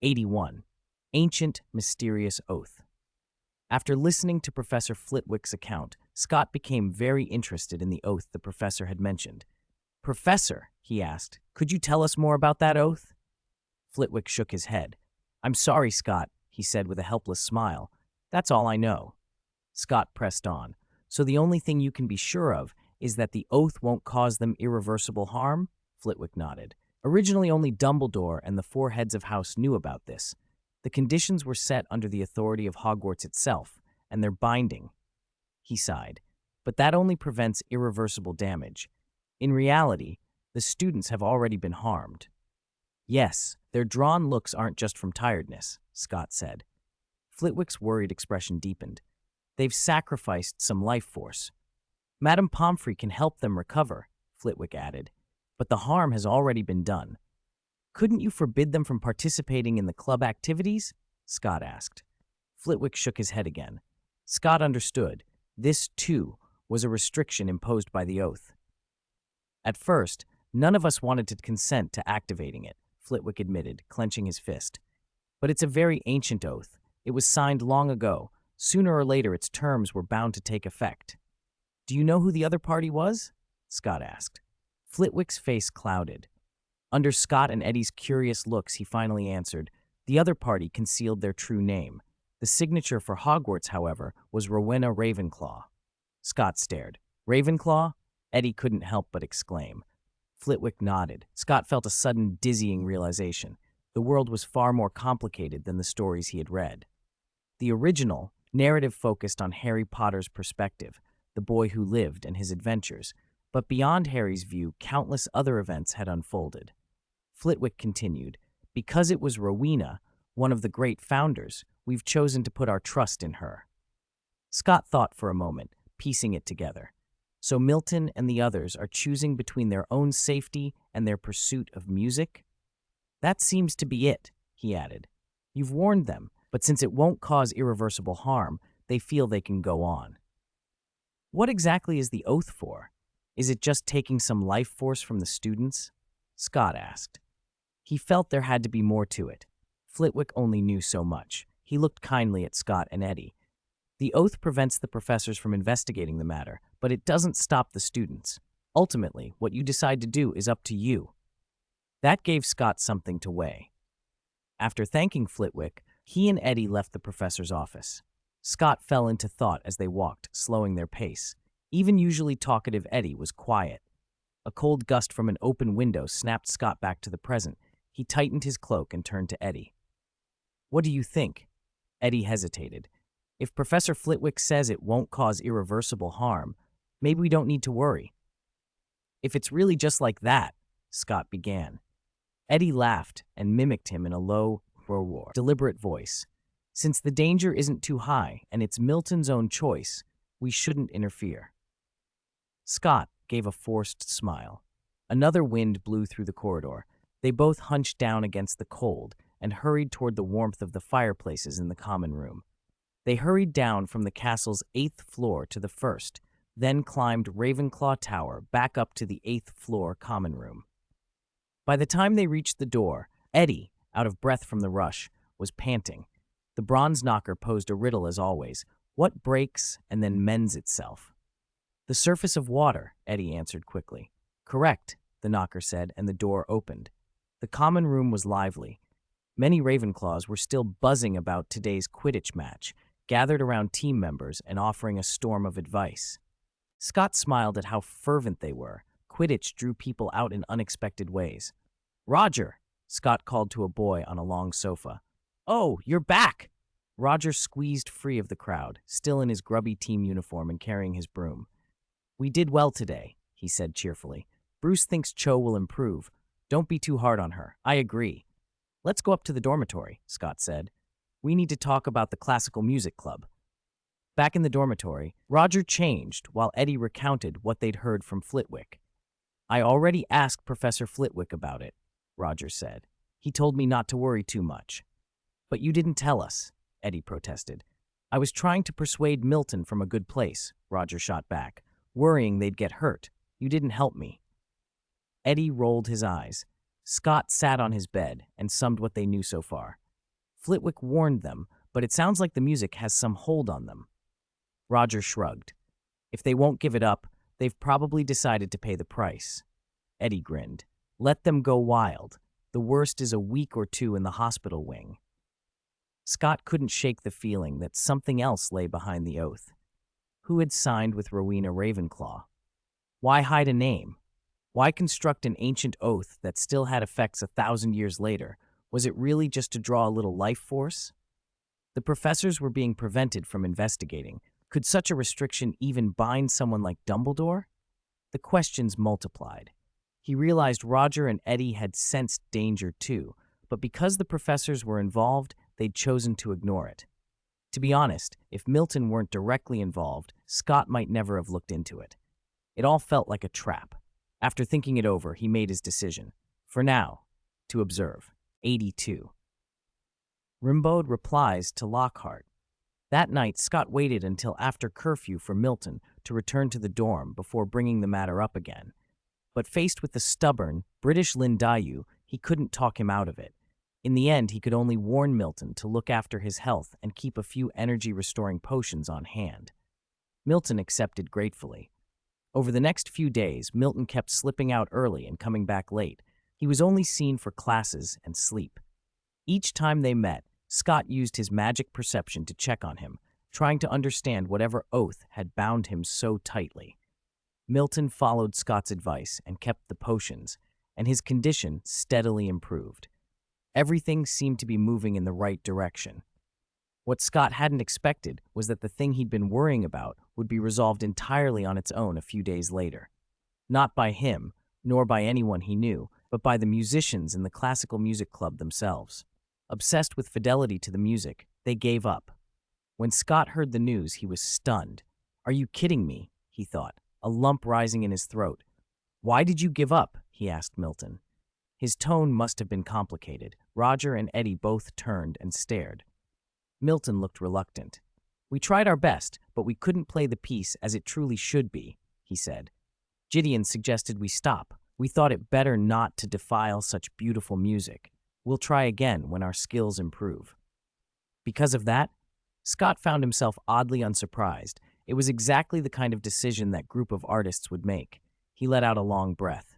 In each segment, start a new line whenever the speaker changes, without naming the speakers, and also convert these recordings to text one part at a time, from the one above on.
81. Ancient, Mysterious Oath. After listening to Professor Flitwick's account, Scott became very interested in the oath the professor had mentioned. "Professor," he asked, "could you tell us more about that oath?" Flitwick shook his head. "I'm sorry, Scott," he said with a helpless smile. "That's all I know." Scott pressed on. "So the only thing you can be sure of is that the oath won't cause them irreversible harm?" Flitwick nodded. "Originally only Dumbledore and the four heads of house knew about this. The conditions were set under the authority of Hogwarts itself, and they're binding." He sighed. "But that only prevents irreversible damage. In reality, the students have already been harmed." "Yes, their drawn looks aren't just from tiredness," Scott said. Flitwick's worried expression deepened. "They've sacrificed some life force." "Madame Pomfrey can help them recover," Flitwick added. "But the harm has already been done." "Couldn't you forbid them from participating in the club activities?" Scott asked. Flitwick shook his head again. Scott understood. This, too, was a restriction imposed by the oath. "At first, none of us wanted to consent to activating it," Flitwick admitted, clenching his fist. "But it's a very ancient oath. It was signed long ago. Sooner or later, its terms were bound to take effect." "Do you know who the other party was?" Scott asked. Flitwick's face clouded. Under Scott and Eddie's curious looks, he finally answered, "The other party concealed their true name. The signature for Hogwarts, however, was Rowena Ravenclaw." Scott stared. "Ravenclaw?" Eddie couldn't help but exclaim. Flitwick nodded. Scott felt a sudden, dizzying realization. The world was far more complicated than the stories he had read. The original narrative focused on Harry Potter's perspective, the boy who lived and his adventures, but beyond Harry's view, countless other events had unfolded. Flitwick continued, "Because it was Rowena, one of the great founders, we've chosen to put our trust in her." Scott thought for a moment, piecing it together. "So Milton and the others are choosing between their own safety and their pursuit of music?" "That seems to be it," he added. "You've warned them, but since it won't cause irreversible harm, they feel they can go on." "What exactly is the oath for? Is it just taking some life force from the students?" Scott asked. He felt there had to be more to it. Flitwick only knew so much. He looked kindly at Scott and Eddie. "The oath prevents the professors from investigating the matter, but it doesn't stop the students. Ultimately, what you decide to do is up to you." That gave Scott something to weigh. After thanking Flitwick, he and Eddie left the professor's office. Scott fell into thought as they walked, slowing their pace. Even usually talkative Eddie was quiet. A cold gust from an open window snapped Scott back to the present. He tightened his cloak and turned to Eddie. "What do you think?" Eddie hesitated. "If Professor Flitwick says it won't cause irreversible harm, maybe we don't need to worry." "If it's really just like that," Scott began. Eddie laughed and mimicked him in a low, deliberate voice. "Since the danger isn't too high and it's Milton's own choice, we shouldn't interfere." Scott gave a forced smile. Another wind blew through the corridor. They both hunched down against the cold and hurried toward the warmth of the fireplaces in the common room. They hurried down from the castle's 8th floor to the 1st, then climbed Ravenclaw Tower back up to the 8th floor common room. By the time they reached the door, Eddie, out of breath from the rush, was panting. The bronze knocker posed a riddle as always. What breaks and then mends itself? "The surface of water," Eddie answered quickly. "Correct," the knocker said, and the door opened. The common room was lively. Many Ravenclaws were still buzzing about today's Quidditch match, gathered around team members and offering a storm of advice. Scott smiled at how fervent they were. Quidditch drew people out in unexpected ways. "Roger!" Scott called to a boy on a long sofa. "Oh, you're back!" Roger squeezed free of the crowd, still in his grubby team uniform and carrying his broom. "We did well today," he said cheerfully. "Bruce thinks Cho will improve. Don't be too hard on her. I agree." "Let's go up to the dormitory," Scott said. "We need to talk about the classical music club." Back in the dormitory, Roger changed while Eddie recounted what they'd heard from Flitwick. "I already asked Professor Flitwick about it," Roger said. "He told me not to worry too much." "But you didn't tell us," Eddie protested. "I was trying to persuade Milton from a good place," Roger shot back, "worrying they'd get hurt. You didn't help me." Eddie rolled his eyes. Scott sat on his bed and summed what they knew so far. Flitwick warned them, but it sounds like the music has some hold on them. Roger shrugged. If they won't give it up, they've probably decided to pay the price. Eddie grinned. Let them go wild. The worst is a week or two in the hospital wing. Scott couldn't shake the feeling that something else lay behind the oath. Who had signed with Rowena Ravenclaw? Why hide a name? Why construct an ancient oath that still had effects 1,000 years later? Was it really just to draw a little life force? The professors were being prevented from investigating. Could such a restriction even bind someone like Dumbledore? The questions multiplied. He realized Roger and Eddie had sensed danger too, but because the professors were involved, they'd chosen to ignore it. To be honest, if Milton weren't directly involved, Scott might never have looked into it. It all felt like a trap. After thinking it over, he made his decision. For now, to observe. 82. Rimbaud replies to Lockhart. That night, Scott waited until after curfew for Milton to return to the dorm before bringing the matter up again. But faced with the stubborn, British Lindayu, he couldn't talk him out of it. In the end, he could only warn Milton to look after his health and keep a few energy-restoring potions on hand. Milton accepted gratefully. Over the next few days, Milton kept slipping out early and coming back late. He was only seen for classes and sleep. Each time they met, Scott used his magic perception to check on him, trying to understand whatever oath had bound him so tightly. Milton followed Scott's advice and kept the potions, and his condition steadily improved. Everything seemed to be moving in the right direction. What Scott hadn't expected was that the thing he'd been worrying about would be resolved entirely on its own a few days later. Not by him, nor by anyone he knew, but by the musicians in the classical music club themselves. Obsessed with fidelity to the music, they gave up. When Scott heard the news, he was stunned. "Are you kidding me?" he thought, a lump rising in his throat. "Why did you give up?" he asked Milton. His tone must have been complicated. Roger and Eddie both turned and stared. Milton looked reluctant. "We tried our best, but we couldn't play the piece as it truly should be," he said. "Gideon suggested we stop. We thought it better not to defile such beautiful music. We'll try again when our skills improve." Because of that, Scott found himself oddly unsurprised. It was exactly the kind of decision that group of artists would make. He let out a long breath.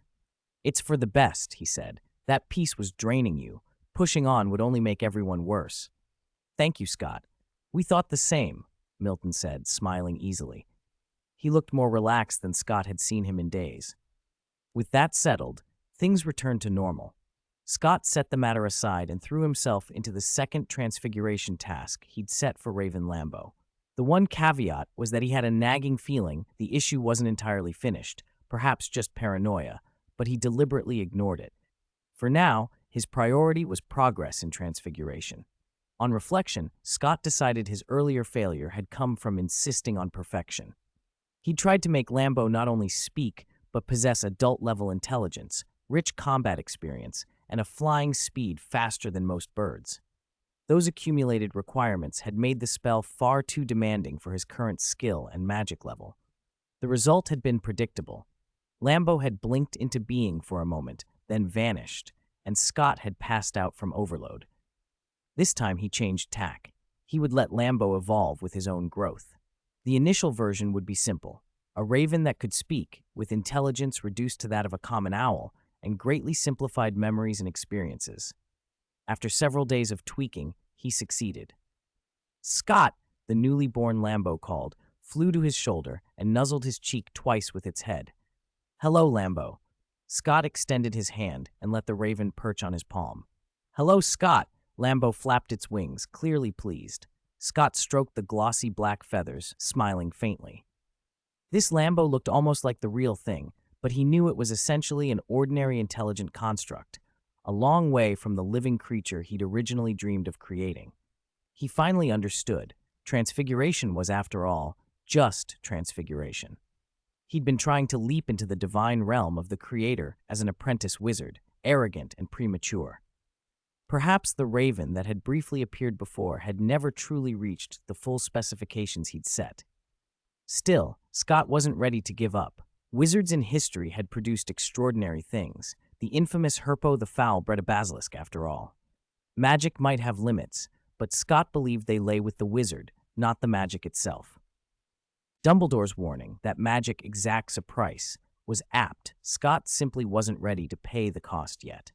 "It's for the best," he said. "That piece was draining you. Pushing on would only make everyone worse." "Thank you, Scott. We thought the same," Milton said, smiling easily. He looked more relaxed than Scott had seen him in days. With that settled, things returned to normal. Scott set the matter aside and threw himself into the second Transfiguration task he'd set for Raven Lambeau. The one caveat was that he had a nagging feeling the issue wasn't entirely finished, perhaps just paranoia, but he deliberately ignored it. For now, his priority was progress in Transfiguration. On reflection, Scott decided his earlier failure had come from insisting on perfection. He tried to make Lambeau not only speak, but possess adult-level intelligence, rich combat experience, and a flying speed faster than most birds. Those accumulated requirements had made the spell far too demanding for his current skill and magic level. The result had been predictable. Lambeau had blinked into being for a moment, then vanished, and Scott had passed out from overload. This time he changed tack. He would let Lambeau evolve with his own growth. The initial version would be simple: a raven that could speak, with intelligence reduced to that of a common owl, and greatly simplified memories and experiences. After several days of tweaking, he succeeded. "Scott," the newly born Lambeau called, flew to his shoulder and nuzzled his cheek twice with its head. "Hello, Lambeau." Scott extended his hand and let the raven perch on his palm. "Hello, Scott." Lambeau flapped its wings, clearly pleased. Scott stroked the glossy black feathers, smiling faintly. This Lambeau looked almost like the real thing, but he knew it was essentially an ordinary intelligent construct, a long way from the living creature he'd originally dreamed of creating. He finally understood. Transfiguration was, after all, just transfiguration. He'd been trying to leap into the divine realm of the Creator as an apprentice wizard, arrogant and premature. Perhaps the raven that had briefly appeared before had never truly reached the full specifications he'd set. Still, Scott wasn't ready to give up. Wizards in history had produced extraordinary things. The infamous Herpo the Foul bred a basilisk, after all. Magic might have limits, but Scott believed they lay with the wizard, not the magic itself. Dumbledore's warning that magic exacts a price was apt. Scott simply wasn't ready to pay the cost yet.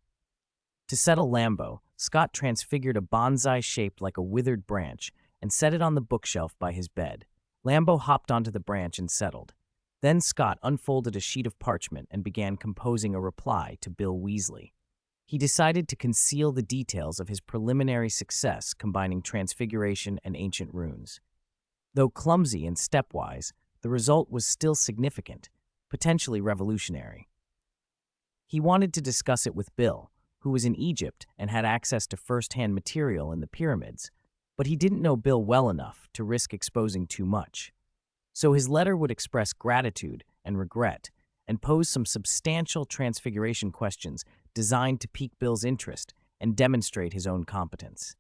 To settle Lambo, Scott transfigured a bonsai shaped like a withered branch and set it on the bookshelf by his bed. Lambo hopped onto the branch and settled. Then Scott unfolded a sheet of parchment and began composing a reply to Bill Weasley. He decided to conceal the details of his preliminary success combining transfiguration and ancient runes. Though clumsy and stepwise, the result was still significant, potentially revolutionary. He wanted to discuss it with Bill, who was in Egypt and had access to first-hand material in the pyramids, but he didn't know Bill well enough to risk exposing too much. So his letter would express gratitude and regret and pose some substantial transfiguration questions designed to pique Bill's interest and demonstrate his own competence.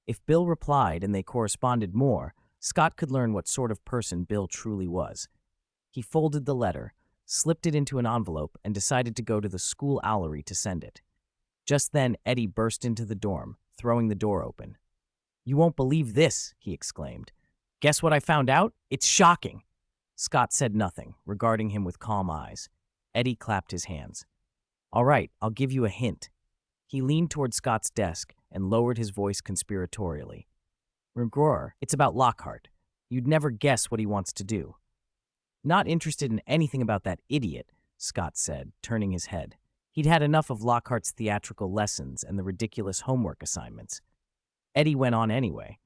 If Bill replied and they corresponded more, Scott could learn what sort of person Bill truly was. He folded the letter, slipped it into an envelope, and decided to go to the school owlery to send it. Just then, Eddie burst into the dorm, throwing the door open. "You won't believe this," he exclaimed. "Guess what I found out? It's shocking." Scott said nothing, regarding him with calm eyes. Eddie clapped his hands. "All right, I'll give you a hint." He leaned toward Scott's desk and lowered his voice conspiratorially. "Remember, it's about Lockhart. You'd never guess what he wants to do." "Not interested in anything about that idiot," Scott said, turning his head. He'd had enough of Lockhart's theatrical lessons and the ridiculous homework assignments. Eddie went on anyway.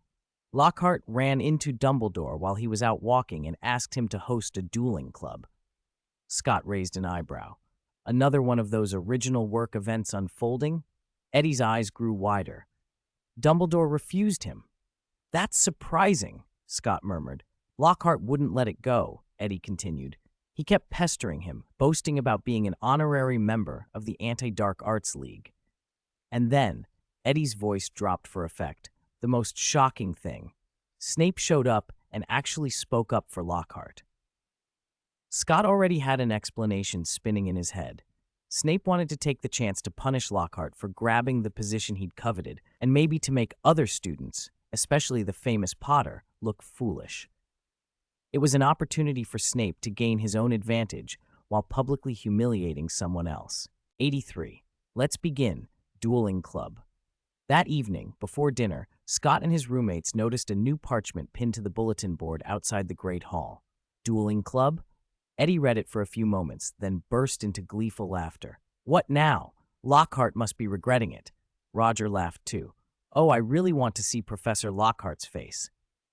"Lockhart ran into Dumbledore while he was out walking and asked him to host a dueling club." Scott raised an eyebrow. "Another one of those original work events unfolding?" Eddie's eyes grew wider. "Dumbledore refused him." "That's surprising," Scott murmured. "Lockhart wouldn't let it go," Eddie continued. "He kept pestering him, boasting about being an honorary member of the Anti-Dark Arts League." And then, Eddie's voice dropped for effect. The most shocking thing. Snape showed up and actually spoke up for Lockhart. Scott already had an explanation spinning in his head. Snape wanted to take the chance to punish Lockhart for grabbing the position he'd coveted, and maybe to make other students, especially the famous Potter, look foolish. It was an opportunity for Snape to gain his own advantage while publicly humiliating someone else. 83. Let's begin. Dueling Club. That evening, before dinner, Scott and his roommates noticed a new parchment pinned to the bulletin board outside the Great Hall. Dueling Club? Eddie read it for a few moments, then burst into gleeful laughter. "What now? Lockhart must be regretting it." Roger laughed too. "Oh, I really want to see Professor Lockhart's face."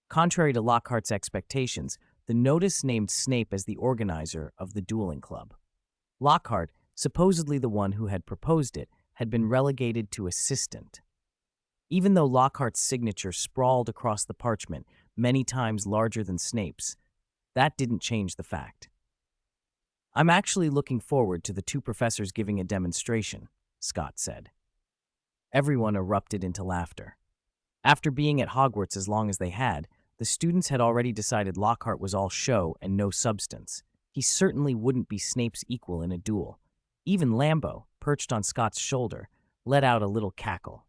Contrary to Lockhart's expectations, the notice named Snape as the organizer of the dueling club. Lockhart, supposedly the one who had proposed it, had been relegated to assistant. Even though Lockhart's signature sprawled across the parchment, many times larger than Snape's, that didn't change the fact. "I'm actually looking forward to the two professors giving a demonstration," Scott said. Everyone erupted into laughter. After being at Hogwarts as long as they had, the students had already decided Lockhart was all show and no substance. He certainly wouldn't be Snape's equal in a duel. Even Lambo, perched on Scott's shoulder, let out a little cackle.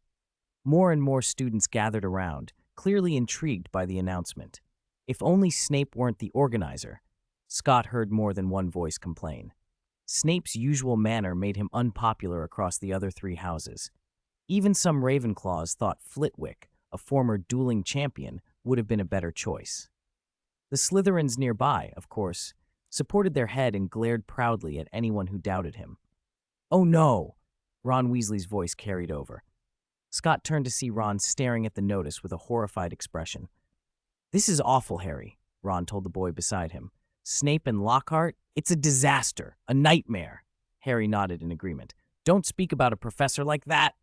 More and more students gathered around, clearly intrigued by the announcement. If only Snape weren't the organizer, Scott heard more than one voice complain. Snape's usual manner made him unpopular across the other three houses. Even some Ravenclaws thought Flitwick, a former dueling champion, would have been a better choice. The Slytherins nearby, of course, supported their head and glared proudly at anyone who doubted him. "Oh no!" Ron Weasley's voice carried over. Scott turned to see Ron staring at the notice with a horrified expression. "This is awful, Harry," Ron told the boy beside him. "Snape and Lockhart? It's a disaster, a nightmare." Harry nodded in agreement. "Don't speak about a professor like that."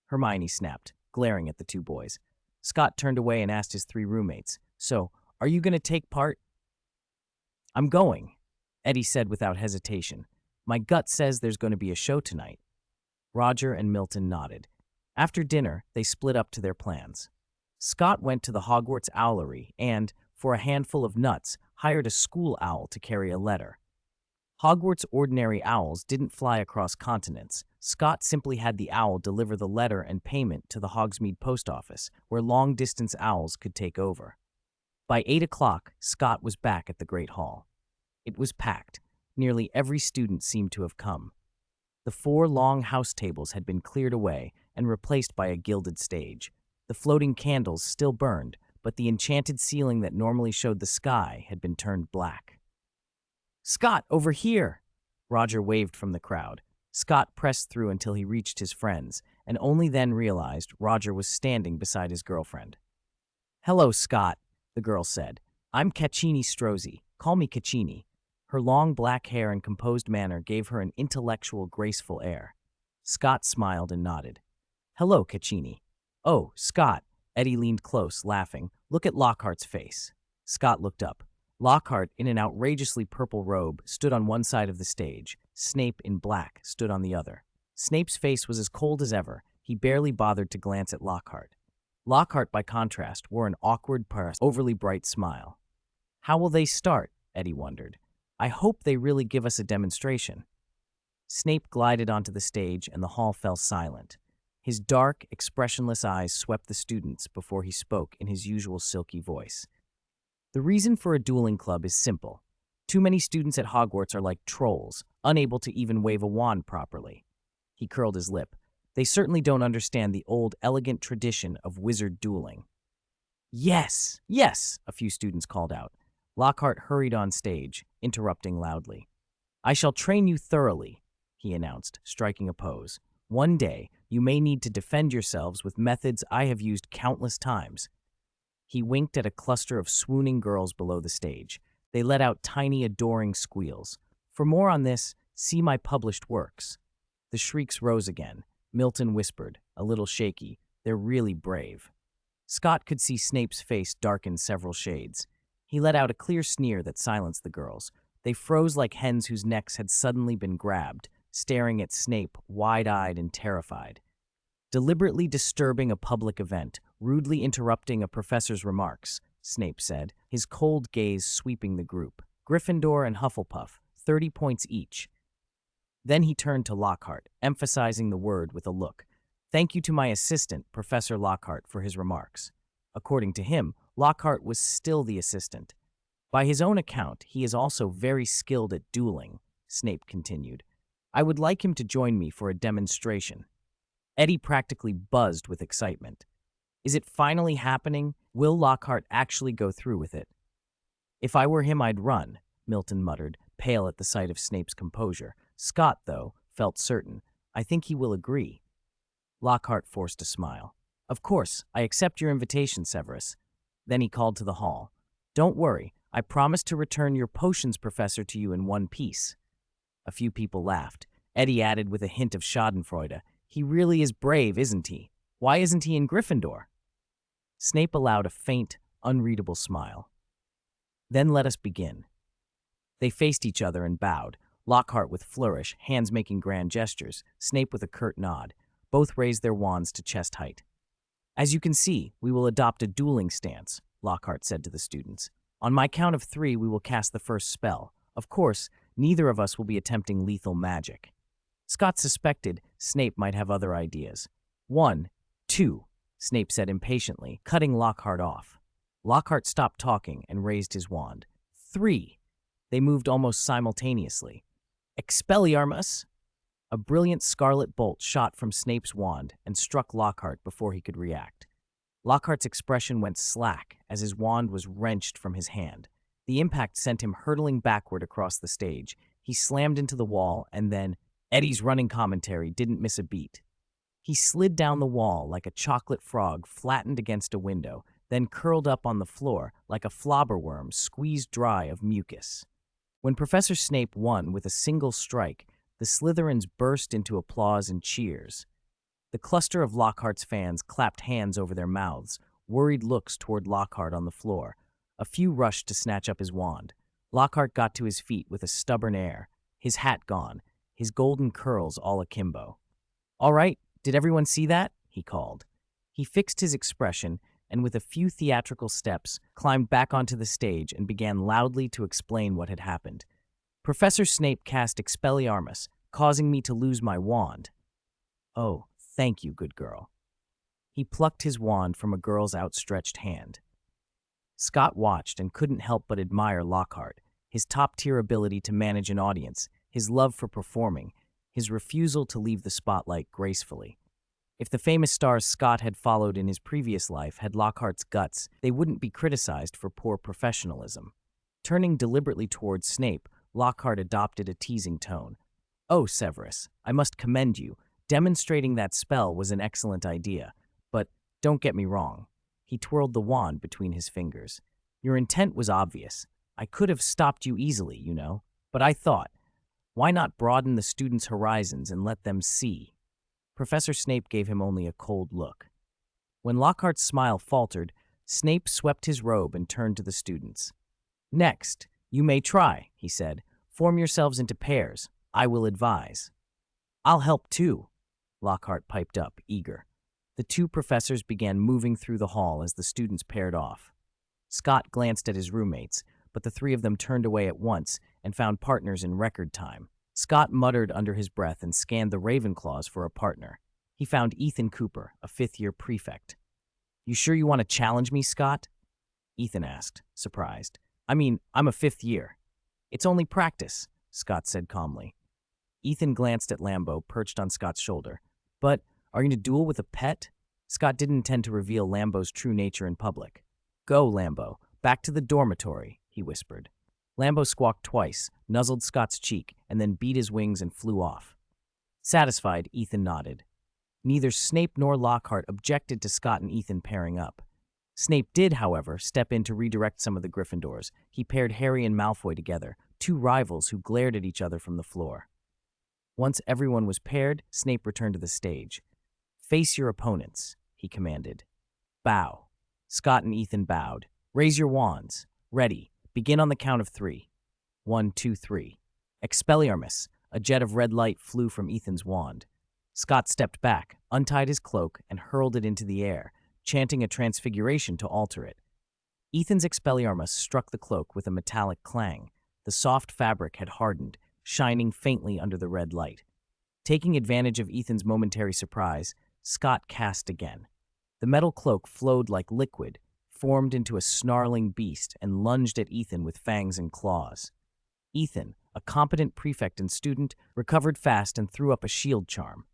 Hermione snapped, glaring at the two boys. Scott turned away and asked his three roommates, "So, are you going to take part?" "I'm going," Eddie said without hesitation. "My gut says there's going to be a show tonight." Roger and Milton nodded. After dinner, they split up to their plans. Scott went to the Hogwarts Owlery and, for a handful of nuts, hired a school owl to carry a letter. Hogwarts' ordinary owls didn't fly across continents. Scott simply had the owl deliver the letter and payment to the Hogsmeade post office, where long-distance owls could take over. By 8 o'clock, Scott was back at the Great Hall. It was packed. Nearly every student seemed to have come. The 4 long house tables had been cleared away and replaced by a gilded stage. The floating candles still burned, but the enchanted ceiling that normally showed the sky had been turned black. "Scott, over here!" Roger waved from the crowd. Scott pressed through until he reached his friends, and only then realized Roger was standing beside his girlfriend. "Hello, Scott," the girl said. "I'm Caccini Strozzi. Call me Caccini." Her long black hair and composed manner gave her an intellectual, graceful air. Scott smiled and nodded. "Hello, Caccini." "Oh, Scott." Eddie leaned close, laughing. "Look at Lockhart's face." Scott looked up. Lockhart, in an outrageously purple robe, stood on one side of the stage. Snape, in black, stood on the other. Snape's face was as cold as ever. He barely bothered to glance at Lockhart. Lockhart, by contrast, wore an awkward, overly bright smile. "How will they start?" Eddie wondered. "I hope they really give us a demonstration." Snape glided onto the stage, and the hall fell silent. His dark, expressionless eyes swept the students before he spoke in his usual silky voice. "The reason for a dueling club is simple. Too many students at Hogwarts are like trolls, unable to even wave a wand properly." He curled his lip. "They certainly don't understand the old, elegant tradition of wizard dueling." "Yes, yes," a few students called out. Lockhart hurried on stage, interrupting loudly. "I shall train you thoroughly," he announced, striking a pose. "One day, you may need to defend yourselves with methods I have used countless times." He winked at a cluster of swooning girls below the stage. They let out tiny, adoring squeals. "For more on this, see my published works." The shrieks rose again. Milton whispered, a little shaky, "They're really brave." Scott could see Snape's face darken several shades. He let out a clear sneer that silenced the girls. They froze like hens whose necks had suddenly been grabbed, staring at Snape, wide-eyed and terrified. "Deliberately disturbing a public event, rudely interrupting a professor's remarks," Snape said, his cold gaze sweeping the group. "Gryffindor and Hufflepuff, 30 points each." Then he turned to Lockhart, emphasizing the word with a look. "Thank you to my assistant, Professor Lockhart, for his remarks." According to him, Lockhart was still the assistant. "By his own account, he is also very skilled at dueling," Snape continued. "I would like him to join me for a demonstration." Eddie practically buzzed with excitement. Is it finally happening? Will Lockhart actually go through with it? "If I were him, I'd run," Milton muttered, pale at the sight of Snape's composure. Scott, though, felt certain. "I think he will agree." Lockhart forced a smile. "Of course, I accept your invitation, Severus." Then he called to the hall. "Don't worry, I promise to return your potions professor to you in one piece." A few people laughed. Eddie added with a hint of schadenfreude, "He really is brave, isn't he? Why isn't he in Gryffindor?" Snape allowed a faint, unreadable smile. "Then let us begin." They faced each other and bowed, Lockhart with flourish, hands making grand gestures, Snape with a curt nod. Both raised their wands to chest height. "As you can see, we will adopt a dueling stance," Lockhart said to the students. "On my count of 3, we will cast the first spell. Of course, neither of us will be attempting lethal magic." Scott suspected Snape might have other ideas. 1, 2, Snape said impatiently, cutting Lockhart off. Lockhart stopped talking and raised his wand. 3. They moved almost simultaneously. "Expelliarmus!" A brilliant scarlet bolt shot from Snape's wand and struck Lockhart before he could react. Lockhart's expression went slack as his wand was wrenched from his hand. The impact sent him hurtling backward across the stage. He slammed into the wall, and then Eddie's running commentary didn't miss a beat. He slid down the wall like a chocolate frog flattened against a window, then curled up on the floor like a flobberworm squeezed dry of mucus. When Professor Snape won with a single strike, the Slytherins burst into applause and cheers. The cluster of Lockhart's fans clapped hands over their mouths, worried looks toward Lockhart on the floor. A few rushed to snatch up his wand. Lockhart got to his feet with a stubborn air, his hat gone, his golden curls all akimbo. "All right, did everyone see that?" he called. He fixed his expression and with a few theatrical steps climbed back onto the stage and began loudly to explain what had happened. Professor Snape cast Expelliarmus, causing me to lose my wand. Oh, thank you, good girl. He plucked his wand from a girl's outstretched hand. Scott watched and couldn't help but admire Lockhart, his top-tier ability to manage an audience, his love for performing, his refusal to leave the spotlight gracefully. If the famous stars Scott had followed in his previous life had Lockhart's guts, they wouldn't be criticized for poor professionalism. Turning deliberately towards Snape, Lockhart adopted a teasing tone. "Oh, Severus, I must commend you. Demonstrating that spell was an excellent idea. But don't get me wrong." He twirled the wand between his fingers. "Your intent was obvious. I could have stopped you easily, you know. But I thought, why not broaden the students' horizons and let them see?" Professor Snape gave him only a cold look. When Lockhart's smile faltered, Snape swept his robe and turned to the students. "Next, you may try," he said. "Form yourselves into pairs. I will advise." "I'll help too," Lockhart piped up, eager. The two professors began moving through the hall as the students paired off. Scott glanced at his roommates, but the three of them turned away at once and found partners in record time. Scott muttered under his breath and scanned the Ravenclaws for a partner. He found Ethan Cooper, a fifth-year prefect. "You sure you want to challenge me, Scott?" Ethan asked, surprised. "I mean, I'm a fifth year." "It's only practice," Scott said calmly. Ethan glanced at Lambeau, perched on Scott's shoulder. "But are you going to duel with a pet?" Scott didn't intend to reveal Lambeau's true nature in public. "Go, Lambeau. Back to the dormitory," he whispered. Lambeau squawked twice, nuzzled Scott's cheek, and then beat his wings and flew off. Satisfied, Ethan nodded. Neither Snape nor Lockhart objected to Scott and Ethan pairing up. Snape did, however, step in to redirect some of the Gryffindors. He paired Harry and Malfoy together, two rivals who glared at each other from the floor. Once everyone was paired, Snape returned to the stage. "Face your opponents," he commanded. "Bow." Scott and Ethan bowed. "Raise your wands. Ready. Begin on the count of 3. 1, 2, 3. Expelliarmus. A jet of red light flew from Ethan's wand. Scott stepped back, untied his cloak, and hurled it into the air, chanting a transfiguration to alter it. Ethan's Expelliarmus struck the cloak with a metallic clang. The soft fabric had hardened, shining faintly under the red light. Taking advantage of Ethan's momentary surprise, Scott cast again. The metal cloak flowed like liquid, formed into a snarling beast, and lunged at Ethan with fangs and claws. Ethan, a competent prefect and student, recovered fast and threw up a shield charm.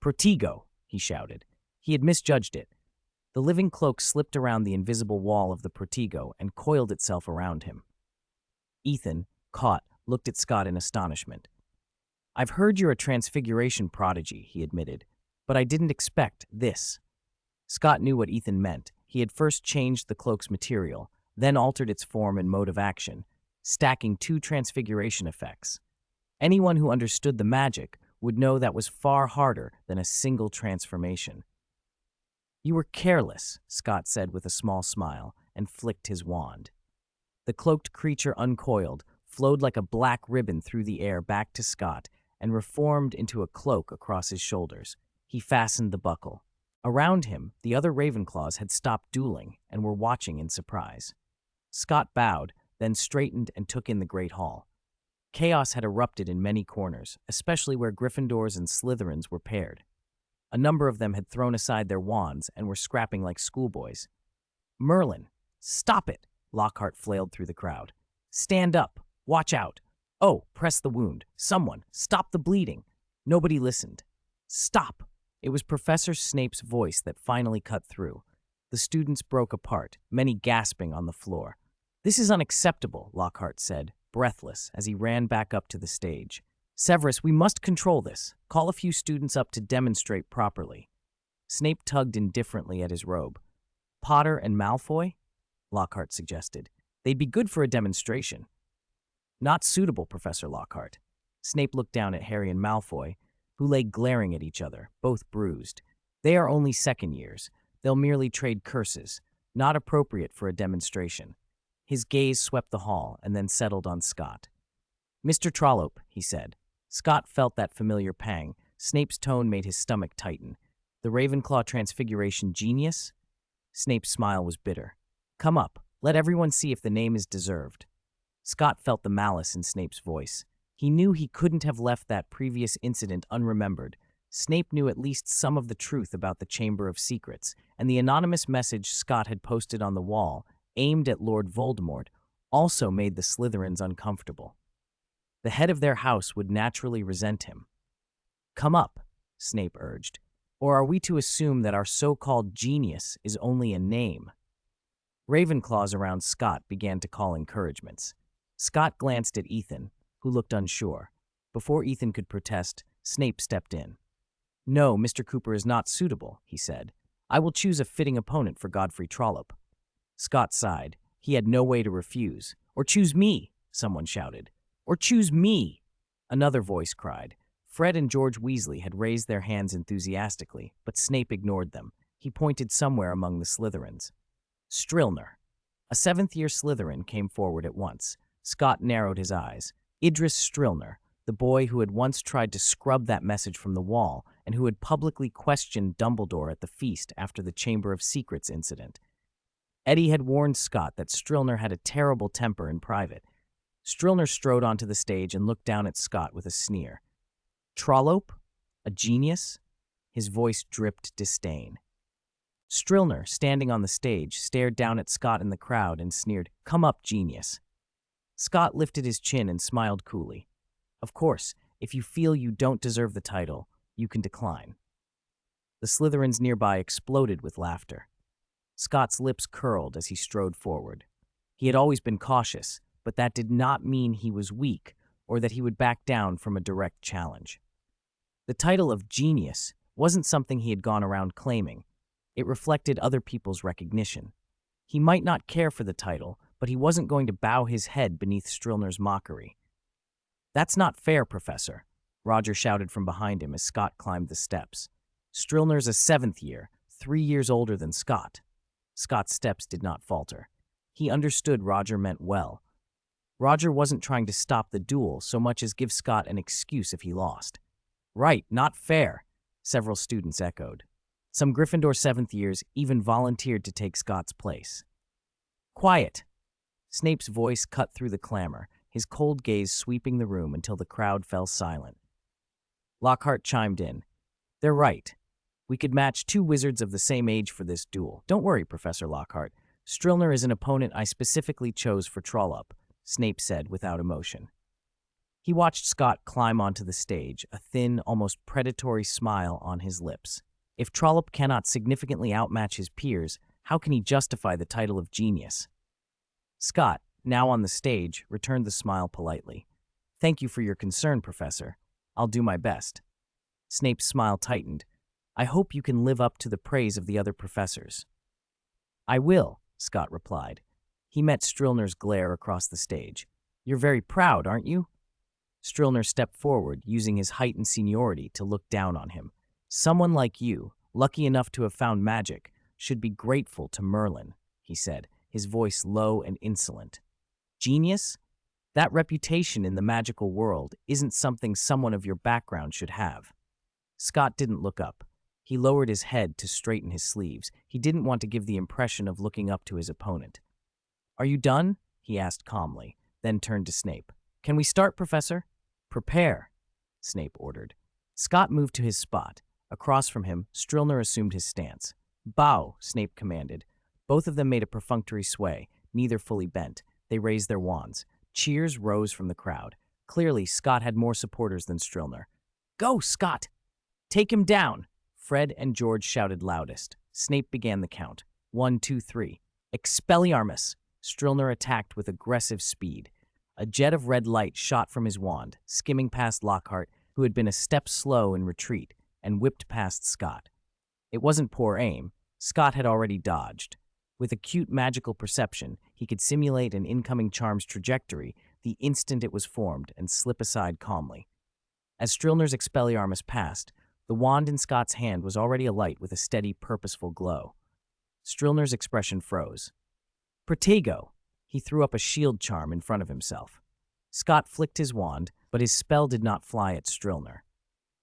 "Protego!" he shouted. He had misjudged it. The living cloak slipped around the invisible wall of the Protego and coiled itself around him. Ethan, caught, looked at Scott in astonishment. "I've heard you're a Transfiguration prodigy," he admitted, "but I didn't expect this." Scott knew what Ethan meant. He had first changed the cloak's material, then altered its form and mode of action, stacking 2 transfiguration effects. Anyone who understood the magic would know that was far harder than a single transformation. "You were careless," Scott said with a small smile, and flicked his wand. The cloaked creature uncoiled, flowed like a black ribbon through the air back to Scott, and reformed into a cloak across his shoulders. He fastened the buckle. Around him, the other Ravenclaws had stopped dueling and were watching in surprise. Scott bowed, then straightened and took in the Great Hall. Chaos had erupted in many corners, especially where Gryffindors and Slytherins were paired. A number of them had thrown aside their wands and were scrapping like schoolboys. "Merlin, stop it!" Lockhart flailed through the crowd. "Stand up! Watch out! Oh, press the wound! Someone, stop the bleeding!" Nobody listened. "Stop!" It was Professor Snape's voice that finally cut through. The students broke apart, many gasping on the floor. "This is unacceptable," Lockhart said, breathless, as he ran back up to the stage. "Severus, we must control this. Call a few students up to demonstrate properly." Snape tugged indifferently at his robe. "Potter and Malfoy?" Lockhart suggested. "They'd be good for a demonstration." "Not suitable, Professor Lockhart." Snape looked down at Harry and Malfoy, who lay glaring at each other, both bruised. "They are only second years. They'll merely trade curses. Not appropriate for a demonstration." His gaze swept the hall and then settled on Scott. "Mr. Trollope," he said. Scott felt that familiar pang. Snape's tone made his stomach tighten. "The Ravenclaw Transfiguration genius?" Snape's smile was bitter. "Come up. Let everyone see if the name is deserved." Scott felt the malice in Snape's voice. He knew he couldn't have left that previous incident unremembered. Snape knew at least some of the truth about the Chamber of Secrets, and the anonymous message Scott had posted on the wall, aimed at Lord Voldemort, also made the Slytherins uncomfortable. The head of their house would naturally resent him. "Come up," Snape urged. "Or are we to assume that our so-called genius is only a name?" Ravenclaws around Scott began to call encouragements. Scott glanced at Ethan, who looked unsure. Before Ethan could protest, Snape stepped in. "No, Mr. Cooper is not suitable," he said. "I will choose a fitting opponent for Godfrey Trollope." Scott sighed. He had no way to refuse. "Or choose me," someone shouted. "Or choose me," another voice cried. Fred and George Weasley had raised their hands enthusiastically, but Snape ignored them. He pointed somewhere among the Slytherins. Strillner. A seventh-year Slytherin came forward at once. Scott narrowed his eyes. Idris Strillner, the boy who had once tried to scrub that message from the wall and who had publicly questioned Dumbledore at the feast after the Chamber of Secrets incident. Eddie had warned Scott that Strillner had a terrible temper in private. Strillner strode onto the stage and looked down at Scott with a sneer. "Trollope? A genius?" His voice dripped disdain. Strillner, standing on the stage, stared down at Scott in the crowd and sneered, "Come up, genius." Scott lifted his chin and smiled coolly. "Of course, if you feel you don't deserve the title, you can decline." The Slytherins nearby exploded with laughter. Scott's lips curled as he strode forward. He had always been cautious, but that did not mean he was weak or that he would back down from a direct challenge. The title of genius wasn't something he had gone around claiming. It reflected other people's recognition. He might not care for the title, but he wasn't going to bow his head beneath Strillner's mockery. "That's not fair, Professor," Roger shouted from behind him as Scott climbed the steps. "Strillner's a seventh year, 3 years older than Scott." Scott's steps did not falter. He understood Roger meant well. Roger wasn't trying to stop the duel so much as give Scott an excuse if he lost. "Right, not fair," several students echoed. Some Gryffindor seventh years even volunteered to take Scott's place. "Quiet!" Snape's voice cut through the clamor, his cold gaze sweeping the room until the crowd fell silent. Lockhart chimed in. "They're right. We could match 2 wizards of the same age for this duel. Don't worry, Professor Lockhart. Strillner is an opponent I specifically chose for Trollope," Snape said without emotion. He watched Scott climb onto the stage, a thin, almost predatory smile on his lips. If Trollope cannot significantly outmatch his peers, how can he justify the title of genius? Scott, now on the stage, returned the smile politely. "Thank you for your concern, Professor. I'll do my best." Snape's smile tightened. "I hope you can live up to the praise of the other professors." "I will," Scott replied. He met Strillner's glare across the stage. "You're very proud, aren't you?" Strillner stepped forward, using his height and seniority to look down on him. "Someone like you, lucky enough to have found magic, should be grateful to Merlin," he said, his voice low and insolent. "Genius? That reputation in the magical world isn't something someone of your background should have." Scott didn't look up. He lowered his head to straighten his sleeves. He didn't want to give the impression of looking up to his opponent. "Are you done?" he asked calmly, then turned to Snape. "Can we start, Professor?" "Prepare," Snape ordered. Scott moved to his spot. Across from him, Strillner assumed his stance. "Bow," Snape commanded. Both of them made a perfunctory sway, neither fully bent. They raised their wands. Cheers rose from the crowd. Clearly, Scott had more supporters than Strillner. "Go, Scott! Take him down!" Fred and George shouted loudest. Snape began the count. 1, 2, 3. "Expelliarmus!" Strillner attacked with aggressive speed. A jet of red light shot from his wand, skimming past Lockhart, who had been a step slow in retreat, and whipped past Scott. It wasn't poor aim. Scott had already dodged. With acute magical perception, he could simulate an incoming charm's trajectory the instant it was formed and slip aside calmly. As Strillner's Expelliarmus passed, the wand in Scott's hand was already alight with a steady, purposeful glow. Strillner's expression froze. "Protego!" He threw up a shield charm in front of himself. Scott flicked his wand, but his spell did not fly at Strillner.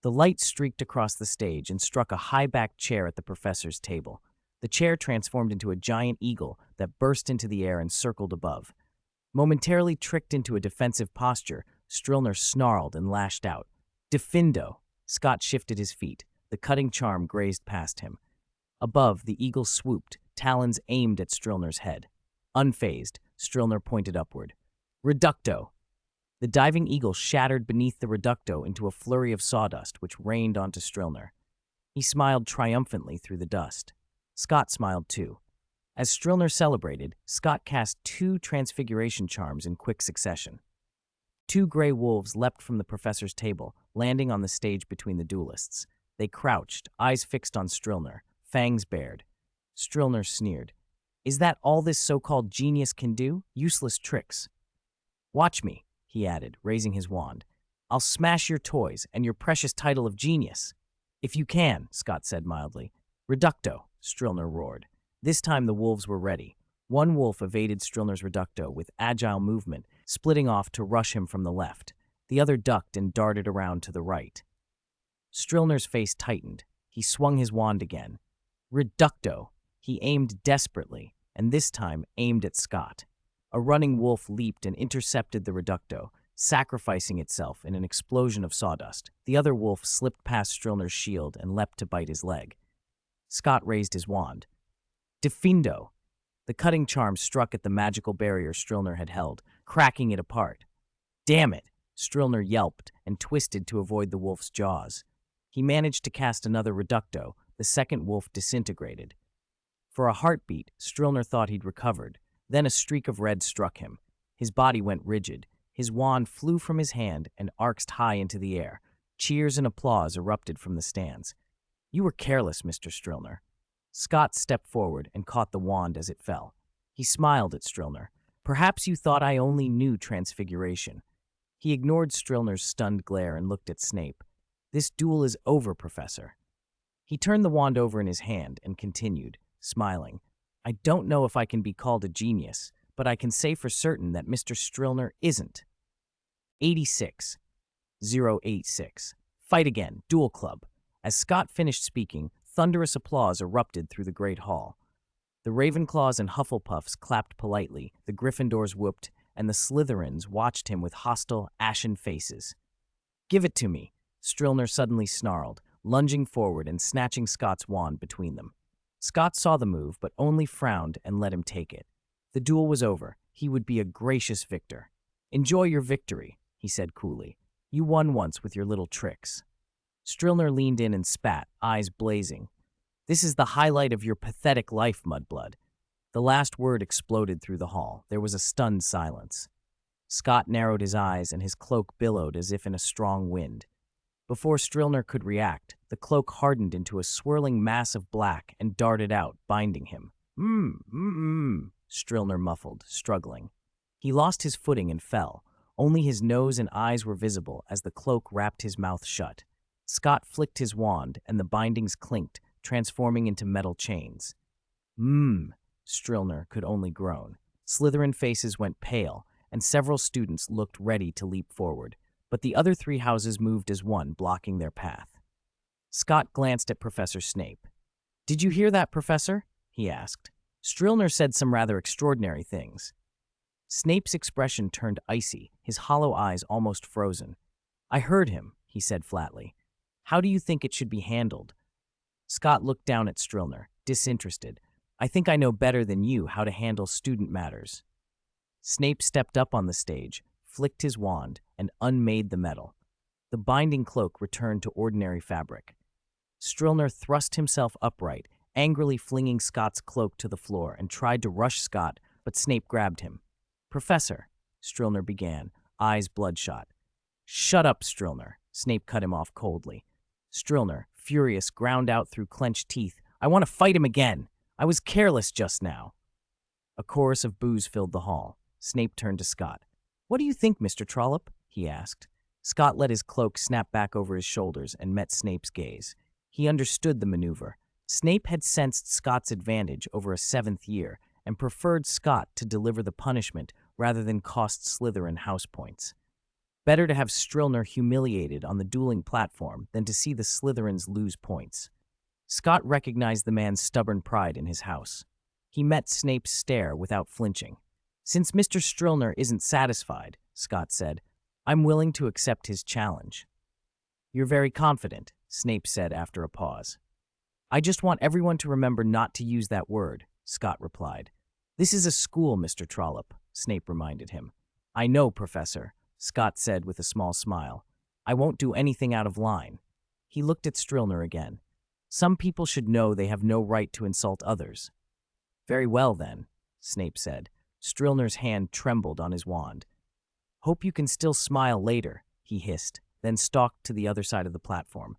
The light streaked across the stage and struck a high-backed chair at the professor's table. The chair transformed into a giant eagle that burst into the air and circled above. Momentarily tricked into a defensive posture, Strillner snarled and lashed out. Defindo! Scott shifted his feet. The cutting charm grazed past him. Above, the eagle swooped, talons aimed at Strillner's head. Unfazed, Strillner pointed upward. Reducto! The diving eagle shattered beneath the reducto into a flurry of sawdust which rained onto Strillner. He smiled triumphantly through the dust. Scott smiled too. As Strillner celebrated, Scott cast 2 transfiguration charms in quick succession. 2 gray wolves leapt from the professor's table, landing on the stage between the duelists. They crouched, eyes fixed on Strillner, fangs bared. Strillner sneered. Is that all this so-called genius can do? Useless tricks. Watch me, he added, raising his wand. I'll smash your toys and your precious title of genius. If you can, Scott said mildly. Reducto, Strillner roared. This time the wolves were ready. One wolf evaded Strillner's reducto with agile movement, splitting off to rush him from the left. The other ducked and darted around to the right. Strillner's face tightened. He swung his wand again. Reducto! He aimed desperately, and this time aimed at Scott. A running wolf leaped and intercepted the reducto, sacrificing itself in an explosion of sawdust. The other wolf slipped past Strillner's shield and leapt to bite his leg. Scott raised his wand. Defindo! The cutting charm struck at the magical barrier Strillner had held, cracking it apart. Damn it! Strillner yelped and twisted to avoid the wolf's jaws. He managed to cast another reducto. The second wolf disintegrated. For a heartbeat, Strillner thought he'd recovered. Then a streak of red struck him. His body went rigid. His wand flew from his hand and arced high into the air. Cheers and applause erupted from the stands. You were careless, Mr. Strillner. Scott stepped forward and caught the wand as it fell. He smiled at Strillner. Perhaps you thought I only knew Transfiguration. He ignored Strillner's stunned glare and looked at Snape. This duel is over, Professor. He turned the wand over in his hand and continued, smiling. I don't know if I can be called a genius, but I can say for certain that Mr. Strillner isn't. 86. 086. Fight again, Duel Club. As Scott finished speaking, thunderous applause erupted through the great hall. The Ravenclaws and Hufflepuffs clapped politely, the Gryffindors whooped, and the Slytherins watched him with hostile, ashen faces. Give it to me, Strillner suddenly snarled, lunging forward and snatching Scott's wand between them. Scott saw the move, but only frowned and let him take it. The duel was over. He would be a gracious victor. Enjoy your victory, he said coolly. You won once with your little tricks. Strillner leaned in and spat, eyes blazing. This is the highlight of your pathetic life, Mudblood. The last word exploded through the hall. There was a stunned silence. Scott narrowed his eyes and his cloak billowed as if in a strong wind. Before Strillner could react, the cloak hardened into a swirling mass of black and darted out, binding him. Strillner muffled, struggling. He lost his footing and fell. Only his nose and eyes were visible as the cloak wrapped his mouth shut. Scott flicked his wand, and the bindings clinked, transforming into metal chains. Strillner could only groan. Slytherin faces went pale, and several students looked ready to leap forward. But the other 3 houses moved as one, blocking their path. Scott glanced at Professor Snape. Did you hear that, Professor? He asked. Strillner said some rather extraordinary things. Snape's expression turned icy, his hollow eyes almost frozen. I heard him, he said flatly. How do you think it should be handled? Scott looked down at Strillner, disinterested. I think I know better than you how to handle student matters. Snape stepped up on the stage, flicked his wand, and unmade the metal. The binding cloak returned to ordinary fabric. Strillner thrust himself upright, angrily flinging Scott's cloak to the floor, and tried to rush Scott, but Snape grabbed him. Professor, Strillner began, eyes bloodshot. Shut up, Strillner, Snape cut him off coldly. Strillner, furious, ground out through clenched teeth. I want to fight him again. I was careless just now. A chorus of boos filled the hall. Snape turned to Scott. What do you think, Mr. Trollope? He asked. Scott let his cloak snap back over his shoulders and met Snape's gaze. He understood the maneuver. Snape had sensed Scott's advantage over a 7th year and preferred Scott to deliver the punishment rather than cost Slytherin house points. Better to have Strillner humiliated on the dueling platform than to see the Slytherins lose points. Scott recognized the man's stubborn pride in his house. He met Snape's stare without flinching. Since Mr. Strillner isn't satisfied, Scott said, I'm willing to accept his challenge. You're very confident, Snape said after a pause. I just want everyone to remember not to use that word, Scott replied. This is a school, Mr. Trollope, Snape reminded him. I know, Professor, Scott said with a small smile. I won't do anything out of line. He looked at Strilner again. Some people should know they have no right to insult others. Very well, then, Snape said. Strilner's hand trembled on his wand. Hope you can still smile later, he hissed, then stalked to the other side of the platform.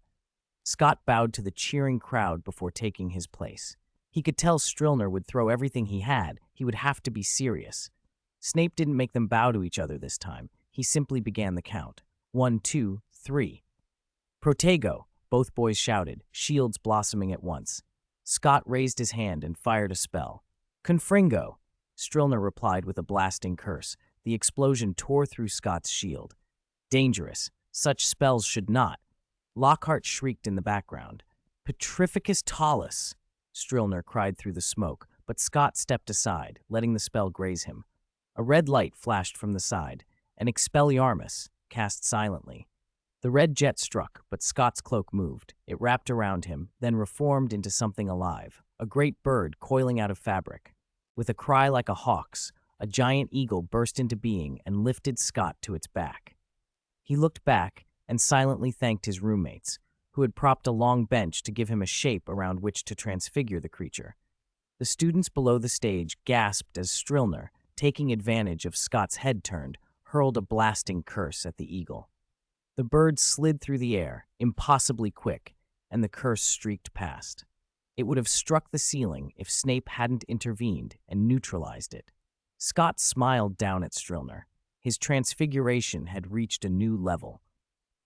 Scott bowed to the cheering crowd before taking his place. He could tell Strilner would throw everything he had. He would have to be serious. Snape didn't make them bow to each other this time. He simply began the count. 1, 2, 3. Protego, both boys shouted, shields blossoming at once. Scott raised his hand and fired a spell. Confringo, Strilner replied with a blasting curse. The explosion tore through Scott's shield. Dangerous. Such spells should not. Lockhart shrieked in the background. Petrificus Talus, Strilner cried through the smoke, but Scott stepped aside, letting the spell graze him. A red light flashed from the side. An Expelliarmus, cast silently. The red jet struck, but Scott's cloak moved. It wrapped around him, then reformed into something alive, a great bird coiling out of fabric. With a cry like a hawk's, a giant eagle burst into being and lifted Scott to its back. He looked back and silently thanked his roommates, who had propped a long bench to give him a shape around which to transfigure the creature. The students below the stage gasped as Strilner, taking advantage of Scott's head turned, hurled a blasting curse at the eagle. The bird slid through the air, impossibly quick, and the curse streaked past. It would have struck the ceiling if Snape hadn't intervened and neutralized it. Scott smiled down at Strilner. His transfiguration had reached a new level.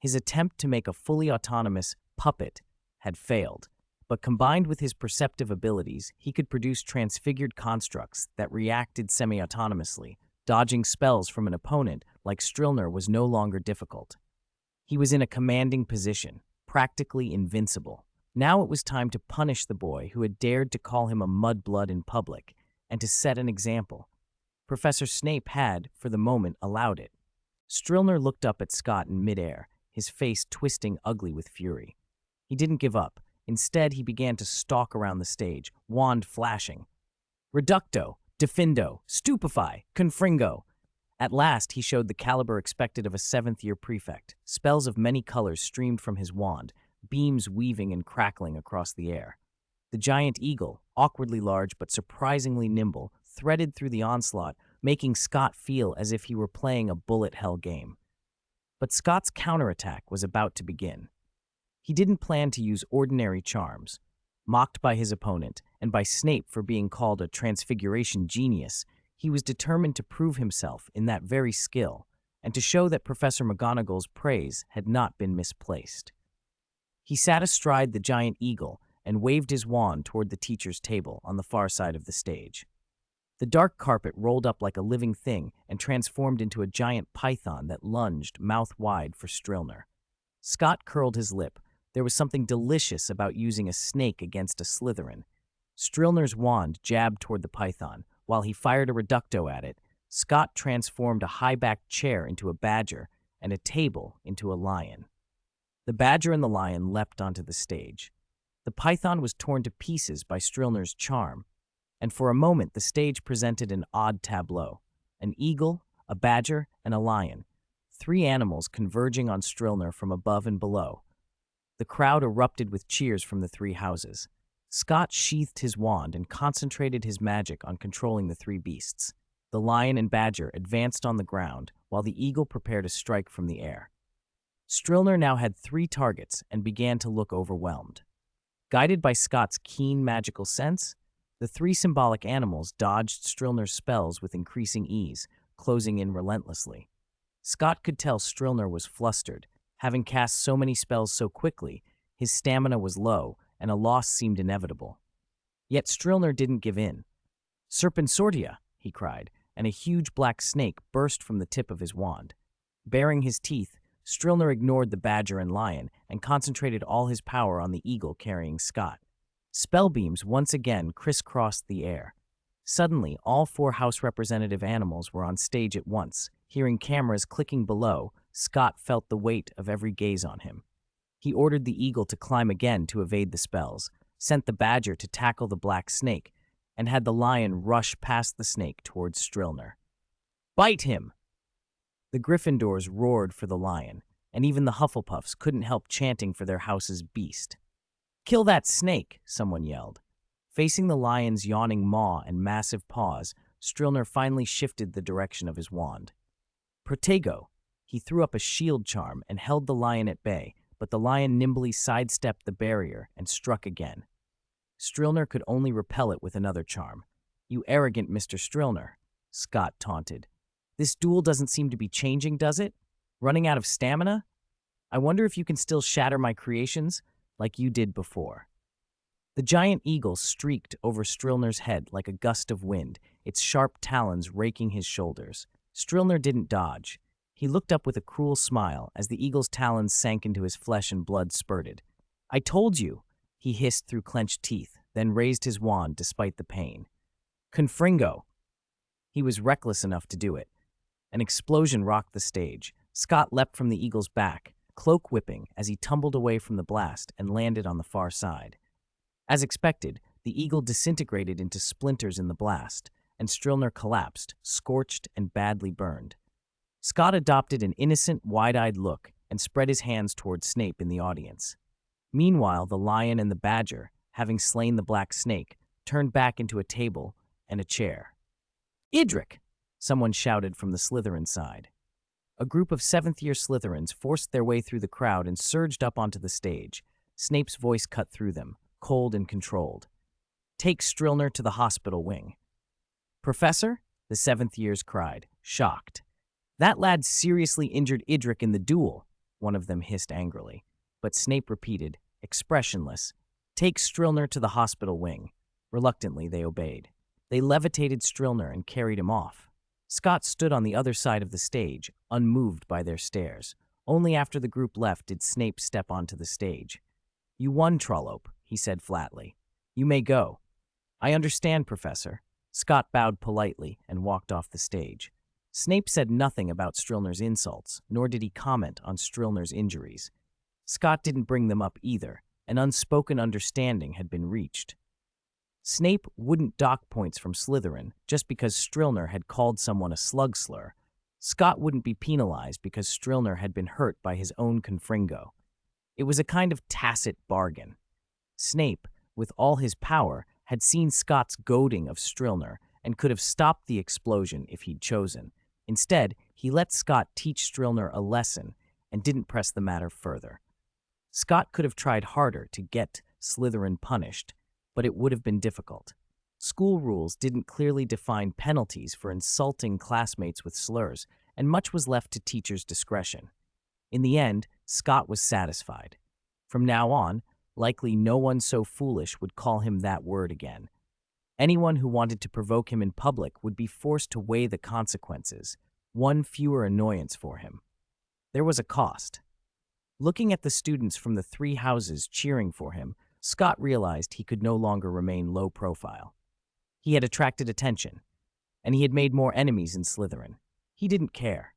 His attempt to make a fully autonomous puppet had failed, but combined with his perceptive abilities, he could produce transfigured constructs that reacted semi-autonomously. Dodging spells from an opponent like Strilner was no longer difficult. He was in a commanding position, practically invincible. Now it was time to punish the boy who had dared to call him a mudblood in public, and to set an example. Professor Snape had, for the moment, allowed it. Strilner looked up at Scott in midair, his face twisting ugly with fury. He didn't give up. Instead, he began to stalk around the stage, wand flashing. Reducto, Defindo, Stupefy, Confringo. At last, he showed the caliber expected of a seventh-year prefect. Spells of many colors streamed from his wand, beams weaving and crackling across the air. The giant eagle, awkwardly large but surprisingly nimble, threaded through the onslaught, making Scott feel as if he were playing a bullet hell game. But Scott's counterattack was about to begin. He didn't plan to use ordinary charms. Mocked by his opponent, and by Snape for being called a transfiguration genius, he was determined to prove himself in that very skill, and to show that Professor McGonagall's praise had not been misplaced. He sat astride the giant eagle and waved his wand toward the teacher's table on the far side of the stage. The dark carpet rolled up like a living thing and transformed into a giant python that lunged, mouth wide, for Strilner. Scott curled his lip. There was something delicious about using a snake against a Slytherin. Strilner's wand jabbed toward the python. While he fired a reducto at it, Scott transformed a high-backed chair into a badger and a table into a lion. The badger and the lion leapt onto the stage. The python was torn to pieces by Strilner's charm, and for a moment the stage presented an odd tableau. An eagle, a badger, and a lion. 3 animals converging on Strilner from above and below. The crowd erupted with cheers from the 3 houses. Scott sheathed his wand and concentrated his magic on controlling the 3 beasts. The lion and badger advanced on the ground, while the eagle prepared a strike from the air. Strilner now had 3 targets and began to look overwhelmed. Guided by Scott's keen magical sense, the 3 symbolic animals dodged Strilner's spells with increasing ease, closing in relentlessly. Scott could tell Strilner was flustered. Having cast so many spells so quickly, his stamina was low, and a loss seemed inevitable. Yet Strilner didn't give in. Serpensortia, he cried, and a huge black snake burst from the tip of his wand. Baring his teeth, Strilner ignored the badger and lion and concentrated all his power on the eagle carrying Scott. Spell beams once again crisscrossed the air. Suddenly, all 4 House representative animals were on stage at once. Hearing cameras clicking below, Scott felt the weight of every gaze on him. He ordered the eagle to climb again to evade the spells, sent the badger to tackle the black snake, and had the lion rush past the snake towards Strilner. "Bite him!" The Gryffindors roared for the lion, and even the Hufflepuffs couldn't help chanting for their house's beast. "Kill that snake!" someone yelled. Facing the lion's yawning maw and massive paws, Strilner finally shifted the direction of his wand. Protego! He threw up a shield charm and held the lion at bay, but the lion nimbly sidestepped the barrier and struck again. Strilner could only repel it with another charm. "You arrogant Mr. Strilner," Scott taunted. "This duel doesn't seem to be changing, does it? Running out of stamina? I wonder if you can still shatter my creations like you did before." The giant eagle streaked over Strilner's head like a gust of wind, its sharp talons raking his shoulders. Strilner didn't dodge. He looked up with a cruel smile as the eagle's talons sank into his flesh and blood spurted. "I told you," he hissed through clenched teeth, then raised his wand despite the pain. "Confringo!" He was reckless enough to do it. An explosion rocked the stage. Scott leapt from the eagle's back, cloak whipping as he tumbled away from the blast and landed on the far side. As expected, the eagle disintegrated into splinters in the blast, and Strilner collapsed, scorched and badly burned. Scott adopted an innocent, wide-eyed look and spread his hands toward Snape in the audience. Meanwhile, the lion and the badger, having slain the black snake, turned back into a table and a chair. "Idric!" someone shouted from the Slytherin side. A group of seventh-year Slytherins forced their way through the crowd and surged up onto the stage. Snape's voice cut through them, cold and controlled. "Take Strilner to the hospital wing." "Professor?" the seventh-years cried, shocked. "That lad seriously injured Idric in the duel," one of them hissed angrily. But Snape repeated, expressionless, "Take Strilner to the hospital wing." Reluctantly, they obeyed. They levitated Strilner and carried him off. Scott stood on the other side of the stage, unmoved by their stares. Only after the group left did Snape step onto the stage. "You won, Trollope," he said flatly. "You may go." "I understand, Professor." Scott bowed politely and walked off the stage. Snape said nothing about Strilner's insults, nor did he comment on Strilner's injuries. Scott didn't bring them up either. An unspoken understanding had been reached. Snape wouldn't dock points from Slytherin just because Strilner had called someone a slug slur. Scott wouldn't be penalized because Strilner had been hurt by his own confringo. It was a kind of tacit bargain. Snape, with all his power, had seen Scott's goading of Strilner and could have stopped the explosion if he'd chosen. Instead, he let Scott teach Strilner a lesson and didn't press the matter further. Scott could have tried harder to get Slytherin punished, but it would have been difficult. School rules didn't clearly define penalties for insulting classmates with slurs, and much was left to teachers' discretion. In the end, Scott was satisfied. From now on, likely no one so foolish would call him that word again. Anyone who wanted to provoke him in public would be forced to weigh the consequences, one fewer annoyance for him. There was a cost. Looking at the students from the three houses cheering for him, Scott realized he could no longer remain low profile. He had attracted attention, and he had made more enemies in Slytherin. He didn't care.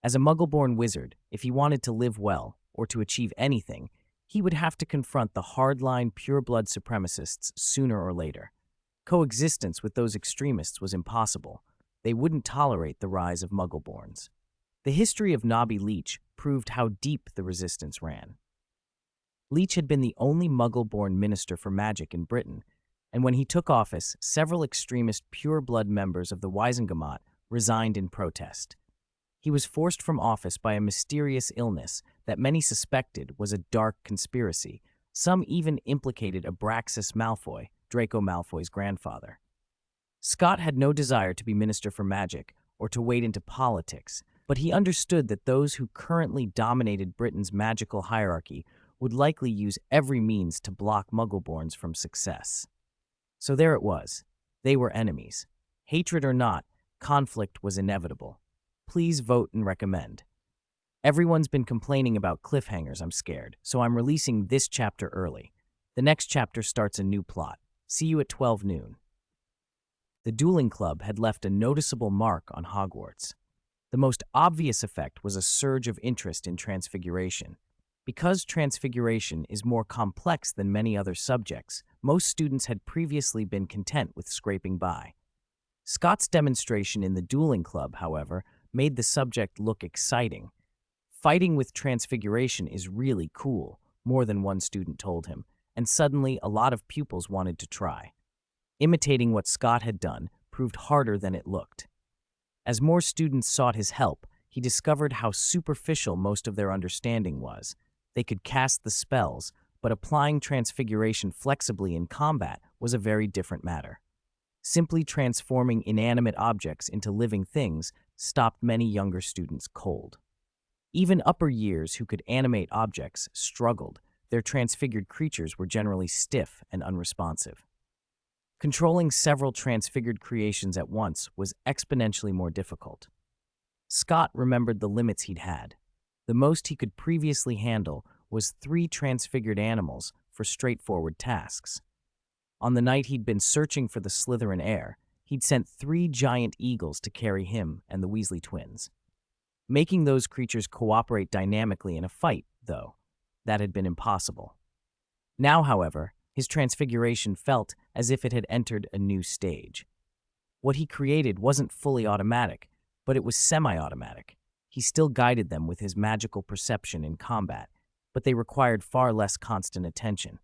As a Muggle-born wizard, if he wanted to live well, or to achieve anything, he would have to confront the hardline, pure-blood supremacists sooner or later. Coexistence with those extremists was impossible. They wouldn't tolerate the rise of Muggle-borns. The history of Nobby Leach proved how deep the resistance ran. Leach had been the only Muggle-born minister for magic in Britain, and when he took office, several extremist pure-blood members of the Wisengamot resigned in protest. He was forced from office by a mysterious illness that many suspected was a dark conspiracy. Some even implicated Abraxas Malfoy, Draco Malfoy's grandfather. Scott had no desire to be Minister for Magic or to wade into politics, but he understood that those who currently dominated Britain's magical hierarchy would likely use every means to block Muggle-borns from success. So there it was. They were enemies. Hatred or not, conflict was inevitable. Please vote and recommend. Everyone's been complaining about cliffhangers, I'm scared, so I'm releasing this chapter early. The next chapter starts a new plot. See you at 12 noon. The dueling club had left a noticeable mark on Hogwarts. The most obvious effect was a surge of interest in Transfiguration. Because Transfiguration is more complex than many other subjects, most students had previously been content with scraping by. Scott's demonstration in the dueling club, however, made the subject look exciting. Fighting with Transfiguration is really cool, more than one student told him, and suddenly a lot of pupils wanted to try. Imitating what Scott had done proved harder than it looked. As more students sought his help, he discovered how superficial most of their understanding was. They could cast the spells, but applying Transfiguration flexibly in combat was a very different matter. Simply transforming inanimate objects into living things stopped many younger students cold. Even upper years who could animate objects struggled. Their transfigured creatures were generally stiff and unresponsive. Controlling several transfigured creations at once was exponentially more difficult. Scott remembered the limits he'd had. The most he could previously handle was 3 transfigured animals for straightforward tasks. On the night he'd been searching for the Slytherin heir, he'd sent 3 giant eagles to carry him and the Weasley twins. Making those creatures cooperate dynamically in a fight, though, that had been impossible. Now, however, his transfiguration felt as if it had entered a new stage. What he created wasn't fully automatic, but it was semi-automatic. He still guided them with his magical perception in combat, but they required far less constant attention.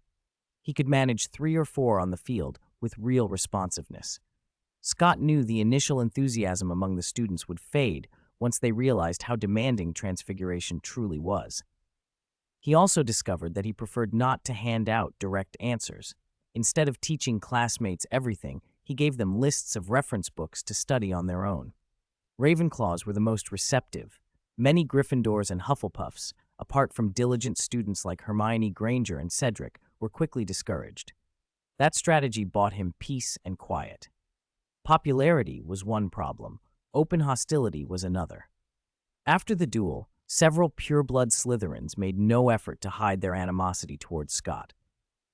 He could manage 3 or 4 on the field with real responsiveness. Scott knew the initial enthusiasm among the students would fade once they realized how demanding Transfiguration truly was. He also discovered that he preferred not to hand out direct answers. Instead of teaching classmates everything, he gave them lists of reference books to study on their own. Ravenclaws were the most receptive. Many Gryffindors and Hufflepuffs, apart from diligent students like Hermione Granger and Cedric, were quickly discouraged. That strategy bought him peace and quiet. Popularity was one problem. Open hostility was another. After the duel, several pureblood Slytherins made no effort to hide their animosity towards Scott.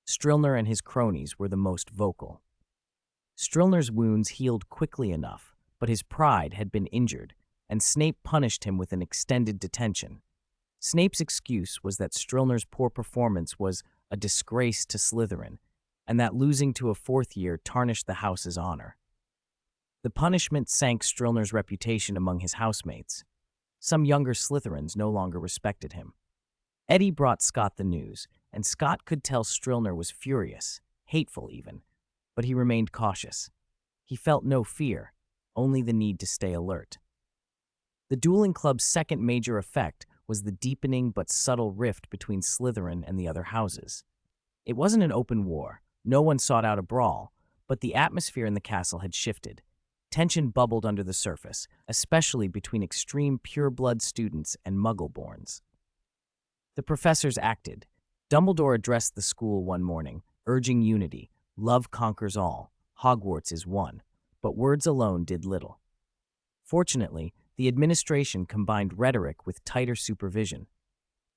Strilner and his cronies were the most vocal. Strilner's wounds healed quickly enough, but his pride had been injured, and Snape punished him with an extended detention. Snape's excuse was that Strilner's poor performance was a disgrace to Slytherin, and that losing to a 4th year tarnished the house's honor. The punishment sank Strilner's reputation among his housemates. Some younger Slytherins no longer respected him. Eddie brought Scott the news, and Scott could tell Strilner was furious, hateful even, but he remained cautious. He felt no fear, only the need to stay alert. The dueling club's second major effect was the deepening but subtle rift between Slytherin and the other houses. It wasn't an open war, no one sought out a brawl, but the atmosphere in the castle had shifted. Tension bubbled under the surface, especially between extreme pure-blood students and Muggle-borns. The professors acted. Dumbledore addressed the school one morning, urging unity. Love conquers all. Hogwarts is one. But words alone did little. Fortunately, the administration combined rhetoric with tighter supervision.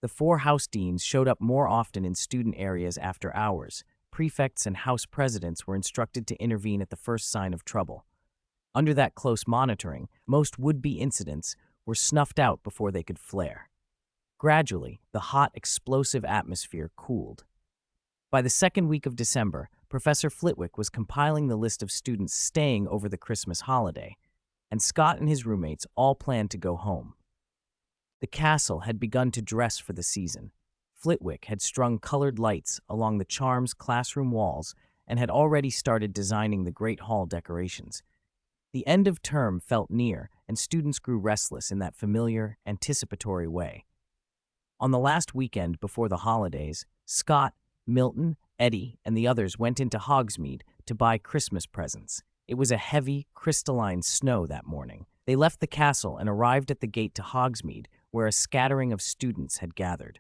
The 4 house deans showed up more often in student areas after hours. Prefects and house presidents were instructed to intervene at the first sign of trouble. Under that close monitoring, most would-be incidents were snuffed out before they could flare. Gradually, the hot, explosive atmosphere cooled. By the second week of December, Professor Flitwick was compiling the list of students staying over the Christmas holiday, and Scott and his roommates all planned to go home. The castle had begun to dress for the season. Flitwick had strung colored lights along the charm's classroom walls and had already started designing the Great Hall decorations. The end of term felt near, and students grew restless in that familiar, anticipatory way. On the last weekend before the holidays, Scott, Milton, Eddie, and the others went into Hogsmeade to buy Christmas presents. It was a heavy, crystalline snow that morning. They left the castle and arrived at the gate to Hogsmeade, where a scattering of students had gathered.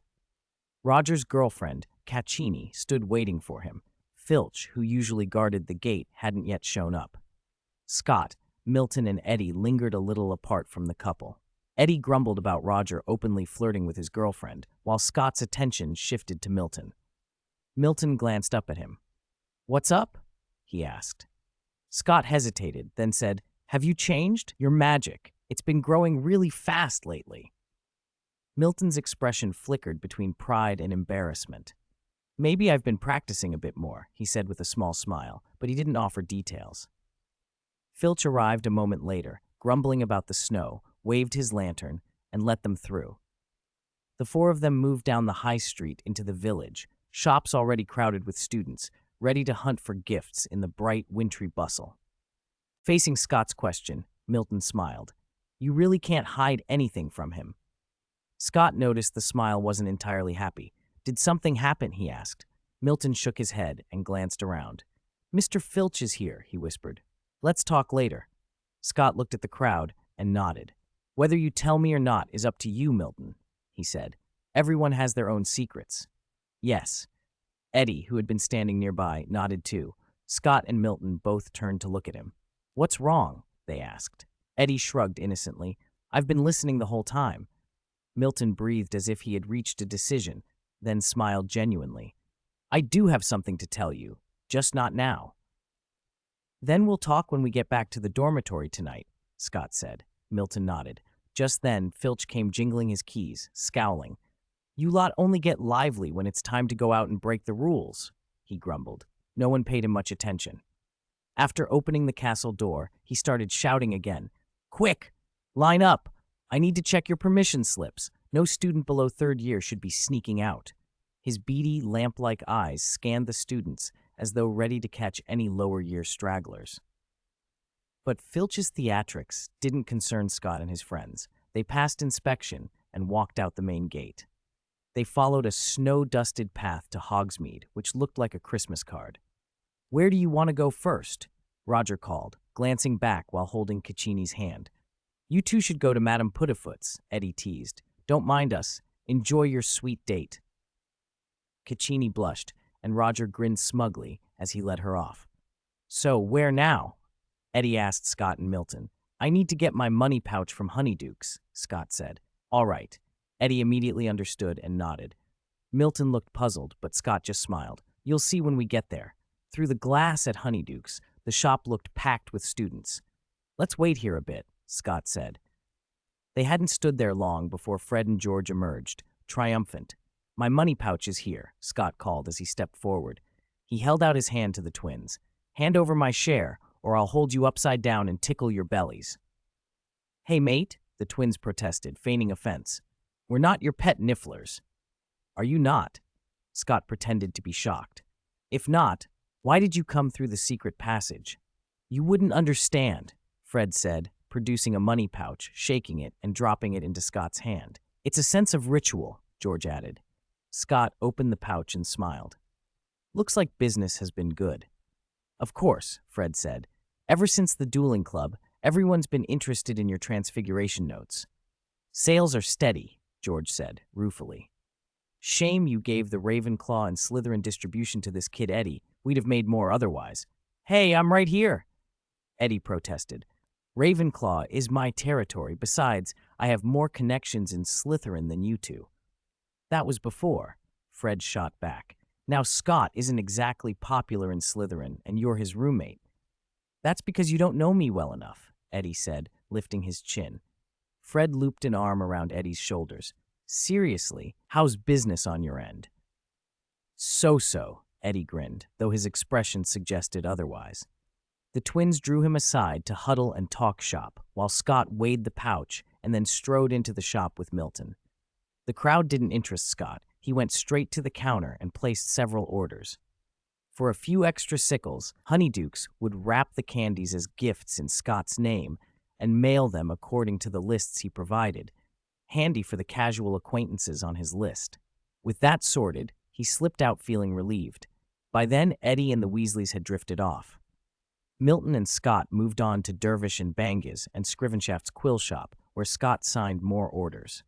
Roger's girlfriend, Caccini, stood waiting for him. Filch, who usually guarded the gate, hadn't yet shown up. Scott, Milton, and Eddie lingered a little apart from the couple. Eddie grumbled about Roger openly flirting with his girlfriend, while Scott's attention shifted to Milton. Milton glanced up at him. "What's up?" he asked. Scott hesitated, then said, "Have you changed? You're magic." It's been growing really fast lately. Milton's expression flickered between pride and embarrassment. Maybe I've been practicing a bit more, he said with a small smile, but he didn't offer details. Filch arrived a moment later, grumbling about the snow, waved his lantern, and let them through. The four of them moved down the high street into the village, shops already crowded with students, ready to hunt for gifts in the bright, wintry bustle. Facing Scott's question, Milton smiled. You really can't hide anything from him. Scott noticed the smile wasn't entirely happy. Did something happen, he asked. Milton shook his head and glanced around. Mr. Filch is here, he whispered. Let's talk later. Scott looked at the crowd and nodded. Whether you tell me or not is up to you, Milton, he said. Everyone has their own secrets. Yes. Eddie, who had been standing nearby, nodded too. Scott and Milton both turned to look at him. What's wrong? They asked. Eddie shrugged innocently. I've been listening the whole time. Milton breathed as if he had reached a decision, then smiled genuinely. I do have something to tell you, just not now. Then we'll talk when we get back to the dormitory tonight, Scott said. Milton nodded. Just then, Filch came jingling his keys, scowling. You lot only get lively when it's time to go out and break the rules, he grumbled. No one paid him much attention. After opening the castle door, he started shouting again. Quick! Line up! I need to check your permission slips. No student below third year should be sneaking out. His beady, lamp-like eyes scanned the students as though ready to catch any lower-year stragglers. But Filch's theatrics didn't concern Scott and his friends. They passed inspection and walked out the main gate. They followed a snow-dusted path to Hogsmeade, which looked like a Christmas card. Where do you want to go first? Roger called, glancing back while holding Caccini's hand. You two should go to Madame Putafoot's, Eddie teased. Don't mind us. Enjoy your sweet date. Caccini blushed, and Roger grinned smugly as he led her off. So, where now? Eddie asked Scott and Milton. I need to get my money pouch from Honeydukes, Scott said. All right. Eddie immediately understood and nodded. Milton looked puzzled, but Scott just smiled. You'll see when we get there. Through the glass at Honeydukes, the shop looked packed with students. Let's wait here a bit, Scott said. They hadn't stood there long before Fred and George emerged, triumphant. My money pouch is here, Scott called as he stepped forward. He held out his hand to the twins. Hand over my share, or I'll hold you upside down and tickle your bellies. Hey, mate, the twins protested, feigning offense. We're not your pet nifflers. Are you not? Scott pretended to be shocked. If not, why did you come through the secret passage? You wouldn't understand, Fred said, producing a money pouch, shaking it, and dropping it into Scott's hand. It's a sense of ritual, George added. Scott opened the pouch and smiled. Looks like business has been good. Of course, Fred said. Ever since the dueling club, everyone's been interested in your Transfiguration notes. Sales are steady, George said, ruefully. Shame you gave the Ravenclaw and Slytherin distribution to this kid Eddie. We'd have made more otherwise. Hey, I'm right here, Eddie protested. Ravenclaw is my territory. Besides, I have more connections in Slytherin than you two. That was before, Fred shot back. Now Scott isn't exactly popular in Slytherin, and you're his roommate. That's because you don't know me well enough, Eddie said, lifting his chin. Fred looped an arm around Eddie's shoulders. Seriously, how's business on your end? So-so, Eddie grinned, though his expression suggested otherwise. The twins drew him aside to huddle and talk shop, while Scott weighed the pouch and then strode into the shop with Milton. The crowd didn't interest Scott. He went straight to the counter and placed several orders. For a few extra sickles, Honeydukes would wrap the candies as gifts in Scott's name and mail them according to the lists he provided, handy for the casual acquaintances on his list. With that sorted, he slipped out feeling relieved. By then, Eddie and the Weasleys had drifted off. Milton and Scott moved on to Dervish and Bang's and Scrivenshaft's quill shop, where Scott signed more orders.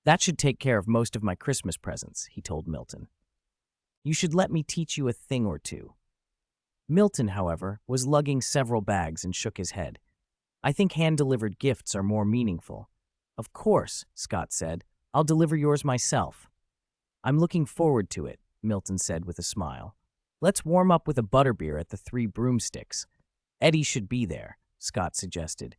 That should take care of most of my Christmas presents, he told Milton. You should let me teach you a thing or two. Milton, however, was lugging several bags and shook his head. I think hand-delivered gifts are more meaningful. Of course, Scott said. I'll deliver yours myself. I'm looking forward to it, Milton said with a smile. Let's warm up with a butterbeer at the Three Broomsticks. Eddie should be there, Scott suggested.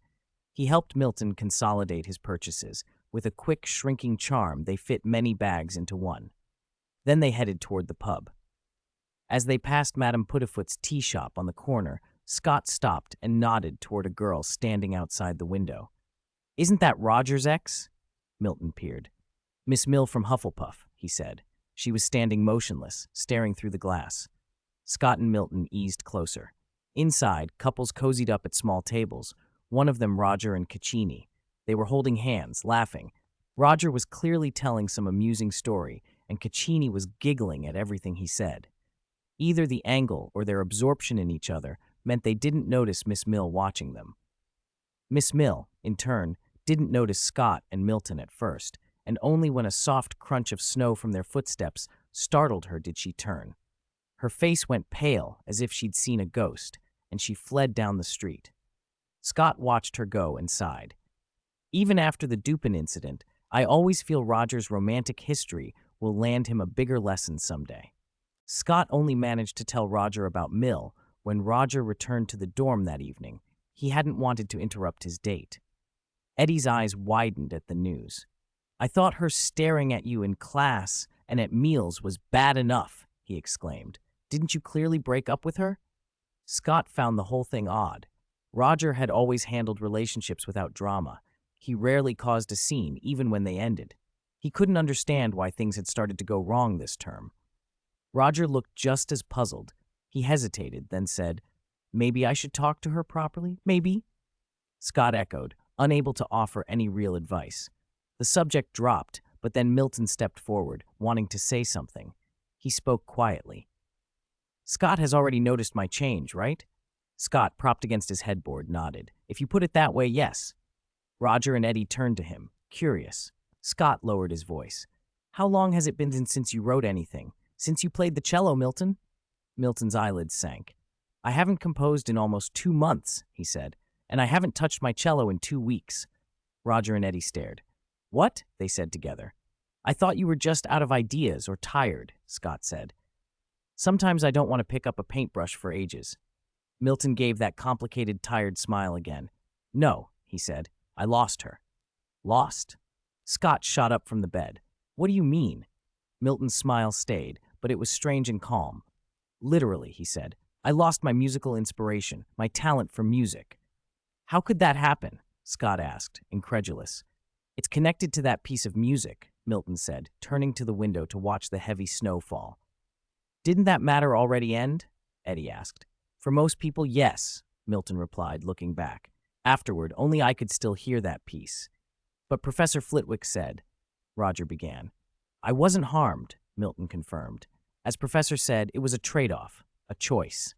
He helped Milton consolidate his purchases. With a quick, shrinking charm, they fit many bags into one. Then they headed toward the pub. As they passed Madame Putafoot's tea shop on the corner, Scott stopped and nodded toward a girl standing outside the window. "Isn't that Roger's ex?" Milton peered. "Miss Mill from Hufflepuff," he said. She was standing motionless, staring through the glass. Scott and Milton eased closer. Inside, couples cozied up at small tables, one of them Roger and Caccini. They were holding hands, laughing. Roger was clearly telling some amusing story, and Caccini was giggling at everything he said. Either the angle or their absorption in each other meant they didn't notice Miss Mill watching them. Miss Mill, in turn, didn't notice Scott and Milton at first, and only when a soft crunch of snow from their footsteps startled her did she turn. Her face went pale, as if she'd seen a ghost, and she fled down the street. Scott watched her go and sighed. "Even after the Dupin incident, I always feel Roger's romantic history will land him a bigger lesson someday." Scott only managed to tell Roger about Mill when Roger returned to the dorm that evening. He hadn't wanted to interrupt his date. Eddie's eyes widened at the news. "I thought her staring at you in class and at meals was bad enough," he exclaimed. "Didn't you clearly break up with her?" Scott found the whole thing odd. Roger had always handled relationships without drama. He rarely caused a scene, even when they ended. He couldn't understand why things had started to go wrong this term. Roger looked just as puzzled. He hesitated, then said, "Maybe I should talk to her properly, maybe?" Scott echoed, unable to offer any real advice. The subject dropped, but then Milton stepped forward, wanting to say something. He spoke quietly. "Scott has already noticed my change, right?" Scott, propped against his headboard, nodded. "If you put it that way, yes." Roger and Eddie turned to him, curious. Scott lowered his voice. "How long has it been since you wrote anything? Since you played the cello, Milton?" Milton's eyelids sank. "I haven't composed in almost 2 months," he said, "and I haven't touched my cello in 2 weeks." Roger and Eddie stared. "What?" they said together. "I thought you were just out of ideas or tired," Scott said. "Sometimes I don't want to pick up a paintbrush for ages." Milton gave that complicated, tired smile again. "No," he said, "I lost her." "Lost?" Scott shot up from the bed. "What do you mean?" Milton's smile stayed, but it was strange and calm. "Literally," he said. "I lost my musical inspiration, my talent for music." "How could that happen?" Scott asked, incredulous. "It's connected to that piece of music," Milton said, turning to the window to watch the heavy snow fall. "Didn't that matter already end?" Eddie asked. "For most people, yes," Milton replied, looking back. "Afterward, only I could still hear that piece." "But Professor Flitwick said," Roger began. "I wasn't harmed," Milton confirmed. "As Professor said, it was a trade-off, a choice."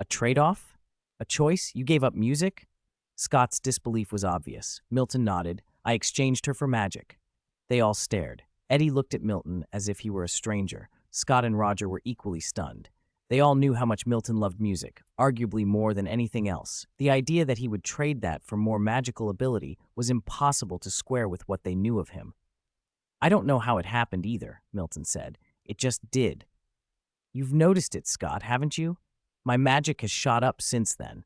"A trade-off? A choice? You gave up music?" Scott's disbelief was obvious. Milton nodded. "I exchanged her for magic." They all stared. Eddie looked at Milton as if he were a stranger. Scott and Roger were equally stunned. They all knew how much Milton loved music, arguably more than anything else. The idea that he would trade that for more magical ability was impossible to square with what they knew of him. "I don't know how it happened either," Milton said. "It just did." "You've noticed it, Scott, haven't you? My magic has shot up since then."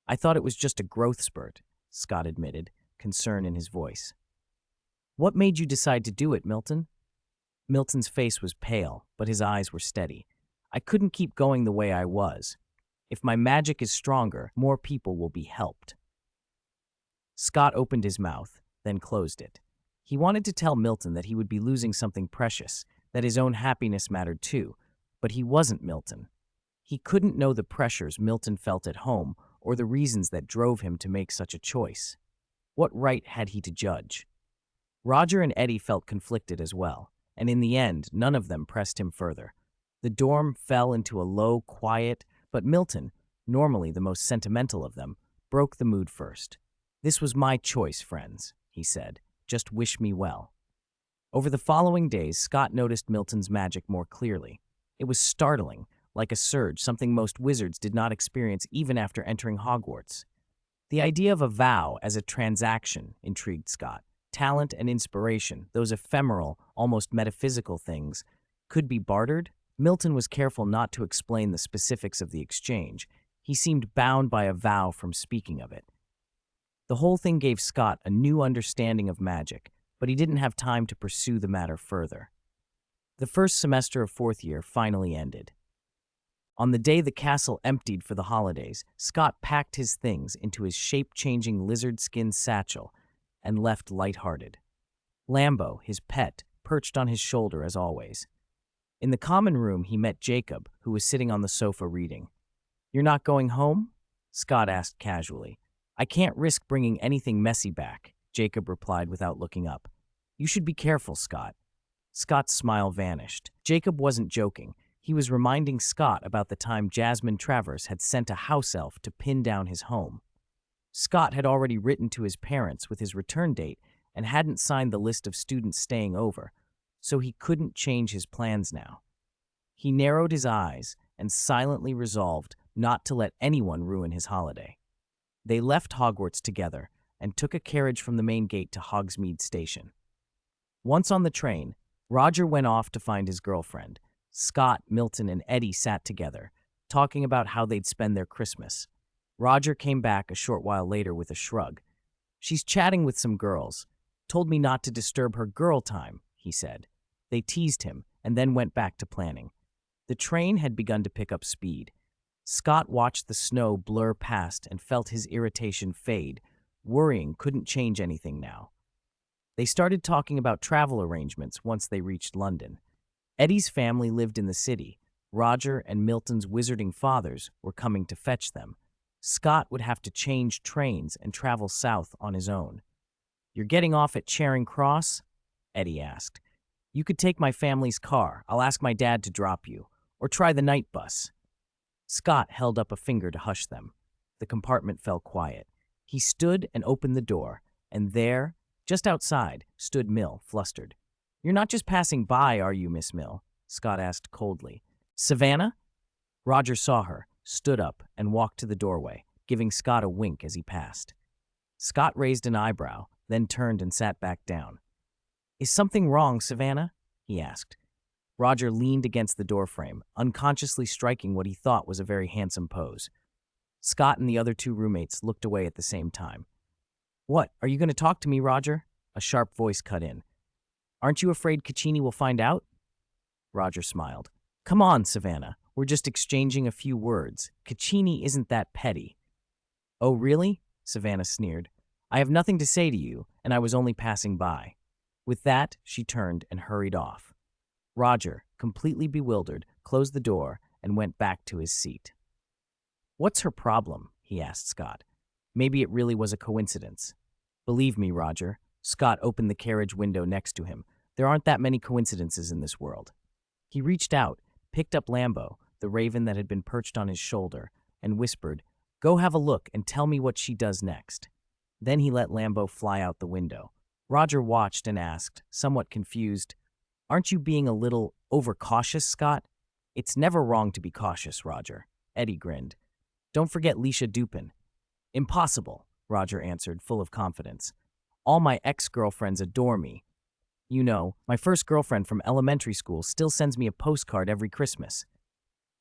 "I thought it was just a growth spurt," Scott admitted, concern in his voice. "What made you decide to do it, Milton?" Milton's face was pale, but his eyes were steady. "I couldn't keep going the way I was. If my magic is stronger, more people will be helped." Scott opened his mouth, then closed it. He wanted to tell Milton that he would be losing something precious, that his own happiness mattered too, but he wasn't Milton. He couldn't know the pressures Milton felt at home or the reasons that drove him to make such a choice. What right had he to judge? Roger and Eddie felt conflicted as well, and in the end, none of them pressed him further. The dorm fell into a low, quiet, but Milton, normally the most sentimental of them, broke the mood first. "This was my choice, friends," he said. "Just wish me well." Over the following days, Scott noticed Milton's magic more clearly. It was startling, like a surge, something most wizards did not experience even after entering Hogwarts. The idea of a vow as a transaction intrigued Scott. Talent and inspiration, those ephemeral, almost metaphysical things, could be bartered? Milton was careful not to explain the specifics of the exchange. He seemed bound by a vow from speaking of it. The whole thing gave Scott a new understanding of magic, but he didn't have time to pursue the matter further. The first semester of fourth year finally ended. On the day the castle emptied for the holidays, Scott packed his things into his shape-changing lizard skin satchel and left lighthearted. Lambo, his pet, perched on his shoulder as always. In the common room, he met Jacob, who was sitting on the sofa reading. "You're not going home?" Scott asked casually. "I can't risk bringing anything messy back," Jacob replied without looking up. "You should be careful, Scott." Scott's smile vanished. Jacob wasn't joking. He was reminding Scott about the time Jasmine Travers had sent a house elf to pin down his home. Scott had already written to his parents with his return date and hadn't signed the list of students staying over, so he couldn't change his plans now. He narrowed his eyes and silently resolved not to let anyone ruin his holiday. They left Hogwarts together and took a carriage from the main gate to Hogsmeade Station. Once on the train, Roger went off to find his girlfriend. Scott, Milton, and Eddie sat together, talking about how they'd spend their Christmas. Roger came back a short while later with a shrug. "She's chatting with some girls. Told me not to disturb her girl time," he said. They teased him and then went back to planning. The train had begun to pick up speed. Scott watched the snow blur past and felt his irritation fade. Worrying couldn't change anything now. They started talking about travel arrangements once they reached London. Eddie's family lived in the city. Roger and Milton's wizarding fathers were coming to fetch them. Scott would have to change trains and travel south on his own. "You're getting off at Charing Cross?" Eddie asked. "You could take my family's car. I'll ask my dad to drop you. Or try the night bus." Scott held up a finger to hush them. The compartment fell quiet. He stood and opened the door, and there, just outside, stood Mill, flustered. "You're not just passing by, are you, Miss Mill?" Scott asked coldly. "Savannah?" Roger saw her, stood up, and walked to the doorway, giving Scott a wink as he passed. Scott raised an eyebrow, then turned and sat back down. "Is something wrong, Savannah?" he asked. Roger leaned against the doorframe, unconsciously striking what he thought was a very handsome pose. Scott and the other two roommates looked away at the same time. "What, are you going to talk to me, Roger?" A sharp voice cut in. "Aren't you afraid Caccini will find out?" Roger smiled. "Come on, Savannah. We're just exchanging a few words. Caccini isn't that petty." "Oh, really?" Savannah sneered. "I have nothing to say to you, and I was only passing by." With that, she turned and hurried off. Roger, completely bewildered, closed the door and went back to his seat. "What's her problem?" he asked Scott. Maybe it really was a coincidence. "Believe me, Roger." Scott opened the carriage window next to him. "There aren't that many coincidences in this world." He reached out, picked up Lambo, the raven that had been perched on his shoulder, and whispered, "Go have a look and tell me what she does next." Then he let Lambo fly out the window. Roger watched and asked, somewhat confused, "Aren't you being a little overcautious, Scott?" "It's never wrong to be cautious, Roger." Eddie grinned. "Don't forget Leisha Dupin." "Impossible," Roger answered, full of confidence. "All my ex-girlfriends adore me. You know, my first girlfriend from elementary school still sends me a postcard every Christmas."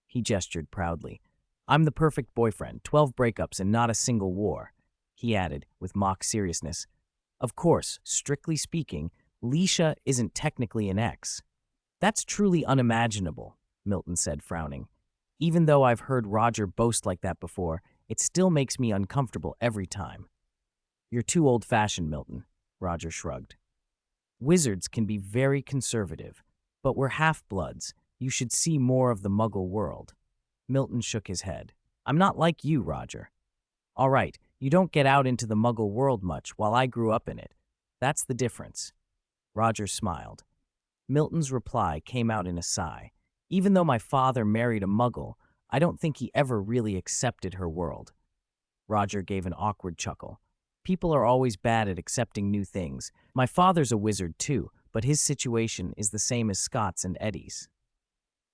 He gestured proudly. "I'm the perfect boyfriend, 12 breakups and not a single war." He added, with mock seriousness, "Of course, strictly speaking, Leisha isn't technically an ex." "That's truly unimaginable," Milton said, frowning. "Even though I've heard Roger boast like that before, it still makes me uncomfortable every time." "You're too old-fashioned, Milton," Roger shrugged. "Wizards can be very conservative, but we're half-bloods. You should see more of the Muggle world." Milton shook his head. "I'm not like you, Roger." "All right, you don't get out into the Muggle world much while I grew up in it. That's the difference." Roger smiled. Milton's reply came out in a sigh. "Even though my father married a Muggle, I don't think he ever really accepted her world." Roger gave an awkward chuckle. "People are always bad at accepting new things. My father's a wizard too, but his situation is the same as Scott's and Eddie's."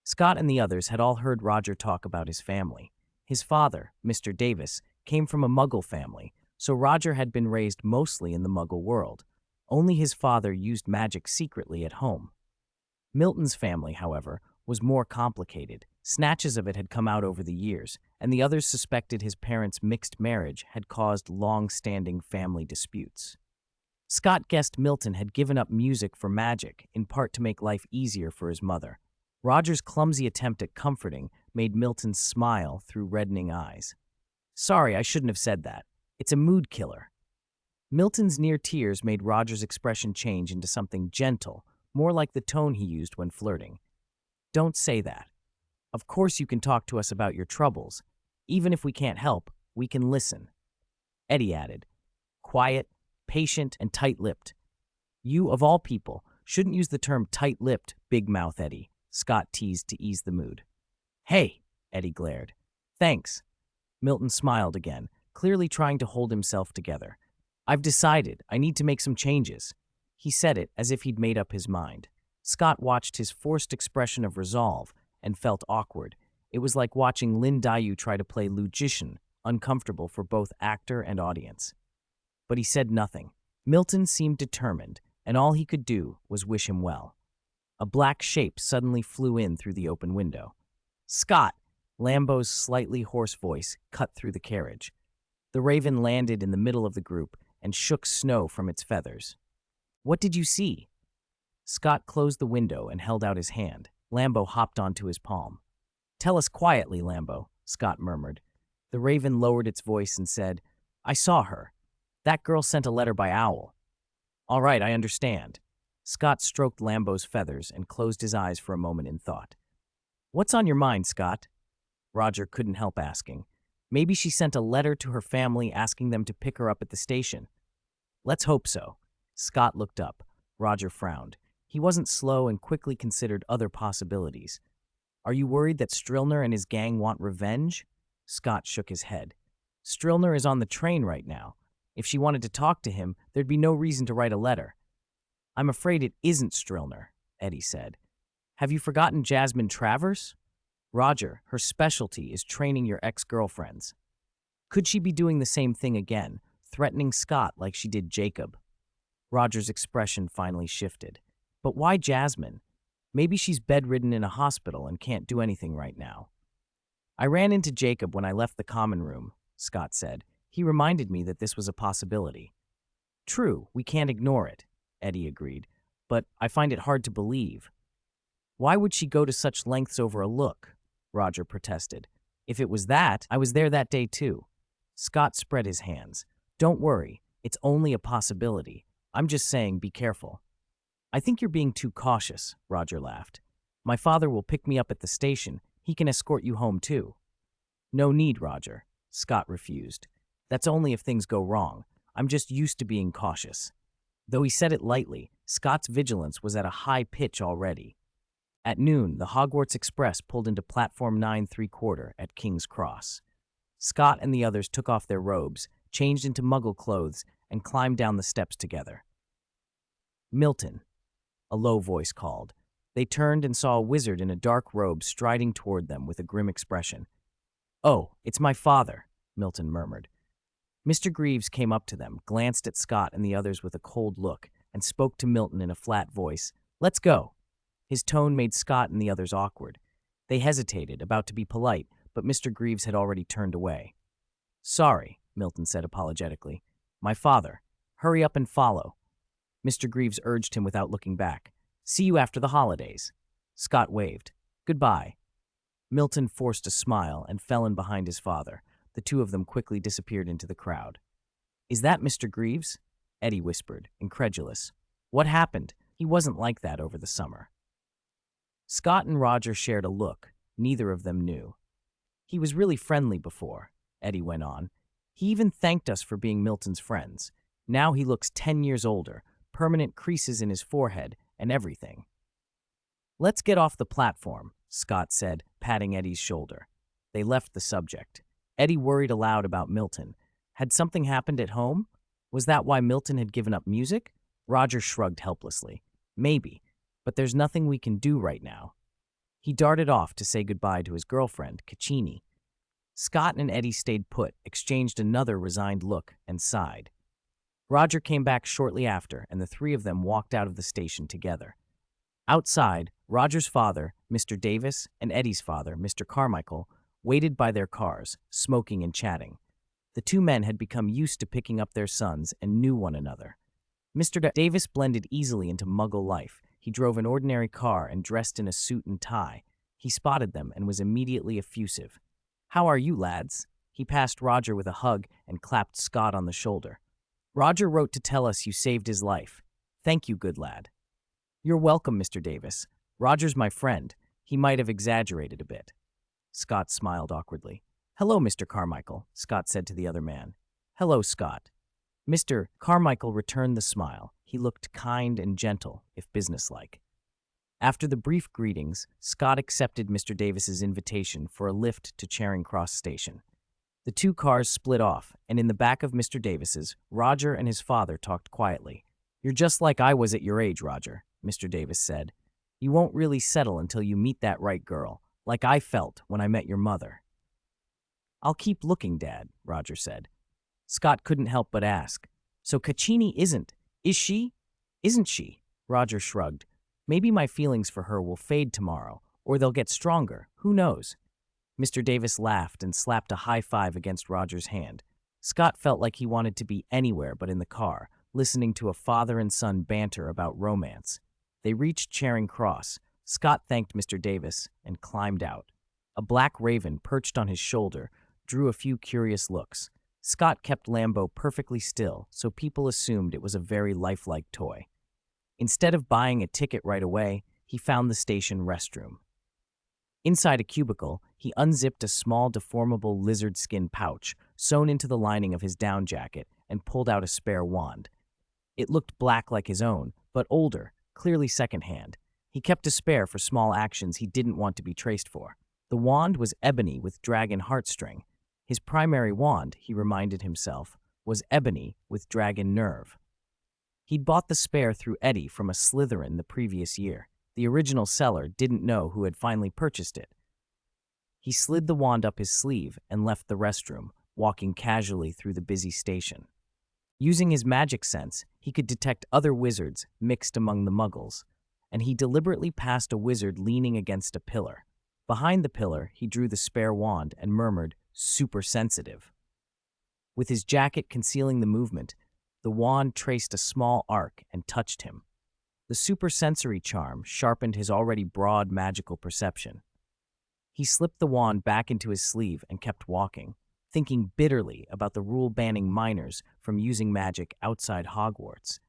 Scott and the others had all heard Roger talk about his family. His father, Mr. Davis, came from a Muggle family, so Roger had been raised mostly in the Muggle world. Only his father used magic secretly at home. Milton's family, however, was more complicated. Snatches of it had come out over the years, and the others suspected his parents' mixed marriage had caused long-standing family disputes. Scott guessed Milton had given up music for magic, in part to make life easier for his mother. Roger's clumsy attempt at comforting made Milton smile through reddening eyes. "Sorry, I shouldn't have said that. It's a mood killer." Milton's near tears made Roger's expression change into something gentle, more like the tone he used when flirting. "Don't say that. Of course you can talk to us about your troubles. Even if we can't help, we can listen." Eddie added, "Quiet, patient, and tight-lipped." "You, of all people, shouldn't use the term tight-lipped, big mouth Eddie," Scott teased to ease the mood. "Hey," Eddie glared. "Thanks." Milton smiled again, clearly trying to hold himself together. "I've decided I need to make some changes." He said it as if he'd made up his mind. Scott watched his forced expression of resolve and felt awkward. It was like watching Lin Dayu try to play logician, uncomfortable for both actor and audience. But he said nothing. Milton seemed determined, and all he could do was wish him well. A black shape suddenly flew in through the open window. "Scott!" Lambeau's slightly hoarse voice cut through the carriage. The raven landed in the middle of the group and shook snow from its feathers. "What did you see?" Scott closed the window and held out his hand. Lambeau hopped onto his palm. "Tell us quietly, Lambeau," Scott murmured. The raven lowered its voice and said, "I saw her. That girl sent a letter by owl." "All right, I understand." Scott stroked Lambeau's feathers and closed his eyes for a moment in thought. "What's on your mind, Scott?" Roger couldn't help asking. "Maybe she sent a letter to her family asking them to pick her up at the station." "Let's hope so." Scott looked up. Roger frowned. He wasn't slow and quickly considered other possibilities. "Are you worried that Strillner and his gang want revenge?" Scott shook his head. "Strillner is on the train right now. If she wanted to talk to him, there'd be no reason to write a letter." "I'm afraid it isn't Strillner," Eddie said. "Have you forgotten Jasmine Travers?" "Roger, her specialty is training your ex-girlfriends." "Could she be doing the same thing again, threatening Scott like she did Jacob?" Roger's expression finally shifted. "But why Jasmine? Maybe she's bedridden in a hospital and can't do anything right now." "I ran into Jacob when I left the common room," Scott said. "He reminded me that this was a possibility." "True, we can't ignore it," Eddie agreed. "But I find it hard to believe." "Why would she go to such lengths over a look?" Roger protested. "If it was that, I was there that day too." Scott spread his hands. "Don't worry, it's only a possibility. I'm just saying be careful." "I think you're being too cautious," Roger laughed. "My father will pick me up at the station. He can escort you home too." "No need, Roger," Scott refused. "That's only if things go wrong. I'm just used to being cautious." Though he said it lightly, Scott's vigilance was at a high pitch already. At noon, the Hogwarts Express pulled into Platform 9 3/4 at King's Cross. Scott and the others took off their robes, changed into Muggle clothes, and climbed down the steps together. "Milton," a low voice called. They turned and saw a wizard in a dark robe striding toward them with a grim expression. "Oh, it's my father," Milton murmured. Mr. Greaves came up to them, glanced at Scott and the others with a cold look, and spoke to Milton in a flat voice. "Let's go." His tone made Scott and the others awkward. They hesitated, about to be polite, but Mr. Greaves had already turned away. "Sorry," Milton said apologetically. "My father. Hurry up and follow." Mr. Greaves urged him without looking back. "See you after the holidays." Scott waved. "Goodbye." Milton forced a smile and fell in behind his father. The two of them quickly disappeared into the crowd. "Is that Mr. Greaves?" Eddie whispered, incredulous. "What happened? He wasn't like that over the summer." Scott and Roger shared a look. Neither of them knew. "He was really friendly before," Eddie went on. "He even thanked us for being Milton's friends. Now he looks 10 years older, permanent creases in his forehead, and everything." "Let's get off the platform," Scott said, patting Eddie's shoulder. They left the subject. Eddie worried aloud about Milton. Had something happened at home? Was that why Milton had given up music? Roger shrugged helplessly. "Maybe, but there's nothing we can do right now." He darted off to say goodbye to his girlfriend, Caccini. Scott and Eddie stayed put, exchanged another resigned look, and sighed. Roger came back shortly after, and the three of them walked out of the station together. Outside, Roger's father, Mr. Davis, and Eddie's father, Mr. Carmichael, waited by their cars, smoking and chatting. The two men had become used to picking up their sons and knew one another. Mr. Davis blended easily into Muggle life. He drove an ordinary car and dressed in a suit and tie. He spotted them and was immediately effusive. "How are you, lads?" He passed Roger with a hug and clapped Scott on the shoulder. "Roger wrote to tell us you saved his life. Thank you, good lad." "You're welcome, Mr. Davis. Roger's my friend. He might have exaggerated a bit." Scott smiled awkwardly. "Hello, Mr. Carmichael," Scott said to the other man. "Hello, Scott." Mr. Carmichael returned the smile. He looked kind and gentle, if businesslike. After the brief greetings, Scott accepted Mr. Davis's invitation for a lift to Charing Cross Station. The two cars split off, and in the back of Mr. Davis's, Roger and his father talked quietly. "You're just like I was at your age, Roger," Mr. Davis said. "You won't really settle until you meet that right girl, like I felt when I met your mother." "I'll keep looking, Dad," Roger said. Scott couldn't help but ask, "So Caccini is she? Isn't she?" Roger shrugged. "Maybe my feelings for her will fade tomorrow, or they'll get stronger, who knows?" Mr. Davis laughed and slapped a high five against Roger's hand. Scott felt like he wanted to be anywhere but in the car, listening to a father and son banter about romance. They reached Charing Cross. Scott thanked Mr. Davis and climbed out. A black raven perched on his shoulder drew a few curious looks. Scott kept Lambo perfectly still, so people assumed it was a very lifelike toy. Instead of buying a ticket right away, he found the station restroom. Inside a cubicle, he unzipped a small deformable lizard skin pouch sewn into the lining of his down jacket and pulled out a spare wand. It looked black like his own, but older, clearly secondhand. He kept a spare for small actions he didn't want to be traced for. The wand was ebony with dragon heartstring. His primary wand, he reminded himself, was ebony with dragon nerve. He'd bought the spare through Eddie from a Slytherin the previous year. The original seller didn't know who had finally purchased it. He slid the wand up his sleeve and left the restroom, walking casually through the busy station. Using his magic sense, he could detect other wizards mixed among the muggles, and he deliberately passed a wizard leaning against a pillar. Behind the pillar, he drew the spare wand and murmured, "Super sensitive." With his jacket concealing the movement, the wand traced a small arc and touched him. The supersensory charm sharpened his already broad magical perception. He slipped the wand back into his sleeve and kept walking, thinking bitterly about the rule banning minors from using magic outside Hogwarts.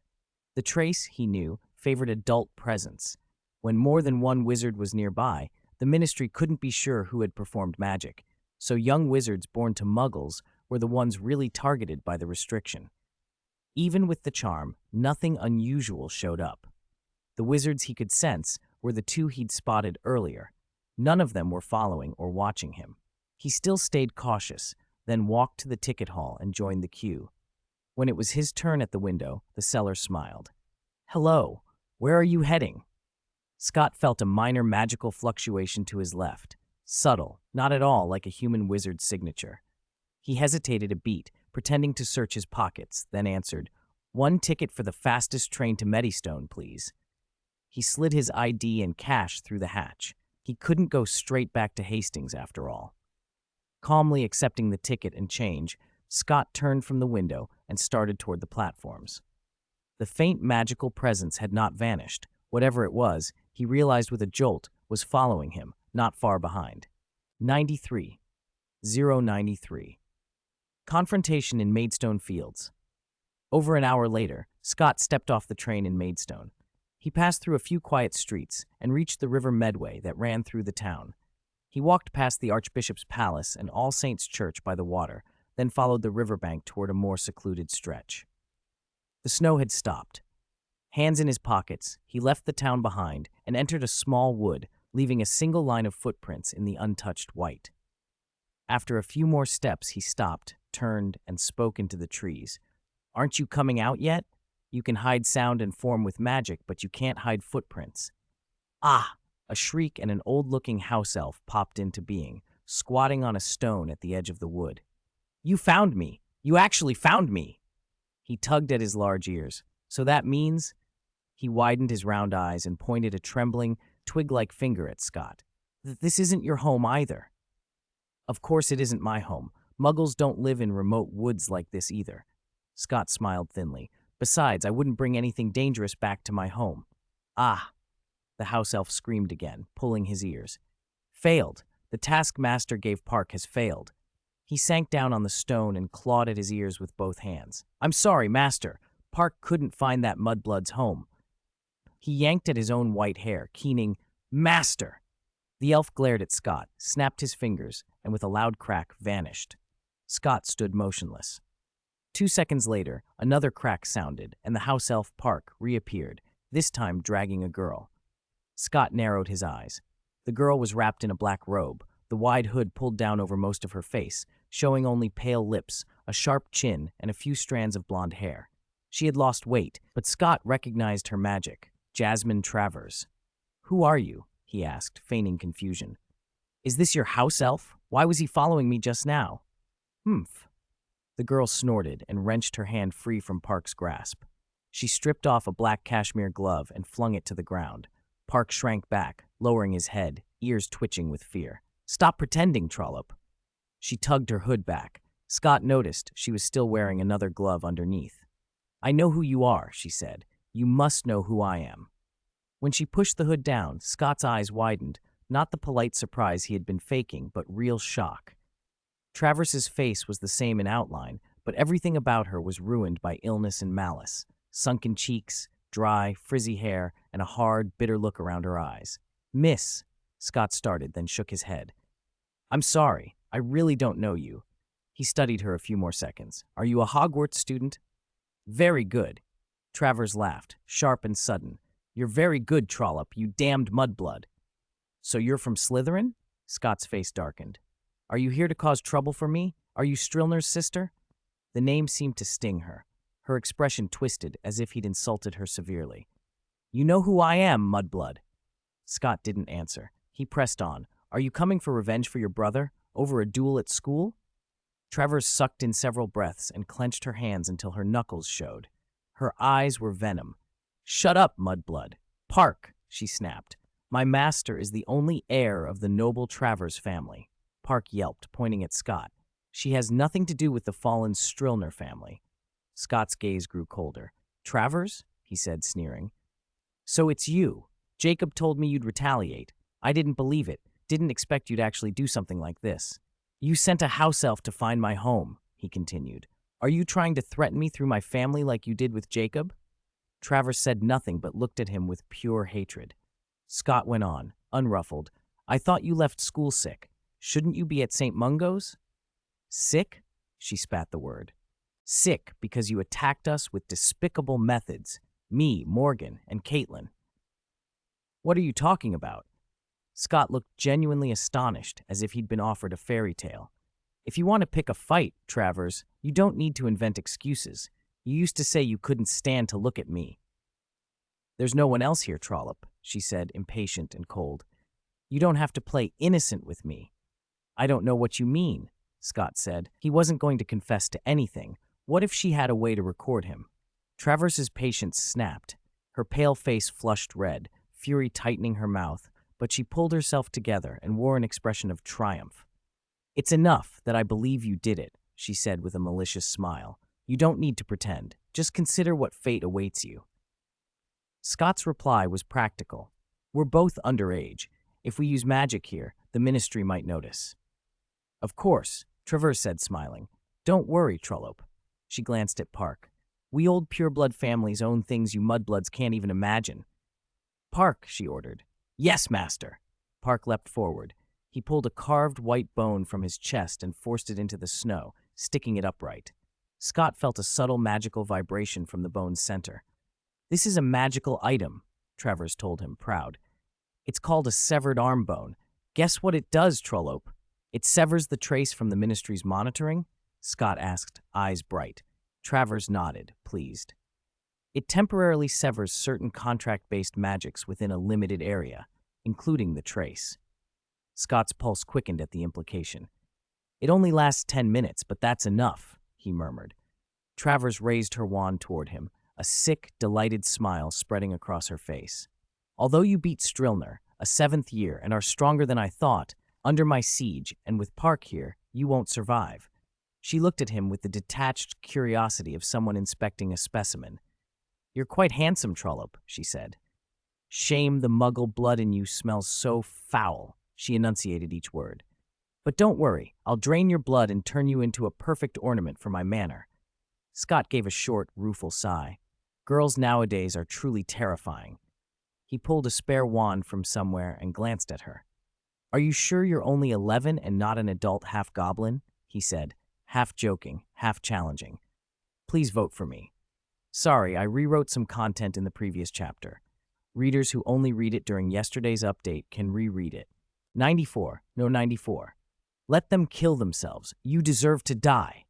The trace, he knew, favored adult presence. When more than one wizard was nearby, the Ministry couldn't be sure who had performed magic, so young wizards born to muggles were the ones really targeted by the restriction. Even with the charm, nothing unusual showed up. The wizards he could sense were the two he'd spotted earlier. None of them were following or watching him. He still stayed cautious, then walked to the ticket hall and joined the queue. When it was his turn at the window, the seller smiled. "Hello, where are you heading?" Scott felt a minor magical fluctuation to his left. Subtle, not at all like a human wizard's signature. He hesitated a beat, pretending to search his pockets, then answered, "1 ticket for the fastest train to Meadystone, please." He slid his ID and cash through the hatch. He couldn't go straight back to Hastings after all. Calmly accepting the ticket and change, Scott turned from the window and started toward the platforms. The faint magical presence had not vanished. Whatever it was, he realized with a jolt, was following him, not far behind. 93. 093. Confrontation in Maidstone Fields. Over an hour later, Scott stepped off the train in Maidstone. He passed through a few quiet streets and reached the River Medway that ran through the town. He walked past the Archbishop's Palace and All Saints' Church by the water, then followed the riverbank toward a more secluded stretch. The snow had stopped. Hands in his pockets, he left the town behind and entered a small wood, leaving a single line of footprints in the untouched white. After a few more steps, he stopped, turned, and spoke into the trees. "Aren't you coming out yet? You can hide sound and form with magic, but you can't hide footprints." "Ah!" A shriek and an old-looking house elf popped into being, squatting on a stone at the edge of the wood. "You found me! You actually found me!" He tugged at his large ears. "So that means—" He widened his round eyes and pointed a trembling, twig-like finger at Scott. "This isn't your home either." Of course it isn't my home. Muggles don't live in remote woods like this either. Scott smiled thinly. Besides, I wouldn't bring anything dangerous back to my home. Ah, the house elf screamed again, pulling his ears. Failed. The taskmaster gave Park has failed. He sank down on the stone and clawed at his ears with both hands. I'm sorry, master. Park couldn't find that mudblood's home. He yanked at his own white hair, keening, Master! The elf glared at Scott, snapped his fingers, and with a loud crack, vanished. Scott stood motionless. 2 seconds later, another crack sounded, and the house elf Park reappeared, this time dragging a girl. Scott narrowed his eyes. The girl was wrapped in a black robe, the wide hood pulled down over most of her face, showing only pale lips, a sharp chin, and a few strands of blonde hair. She had lost weight, but Scott recognized her magic. Jasmine Travers. Who are you? He asked, feigning confusion. Is this your house elf? Why was he following me just now? Humph. The girl snorted and wrenched her hand free from Park's grasp. She stripped off a black cashmere glove and flung it to the ground. Park shrank back, lowering his head, ears twitching with fear. Stop pretending, Trollop. She tugged her hood back. Scott noticed she was still wearing another glove underneath. I know who you are, she said. You must know who I am. When she pushed the hood down, Scott's eyes widened, not the polite surprise he had been faking, but real shock. Travers's face was the same in outline, but everything about her was ruined by illness and malice. Sunken cheeks, dry, frizzy hair, and a hard, bitter look around her eyes. Miss, Scott started, then shook his head. I'm sorry, I really don't know you. He studied her a few more seconds. Are you a Hogwarts student? Very good. Travers laughed, sharp and sudden. You're very good, Trollop, you damned mudblood. So you're from Slytherin? Scott's face darkened. Are you here to cause trouble for me? Are you Strilner's sister? The name seemed to sting her. Her expression twisted, as if he'd insulted her severely. You know who I am, mudblood. Scott didn't answer. He pressed on. Are you coming for revenge for your brother? Over a duel at school? Travers sucked in several breaths and clenched her hands until her knuckles showed. Her eyes were venom. Shut up, mudblood. Park, she snapped. My master is the only heir of the noble Travers family. Park yelped, pointing at Scott. She has nothing to do with the fallen Strilner family. Scott's gaze grew colder. Travers? He said, sneering. So it's you. Jacob told me you'd retaliate. I didn't believe it. Didn't expect you'd actually do something like this. You sent a house elf to find my home, he continued. Are you trying to threaten me through my family like you did with Jacob? Travers said nothing but looked at him with pure hatred. Scott went on, unruffled. I thought you left school sick. Shouldn't you be at St. Mungo's? Sick? She spat the word. Sick because you attacked us with despicable methods. Me, Morgan, and Caitlin. What are you talking about? Scott looked genuinely astonished, as if he'd been offered a fairy tale. If you want to pick a fight, Travers, you don't need to invent excuses. You used to say you couldn't stand to look at me. There's no one else here, Trollop, she said, impatient and cold. You don't have to play innocent with me. I don't know what you mean, Scott said. He wasn't going to confess to anything. What if she had a way to record him? Travers's patience snapped. Her pale face flushed red, fury tightening her mouth, but she pulled herself together and wore an expression of triumph. It's enough that I believe you did it, she said with a malicious smile. You don't need to pretend. Just consider what fate awaits you. Scott's reply was practical. We're both underage. If we use magic here, the ministry might notice. Of course, Travers said, smiling. Don't worry, Trollop. She glanced at Park. We old pureblood families own things you mudbloods can't even imagine. Park, she ordered. Yes, master. Park leapt forward. He pulled a carved white bone from his chest and forced it into the snow, sticking it upright. Scott felt a subtle magical vibration from the bone's center. This is a magical item, Travers told him, proud. It's called a severed arm bone. Guess what it does, Trollop? It severs the trace from the ministry's monitoring? Scott asked, eyes bright. Travers nodded, pleased. It temporarily severs certain contract-based magics within a limited area, including the trace. Scott's pulse quickened at the implication. It only lasts 10 minutes, but that's enough, he murmured. Travers raised her wand toward him, a sick, delighted smile spreading across her face. Although you beat Strilner, a 7th year, and are stronger than I thought, Under my siege, and with Park here, you won't survive." She looked at him with the detached curiosity of someone inspecting a specimen. "You're quite handsome, Trollope," she said. "Shame the Muggle blood in you smells so foul," she enunciated each word. "But don't worry, I'll drain your blood and turn you into a perfect ornament for my manor." Scott gave a short, rueful sigh. Girls nowadays are truly terrifying. He pulled a spare wand from somewhere and glanced at her. "Are you sure you're only 11 and not an adult half-goblin?" he said, half joking, half challenging. "Please vote for me." "Sorry, I rewrote some content in the previous chapter. Readers who only read it during yesterday's update can reread it." 94, no 94. "Let them kill themselves. You deserve to die."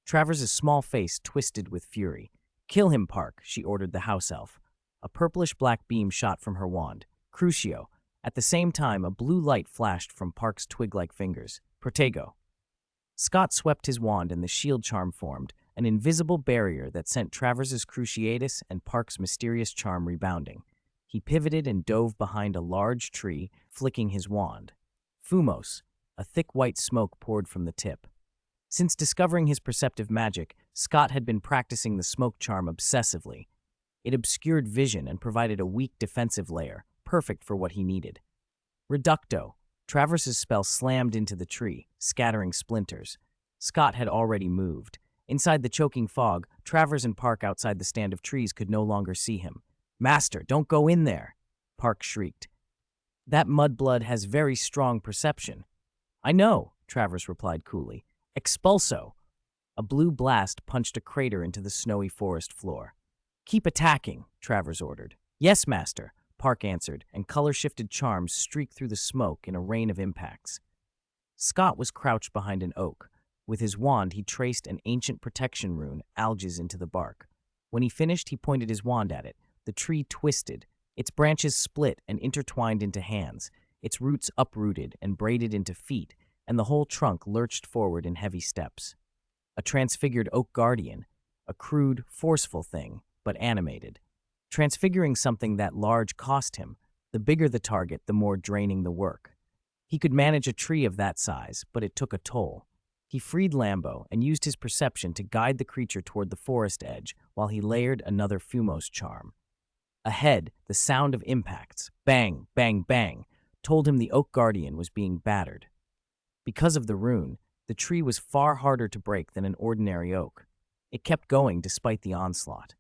Travers' small face twisted with fury. "Kill him, Park," she ordered the house elf. A purplish-black beam shot from her wand. Crucio. At the same time, a blue light flashed from Park's twig-like fingers. Protego. Scott swept his wand and the shield charm formed, an invisible barrier that sent Travers' Cruciatus and Park's mysterious charm rebounding. He pivoted and dove behind a large tree, flicking his wand. Fumos. A thick white smoke poured from the tip. Since discovering his perceptive magic, Scott had been practicing the smoke charm obsessively. It obscured vision and provided a weak defensive layer, perfect for what he needed. Reducto. Travers' spell slammed into the tree, scattering splinters. Scott had already moved. Inside the choking fog, Travers and Park outside the stand of trees could no longer see him. "Master, don't go in there!" Park shrieked. "That mudblood has very strong perception." "I know," Travers replied coolly. "Expulso!" A blue blast punched a crater into the snowy forest floor. "Keep attacking," Travers ordered. "Yes, Master," Park answered, and color-shifted charms streaked through the smoke in a rain of impacts. Scott was crouched behind an oak. With his wand, he traced an ancient protection rune, alges, into the bark. When he finished, he pointed his wand at it. The tree twisted. Its branches split and intertwined into hands, its roots uprooted and braided into feet, and the whole trunk lurched forward in heavy steps. A transfigured oak guardian, a crude, forceful thing, but animated. Transfiguring something that large cost him. The bigger the target, the more draining the work. He could manage a tree of that size, but it took a toll. He freed Lambo and used his perception to guide the creature toward the forest edge while he layered another Fumos charm. Ahead, the sound of impacts, bang, bang, bang, told him the oak guardian was being battered. Because of the rune, the tree was far harder to break than an ordinary oak. It kept going despite the onslaught.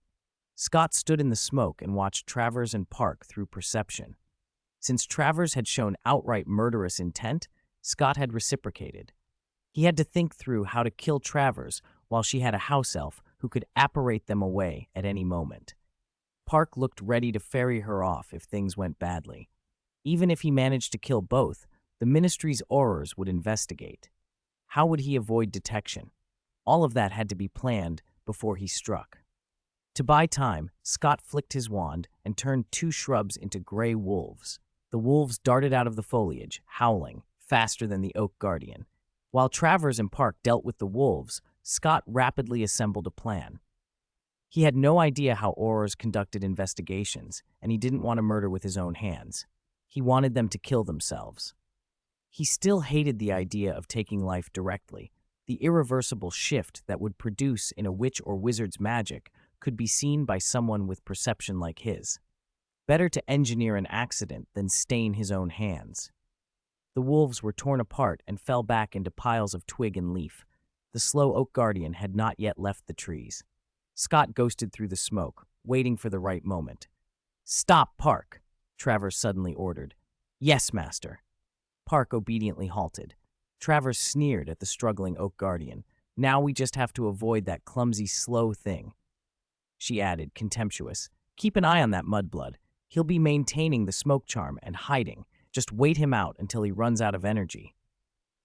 Scott stood in the smoke and watched Travers and Park through perception. Since Travers had shown outright murderous intent, Scott had reciprocated. He had to think through how to kill Travers while she had a house elf who could apparate them away at any moment. Park looked ready to ferry her off if things went badly. Even if he managed to kill both, the Ministry's Aurors would investigate. How would he avoid detection? All of that had to be planned before he struck. To buy time, Scott flicked his wand and turned two shrubs into gray wolves. The wolves darted out of the foliage, howling, faster than the oak guardian. While Travers and Park dealt with the wolves, Scott rapidly assembled a plan. He had no idea how Aurors conducted investigations, and he didn't want to murder with his own hands. He wanted them to kill themselves. He still hated the idea of taking life directly. The irreversible shift that would produce in a witch or wizard's magic could be seen by someone with perception like his. Better to engineer an accident than stain his own hands. The wolves were torn apart and fell back into piles of twig and leaf. The slow oak guardian had not yet left the trees. Scott ghosted through the smoke, waiting for the right moment. "Stop, Park," Travers suddenly ordered. "Yes, Master." Park obediently halted. Travers sneered at the struggling oak guardian. "Now we just have to avoid that clumsy, slow thing." She added, contemptuous, "Keep an eye on that mudblood. He'll be maintaining the smoke charm and hiding. Just wait him out until he runs out of energy."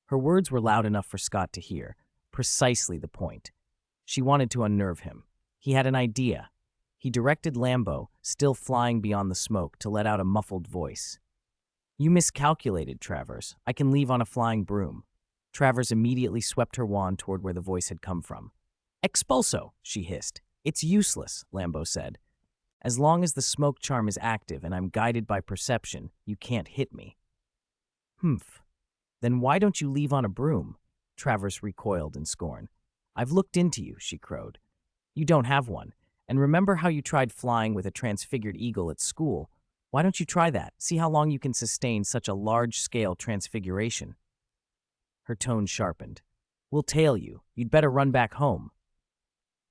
Her words were loud enough for Scott to hear, precisely the point. She wanted to unnerve him. He had an idea. He directed Lambo, still flying beyond the smoke, to let out a muffled voice. "You miscalculated, Travers. I can leave on a flying broom." Travers immediately swept her wand toward where the voice had come from. "Expulso," she hissed. "It's useless," Lambo said. "As long as the smoke charm is active and I'm guided by perception, you can't hit me." "Humph." Then why don't you leave on a broom? Travers recoiled in scorn. I've looked into you, she crowed. You don't have one. And remember how you tried flying with a transfigured eagle at school? Why don't you try that? See how long you can sustain such a large-scale transfiguration. Her tone sharpened. We'll tail you. You'd better run back home.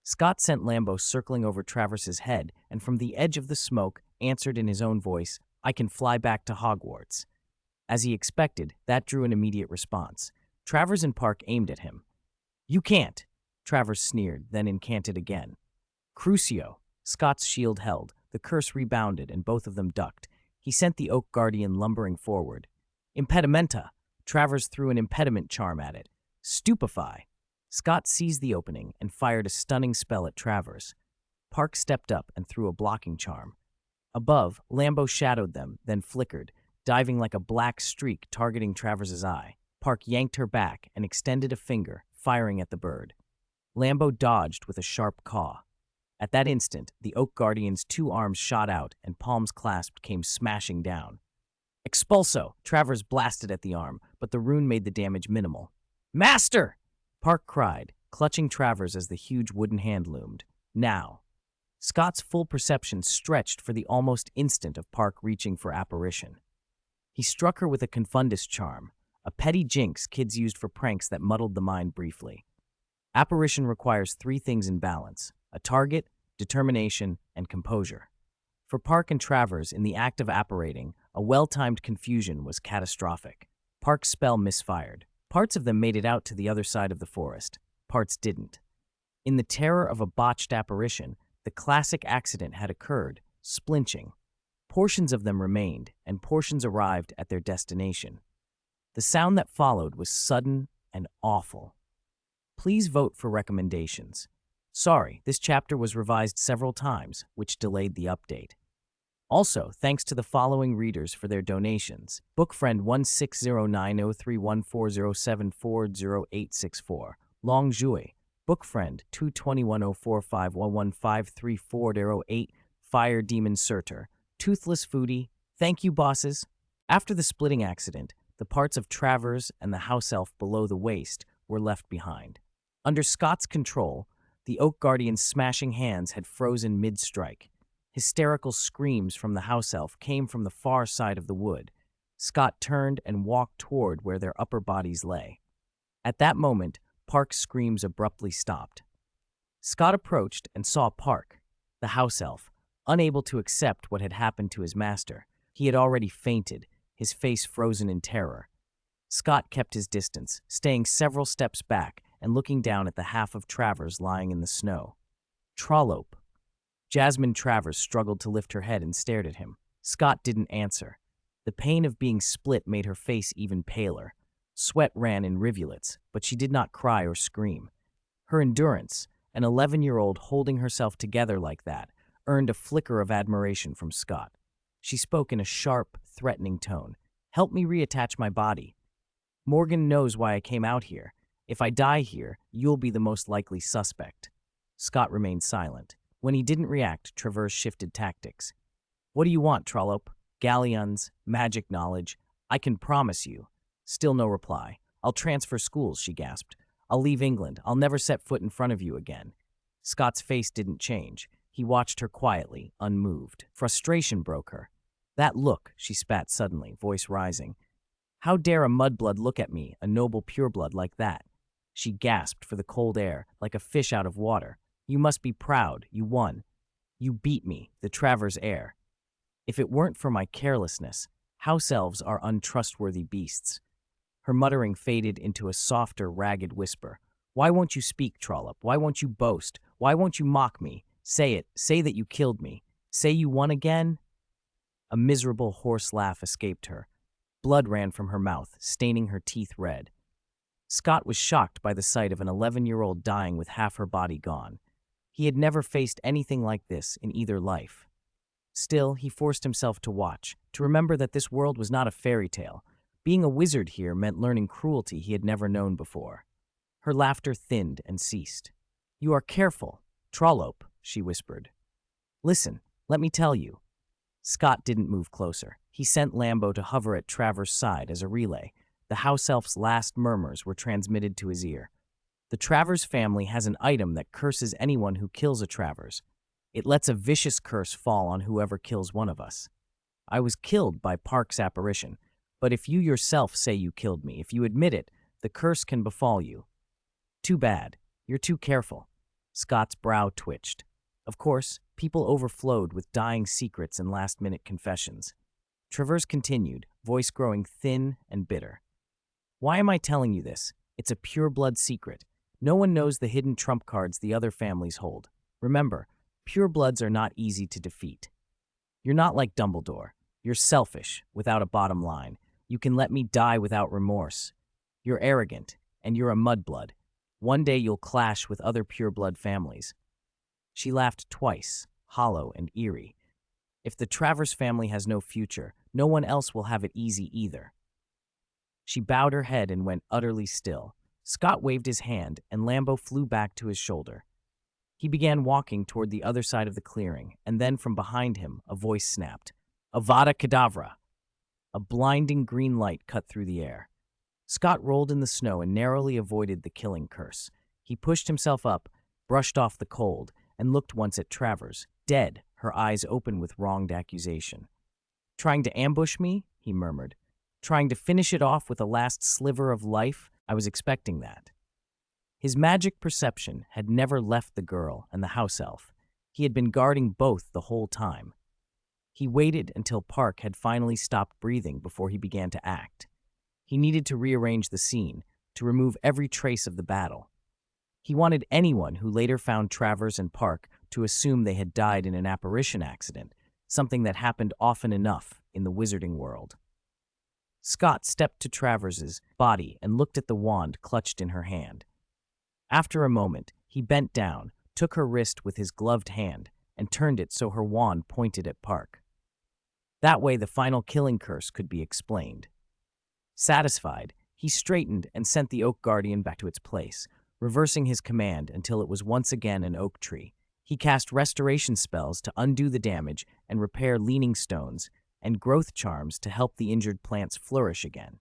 Scott sent Lambo circling over Travers's head, and from the edge of the smoke answered in his own voice, I can fly back to Hogwarts. As he expected, that drew an immediate response. Travers and Park aimed at him. You can't, Travers sneered, then incanted again. Crucio. Scott's shield held. The curse rebounded, and both of them ducked. He sent the Oak Guardian lumbering forward. Impedimenta. Travers threw an impediment charm at it. Stupefy. Scott seized the opening and fired a stunning spell at Travers. Park stepped up and threw a blocking charm. Above, Lambo shadowed them, then flickered, diving like a black streak targeting Travers's eye. Park yanked her back and extended a finger, firing at the bird. Lambo dodged with a sharp caw. At that instant, the Oak Guardian's two arms shot out and palms clasped came smashing down. Expulso! Travers blasted at the arm, but the rune made the damage minimal. Master! Park cried, clutching Travers as the huge wooden hand loomed. Now. Scott's full perception stretched for the almost instant of Park reaching for apparition. He struck her with a confundus charm, a petty jinx kids used for pranks that muddled the mind briefly. Apparition requires three things in balance: a target, determination, and composure. For Park and Travers, in the act of apparating, a well-timed confusion was catastrophic. Park's spell misfired. Parts of them made it out to the other side of the forest. Parts didn't. In the terror of a botched apparition, the classic accident had occurred, splinching. Portions of them remained, and portions arrived at their destination. The sound that followed was sudden and awful. Please vote for recommendations. Sorry, this chapter was revised several times, which delayed the update. Also, thanks to the following readers for their donations: Bookfriend 1609031407400864, Long Jui, Bookfriend 2210451153408, Fire Demon Surtur, Toothless Foodie. Thank you, bosses. After the splitting accident, the parts of Travers and the house elf below the waist were left behind. Under Scott's control, the Oak Guardian's smashing hands had frozen mid-strike. Hysterical screams from the house elf came from the far side of the wood. Scott turned and walked toward where their upper bodies lay. At that moment, Park's screams abruptly stopped. Scott approached and saw Park, the house elf, unable to accept what had happened to his master. He had already fainted, his face frozen in terror. Scott kept his distance, staying several steps back and looking down at the half of Travers lying in the snow. Trollope. Jasmine Travers struggled to lift her head and stared at him. Scott didn't answer. The pain of being split made her face even paler. Sweat ran in rivulets, but she did not cry or scream. Her endurance, an 11-year-old holding herself together like that, earned a flicker of admiration from Scott. She spoke in a sharp, threatening tone. Help me reattach my body. Morgan knows why I came out here. If I die here, you'll be the most likely suspect. Scott remained silent. When he didn't react, Travers shifted tactics. What do you want, Trollope? Galleons, magic knowledge. I can promise you. Still no reply. I'll transfer schools, she gasped. I'll leave England. I'll never set foot in front of you again. Scott's face didn't change. He watched her quietly, unmoved. Frustration broke her. That look, she spat suddenly, voice rising. How dare a mudblood look at me, a noble pureblood like that? She gasped for the cold air, like a fish out of water. You must be proud. You won. You beat me, the Travers heir. If it weren't for my carelessness, house elves are untrustworthy beasts. Her muttering faded into a softer, ragged whisper. Why won't you speak, Trollope? Why won't you boast? Why won't you mock me? Say it. Say that you killed me. Say you won again? A miserable, hoarse laugh escaped her. Blood ran from her mouth, staining her teeth red. Scott was shocked by the sight of an 11-year-old dying with half her body gone. He had never faced anything like this in either life. Still, he forced himself to watch, to remember that this world was not a fairy tale. Being a wizard here meant learning cruelty he had never known before. Her laughter thinned and ceased. You are careful, Trollope, she whispered. Listen, let me tell you. Scott didn't move closer. He sent Lambo to hover at Travers' side as a relay. The house elf's last murmurs were transmitted to his ear. The Travers family has an item that curses anyone who kills a Travers. It lets a vicious curse fall on whoever kills one of us. I was killed by Park's apparition, but if you yourself say you killed me, if you admit it, the curse can befall you. Too bad. You're too careful. Scott's brow twitched. Of course, people overflowed with dying secrets and last-minute confessions. Travers continued, voice growing thin and bitter. Why am I telling you this? It's a pure-blood secret. No one knows the hidden trump cards the other families hold. Remember, purebloods are not easy to defeat. You're not like Dumbledore. You're selfish, without a bottom line. You can let me die without remorse. You're arrogant, and you're a mudblood. One day you'll clash with other pureblood families. She laughed twice, hollow and eerie. If the Travers family has no future, no one else will have it easy either. She bowed her head and went utterly still. Scott waved his hand, and Lambo flew back to his shoulder. He began walking toward the other side of the clearing, and then from behind him, a voice snapped. Avada Kedavra! A blinding green light cut through the air. Scott rolled in the snow and narrowly avoided the killing curse. He pushed himself up, brushed off the cold, and looked once at Travers, dead, her eyes open with wronged accusation. Trying to ambush me? He murmured. Trying to finish it off with a last sliver of life? I was expecting that. His magic perception had never left the girl and the house elf. He had been guarding both the whole time. He waited until Park had finally stopped breathing before he began to act. He needed to rearrange the scene, to remove every trace of the battle. He wanted anyone who later found Travers and Park to assume they had died in an apparition accident, something that happened often enough in the wizarding world. Scott stepped to Travers's body and looked at the wand clutched in her hand. After a moment, he bent down, took her wrist with his gloved hand, and turned it so her wand pointed at Park. That way the final killing curse could be explained. Satisfied, he straightened and sent the oak guardian back to its place, reversing his command until it was once again an oak tree. He cast restoration spells to undo the damage and repair leaning stones, and growth charms to help the injured plants flourish again.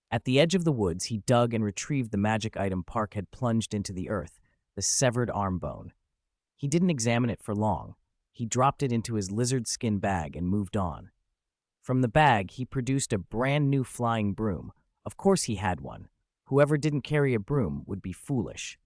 At the edge of the woods, he dug and retrieved the magic item Park had plunged into the earth, the severed arm bone. He didn't examine it for long. He dropped it into his lizard skin bag and moved on. From the bag, he produced a brand new flying broom. Of course he had one. Whoever didn't carry a broom would be foolish.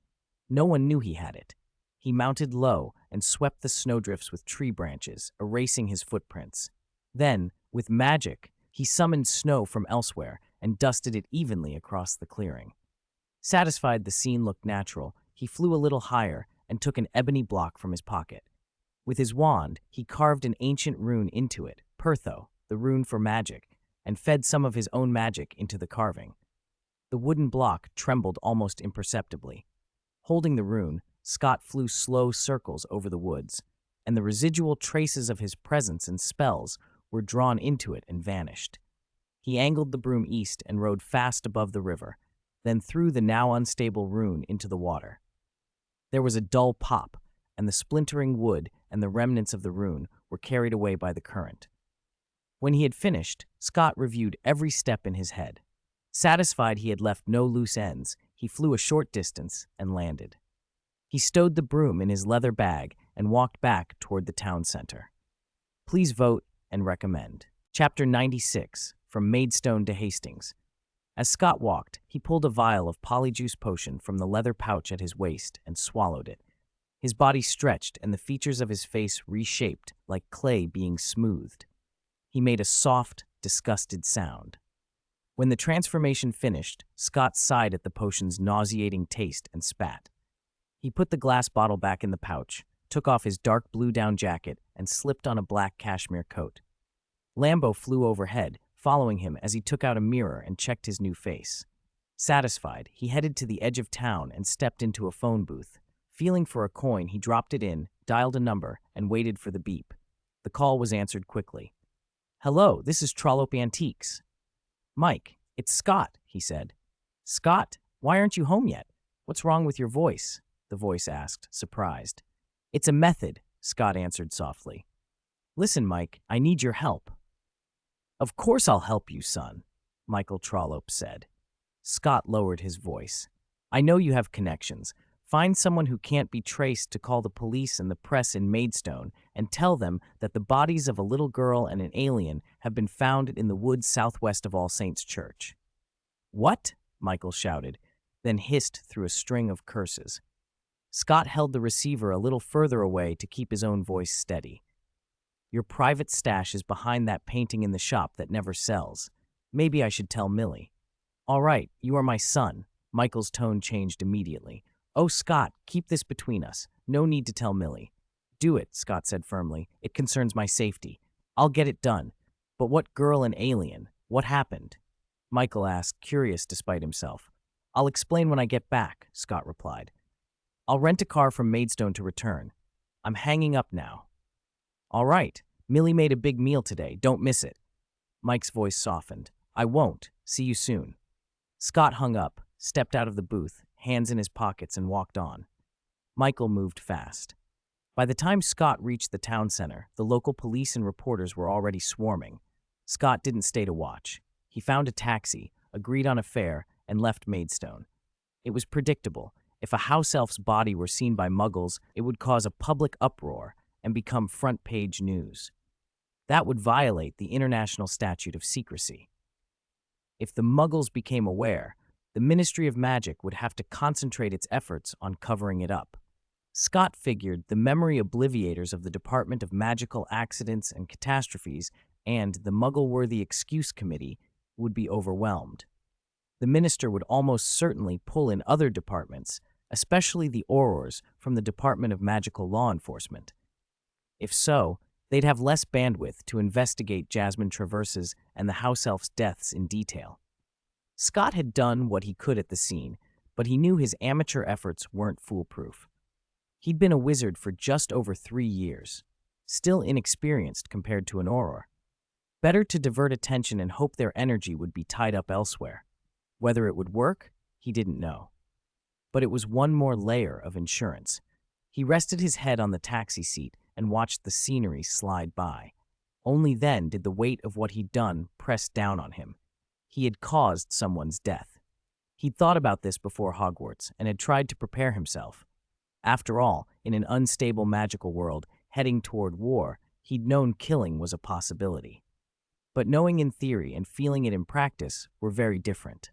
No one knew he had it. He mounted low and swept the snowdrifts with tree branches, erasing his footprints. Then, with magic, he summoned snow from elsewhere and dusted it evenly across the clearing. Satisfied the scene looked natural, he flew a little higher and took an ebony block from his pocket. With his wand, he carved an ancient rune into it, Pertho, the rune for magic, and fed some of his own magic into the carving. The wooden block trembled almost imperceptibly. Holding the rune, Scott flew slow circles over the woods, and the residual traces of his presence and spells were drawn into it and vanished. He angled the broom east and rode fast above the river, then threw the now unstable rune into the water. There was a dull pop, and the splintering wood and the remnants of the rune were carried away by the current. When he had finished, Scott reviewed every step in his head. Satisfied he had left no loose ends, he flew a short distance and landed. He stowed the broom in his leather bag and walked back toward the town center. Please vote and recommend. Chapter 96, From Maidstone to Hastings. As Scott walked, he pulled a vial of polyjuice potion from the leather pouch at his waist and swallowed it. His body stretched and the features of his face reshaped like clay being smoothed. He made a soft, disgusted sound. When the transformation finished, Scott sighed at the potion's nauseating taste and spat. He put the glass bottle back in the pouch, took off his dark blue down jacket, and slipped on a black cashmere coat. Lambo flew overhead, following him as he took out a mirror and checked his new face. Satisfied, he headed to the edge of town and stepped into a phone booth. Feeling for a coin, he dropped it in, dialed a number, and waited for the beep. The call was answered quickly. "Hello, this is Trollop Antiques." "Mike, it's Scott," he said. "Scott, why aren't you home yet? What's wrong with your voice?" the voice asked, surprised. "It's a method," Scott answered softly. "Listen, Mike, I need your help." "Of course I'll help you, son." Michael Trollope said. Scott lowered his voice. I know you have connections. Find someone who can't be traced to call the police and the press in Maidstone and tell them that the bodies of a little girl and an alien have been found in the woods southwest of All Saints Church. What? Michael shouted, then hissed through a string of curses. Scott held the receiver a little further away to keep his own voice steady. Your private stash is behind that painting in the shop that never sells. Maybe I should tell Millie. All right, you are my son. Michael's tone changed immediately. Oh, Scott, keep this between us. No need to tell Millie. Do it, Scott said firmly. It concerns my safety. I'll get it done. But what girl and alien? What happened? Michael asked, curious despite himself. I'll explain when I get back, Scott replied. I'll rent a car from Maidstone to return. I'm hanging up now. All right. Millie made a big meal today. Don't miss it. Mike's voice softened. I won't. See you soon. Scott hung up, stepped out of the booth, hands in his pockets, and walked on. Michael moved fast. By the time Scott reached the town center, the local police and reporters were already swarming. Scott didn't stay to watch. He found a taxi, agreed on a fare, and left Maidstone. It was predictable. If a house elf's body were seen by Muggles, it would cause a public uproar and become front-page news. That would violate the International Statute of Secrecy. If the Muggles became aware, the Ministry of Magic would have to concentrate its efforts on covering it up. Scott figured the memory obliviators of the Department of Magical Accidents and Catastrophes and the Muggle-worthy Excuse Committee would be overwhelmed. The minister would almost certainly pull in other departments, especially the Aurors from the Department of Magical Law Enforcement. If so, they'd have less bandwidth to investigate Jasmine Traverse's and the house elf's deaths in detail. Scott had done what he could at the scene, but he knew his amateur efforts weren't foolproof. He'd been a wizard for just over 3 years, still inexperienced compared to an Auror. Better to divert attention and hope their energy would be tied up elsewhere. Whether it would work, he didn't know. But it was one more layer of insurance. He rested his head on the taxi seat and watched the scenery slide by. Only then did the weight of what he'd done press down on him. He had caused someone's death. He'd thought about this before Hogwarts and had tried to prepare himself. After all, in an unstable magical world heading toward war, he'd known killing was a possibility. But knowing in theory and feeling it in practice were very different.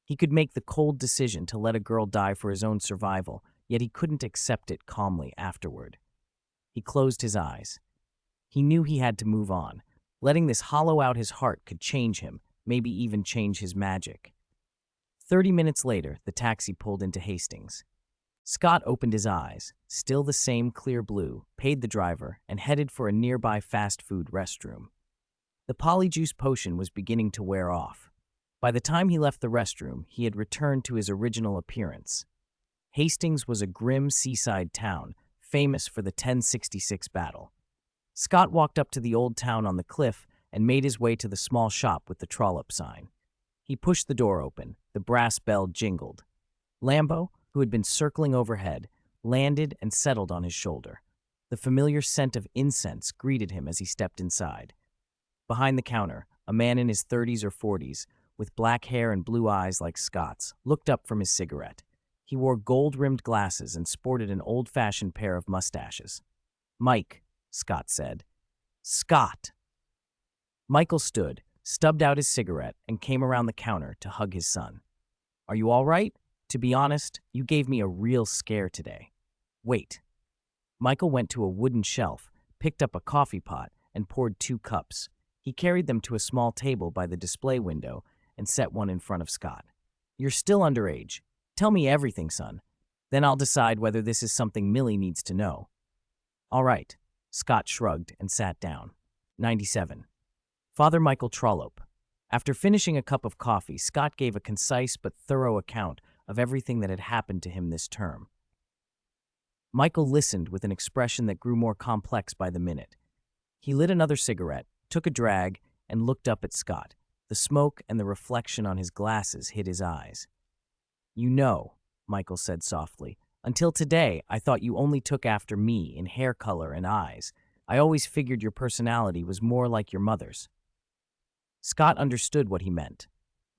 He could make the cold decision to let a girl die for his own survival, yet he couldn't accept it calmly afterward. He closed his eyes. He knew he had to move on. Letting this hollow out his heart could change him, maybe even change his magic. 30 minutes later, the taxi pulled into Hastings. Scott opened his eyes, still the same clear blue, paid the driver, and headed for a nearby fast food restroom. The polyjuice potion was beginning to wear off. By the time he left the restroom, he had returned to his original appearance. Hastings was a grim seaside town, famous for the 1066 battle. Scott walked up to the old town on the cliff and made his way to the small shop with the Trollope sign. He pushed the door open. The brass bell jingled. Lambo, who had been circling overhead, landed and settled on his shoulder. The familiar scent of incense greeted him as he stepped inside. Behind the counter, a man in his 30s or 40s, with black hair and blue eyes like Scott's, looked up from his cigarette. He wore gold-rimmed glasses and sported an old-fashioned pair of mustaches. "Mike," Scott said. "Scott!" Michael stood, stubbed out his cigarette, and came around the counter to hug his son. "Are you all right? To be honest, you gave me a real scare today." "Wait." Michael went to a wooden shelf, picked up a coffee pot, and poured 2 cups. He carried them to a small table by the display window and set one in front of Scott. "You're still underage. Tell me everything, son. Then I'll decide whether this is something Millie needs to know." "All right." Scott shrugged and sat down. 97. Father Michael Trollope. After finishing a cup of coffee, Scott gave a concise but thorough account of everything that had happened to him this term. Michael listened with an expression that grew more complex by the minute. He lit another cigarette, took a drag, and looked up at Scott. The smoke and the reflection on his glasses hid his eyes. "You know," Michael said softly, "until today I thought you only took after me in hair color and eyes. I always figured your personality was more like your mother's." Scott understood what he meant.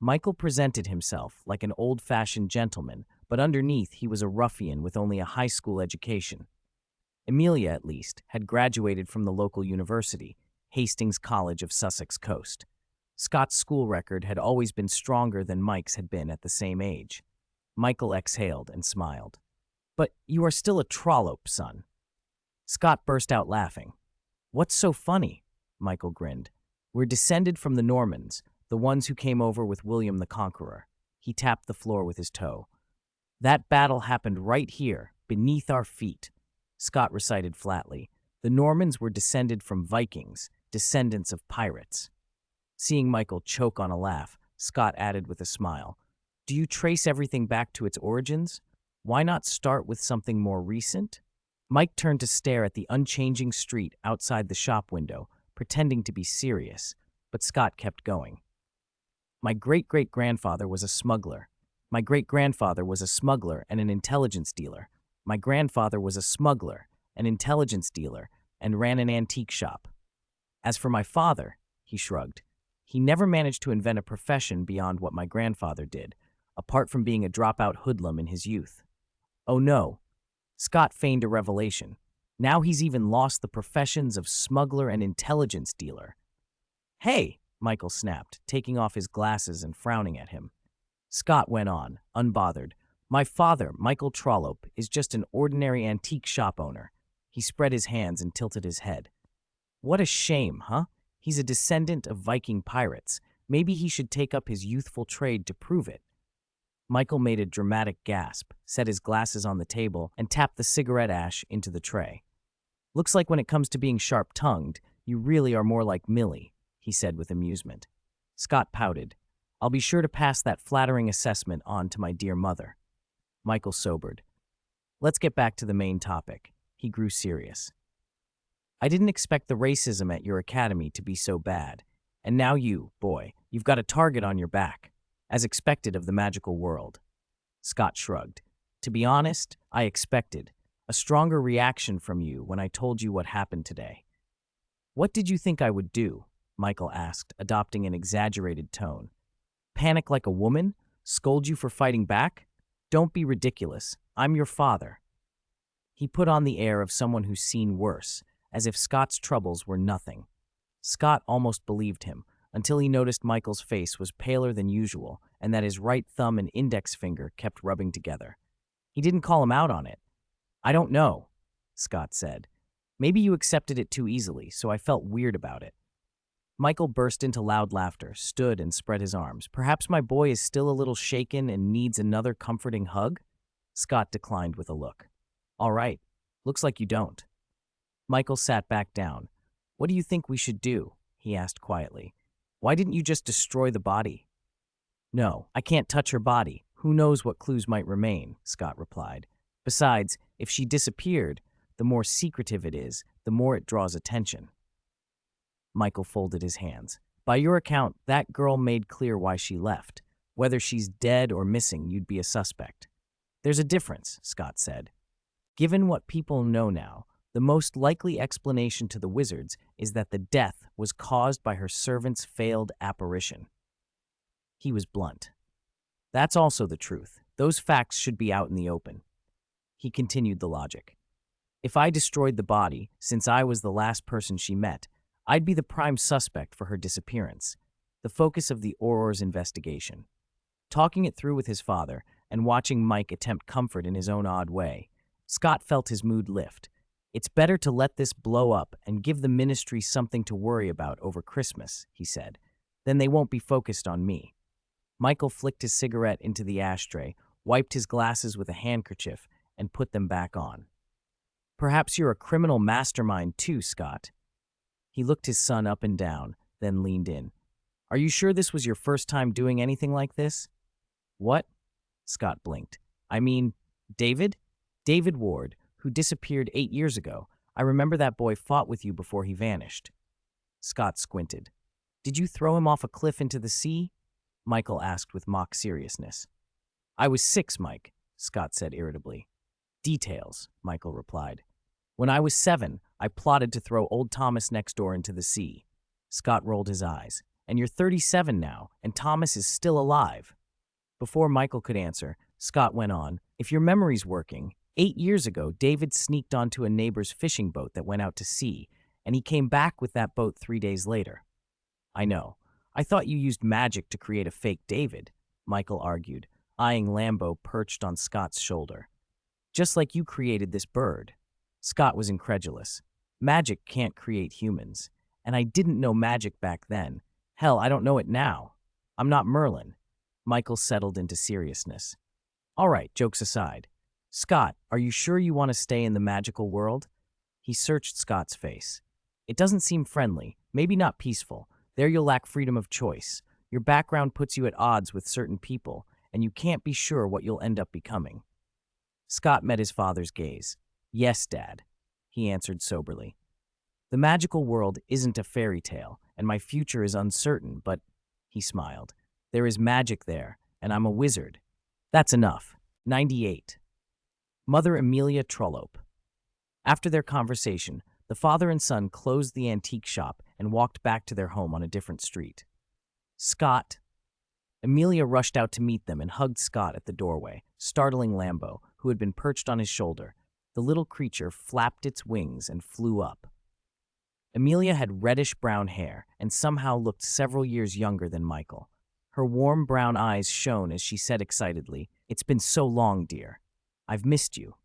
Michael presented himself like an old-fashioned gentleman, but underneath he was a ruffian with only a high school education. Amelia, at least, had graduated from the local university, Hastings College of Sussex Coast. Scott's school record had always been stronger than Mike's had been at the same age. Michael exhaled and smiled. "But you are still a trollop, son." Scott burst out laughing. "What's so funny?" Michael grinned. "We're descended from the Normans, the ones who came over with William the Conqueror." He tapped the floor with his toe. "That battle happened right here, beneath our feet." Scott recited flatly. "The Normans were descended from Vikings, descendants of pirates." Seeing Michael choke on a laugh, Scott added with a smile, "Do you trace everything back to its origins? Why not start with something more recent?" Mike turned to stare at the unchanging street outside the shop window, pretending to be serious, but Scott kept going. "My great-great-grandfather was a smuggler. My great-grandfather was a smuggler and an intelligence dealer. My grandfather was a smuggler, an intelligence dealer, and ran an antique shop. As for my father," he shrugged, "he never managed to invent a profession beyond what my grandfather did, apart from being a dropout hoodlum in his youth." "Oh no." Scott feigned a revelation. "Now he's even lost the professions of smuggler and intelligence dealer." "Hey!" Michael snapped, taking off his glasses and frowning at him. Scott went on, unbothered. "My father, Michael Trollope, is just an ordinary antique shop owner." He spread his hands and tilted his head. "What a shame, huh? He's a descendant of Viking pirates. Maybe he should take up his youthful trade to prove it." Michael made a dramatic gasp, set his glasses on the table, and tapped the cigarette ash into the tray. "Looks like when it comes to being sharp-tongued, you really are more like Millie," he said with amusement. Scott pouted. "I'll be sure to pass that flattering assessment on to my dear mother." Michael sobered. "Let's get back to the main topic." He grew serious. "I didn't expect the racism at your academy to be so bad. And now you, boy, you've got a target on your back, as expected of the magical world." Scott shrugged. "To be honest, I expected a stronger reaction from you when I told you what happened today." "What did you think I would do?" Michael asked, adopting an exaggerated tone. "Panic like a woman? Scold you for fighting back? Don't be ridiculous. I'm your father." He put on the air of someone who's seen worse, as if Scott's troubles were nothing. Scott almost believed him, until he noticed Michael's face was paler than usual and that his right thumb and index finger kept rubbing together. He didn't call him out on it. "I don't know," Scott said. "Maybe you accepted it too easily, so I felt weird about it." Michael burst into loud laughter, stood and spread his arms. "Perhaps my boy is still a little shaken and needs another comforting hug?" Scott declined with a look. "All right, looks like you don't." Michael sat back down. "What do you think we should do?" he asked quietly. "Why didn't you just destroy the body?" "No, I can't touch her body. Who knows what clues might remain," Scott replied. "Besides, if she disappeared, the more secretive it is, the more it draws attention." Michael folded his hands. "By your account, that girl made clear why she left. Whether she's dead or missing, you'd be a suspect." "There's a difference," Scott said. "Given what people know now, the most likely explanation to the wizards is that the death was caused by her servant's failed apparition." He was blunt. "That's also the truth. Those facts should be out in the open." He continued the logic. "If I destroyed the body, since I was the last person she met, I'd be the prime suspect for her disappearance, the focus of the Auror's investigation." Talking it through with his father and watching Mike attempt comfort in his own odd way, Scott felt his mood lift. "It's better to let this blow up and give the ministry something to worry about over Christmas," he said. "Then they won't be focused on me." Michael flicked his cigarette into the ashtray, wiped his glasses with a handkerchief, and put them back on. "Perhaps you're a criminal mastermind too, Scott." He looked his son up and down, then leaned in. "Are you sure this was your first time doing anything like this?" "What?" Scott blinked. "I mean, David? David Ward, who disappeared 8 years ago. I remember that boy fought with you before he vanished." Scott squinted. "Did you throw him off a cliff into the sea?" Michael asked with mock seriousness. "I was 6, Mike," Scott said irritably. "Details," Michael replied. "When I was 7, I plotted to throw old Thomas next door into the sea." Scott rolled his eyes. And you're 37 now, and Thomas is still alive. Before Michael could answer, Scott went on, if your memory's working, 8 years ago, David sneaked onto a neighbor's fishing boat that went out to sea, and he came back with that boat 3 days later. I know. I thought you used magic to create a fake David, Michael argued, eyeing Lambo perched on Scott's shoulder. Just like you created this bird. Scott was incredulous. Magic can't create humans. And I didn't know magic back then. Hell, I don't know it now. I'm not Merlin. Michael settled into seriousness. All right, jokes aside. Scott, are you sure you want to stay in the magical world? He searched Scott's face. It doesn't seem friendly, maybe not peaceful. There you'll lack freedom of choice. Your background puts you at odds with certain people, and you can't be sure what you'll end up becoming. Scott met his father's gaze. Yes, Dad, he answered soberly. The magical world isn't a fairy tale, and my future is uncertain, but, he smiled, there is magic there, and I'm a wizard. That's enough. 98. Mother Amelia Trollope. After their conversation, the father and son closed the antique shop and walked back to their home on a different street. Scott. Amelia rushed out to meet them and hugged Scott at the doorway, startling Lambo, who had been perched on his shoulder. The little creature flapped its wings and flew up. Amelia had reddish-brown hair and somehow looked several years younger than Michael. Her warm brown eyes shone as she said excitedly, "It's been so long, dear. I've missed you."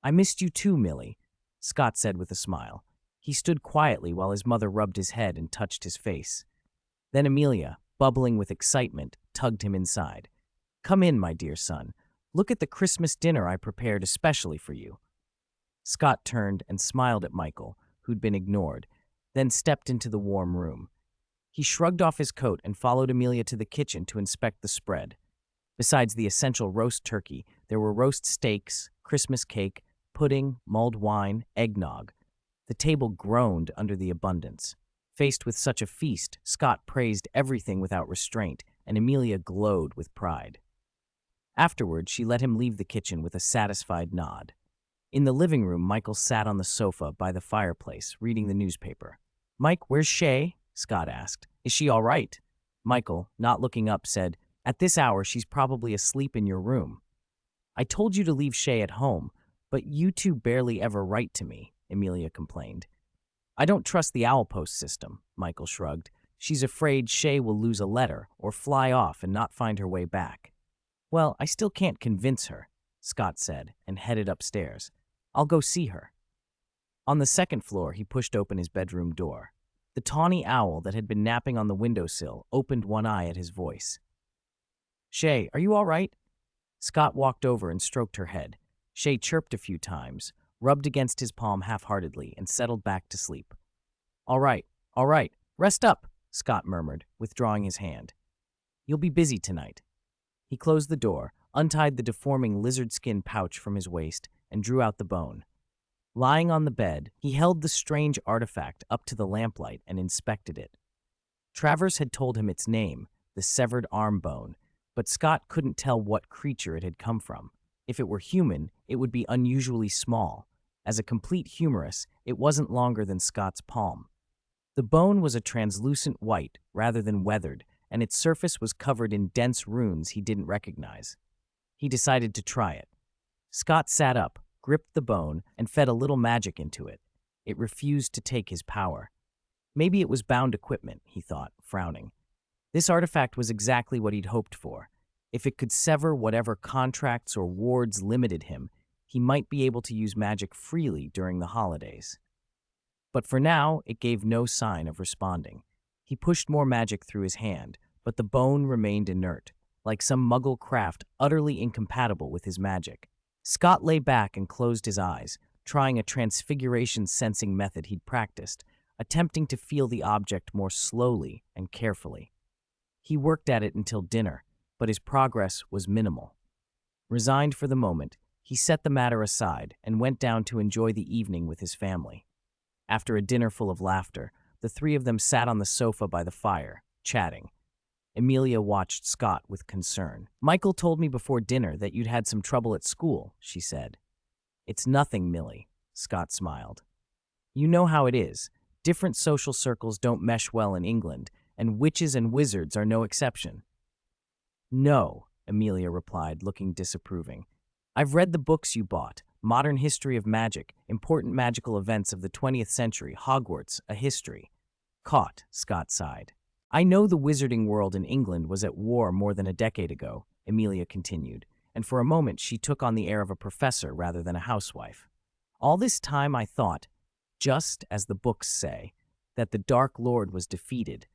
"I missed you too, Millie," Scott said with a smile. He stood quietly while his mother rubbed his head and touched his face. Then Amelia, bubbling with excitement, tugged him inside. "Come in, my dear son. Look at the Christmas dinner I prepared especially for you." Scott turned and smiled at Michael, who'd been ignored, then stepped into the warm room. He shrugged off his coat and followed Amelia to the kitchen to inspect the spread. Besides the essential roast turkey, there were roast steaks, Christmas cake, pudding, mulled wine, eggnog. The table groaned under the abundance. Faced with such a feast, Scott praised everything without restraint, and Amelia glowed with pride. Afterward, she let him leave the kitchen with a satisfied nod. In the living room, Michael sat on the sofa by the fireplace, reading the newspaper. "Mike, where's Shay?" Scott asked. "Is she all right?" Michael, not looking up, said, "At this hour, she's probably asleep in your room." "I told you to leave Shay at home, but you two barely ever write to me," Amelia complained. "I don't trust the owl post system," Michael shrugged. "She's afraid Shay will lose a letter or fly off and not find her way back." "Well, I still can't convince her," Scott said, and headed upstairs. "I'll go see her." On the second floor, he pushed open his bedroom door. The tawny owl that had been napping on the windowsill opened one eye at his voice. "Shay, are you all right?" Scott walked over and stroked her head. Shay chirped a few times, rubbed against his palm half-heartedly, and settled back to sleep. All right, rest up," Scott murmured, withdrawing his hand. "You'll be busy tonight." He closed the door, untied the deforming lizard skin pouch from his waist, and drew out the bone. Lying on the bed, he held the strange artifact up to the lamplight and inspected it. Travers had told him its name, the severed arm bone, but Scott couldn't tell what creature it had come from. If it were human, it would be unusually small. As a complete humerus, it wasn't longer than Scott's palm. The bone was a translucent white rather than weathered, and its surface was covered in dense runes he didn't recognize. He decided to try it. Scott sat up, gripped the bone, and fed a little magic into it. It refused to take his power. Maybe it was bound equipment, he thought, frowning. This artifact was exactly what he'd hoped for. If it could sever whatever contracts or wards limited him, he might be able to use magic freely during the holidays. But for now, it gave no sign of responding. He pushed more magic through his hand, but the bone remained inert, like some Muggle craft utterly incompatible with his magic. Scott lay back and closed his eyes, trying a transfiguration sensing method he'd practiced, attempting to feel the object more slowly and carefully. He worked at it until dinner, but his progress was minimal. Resigned for the moment, he set the matter aside and went down to enjoy the evening with his family. After a dinner full of laughter, the three of them sat on the sofa by the fire, chatting. Amelia watched Scott with concern. "Michael told me before dinner that you'd had some trouble at school," she said. "It's nothing, Millie," Scott smiled. "You know how it is. Different social circles don't mesh well in England, and witches and wizards are no exception. No, Amelia replied, looking disapproving. I've read the books you bought, Modern History of Magic, Important Magical Events of the 20th Century, Hogwarts, A History. Caught, Scott sighed. I know the wizarding world in England was at war more than a decade ago, Amelia continued, and for a moment she took on the air of a professor rather than a housewife. All this time I thought, just as the books say, that the Dark Lord was defeated,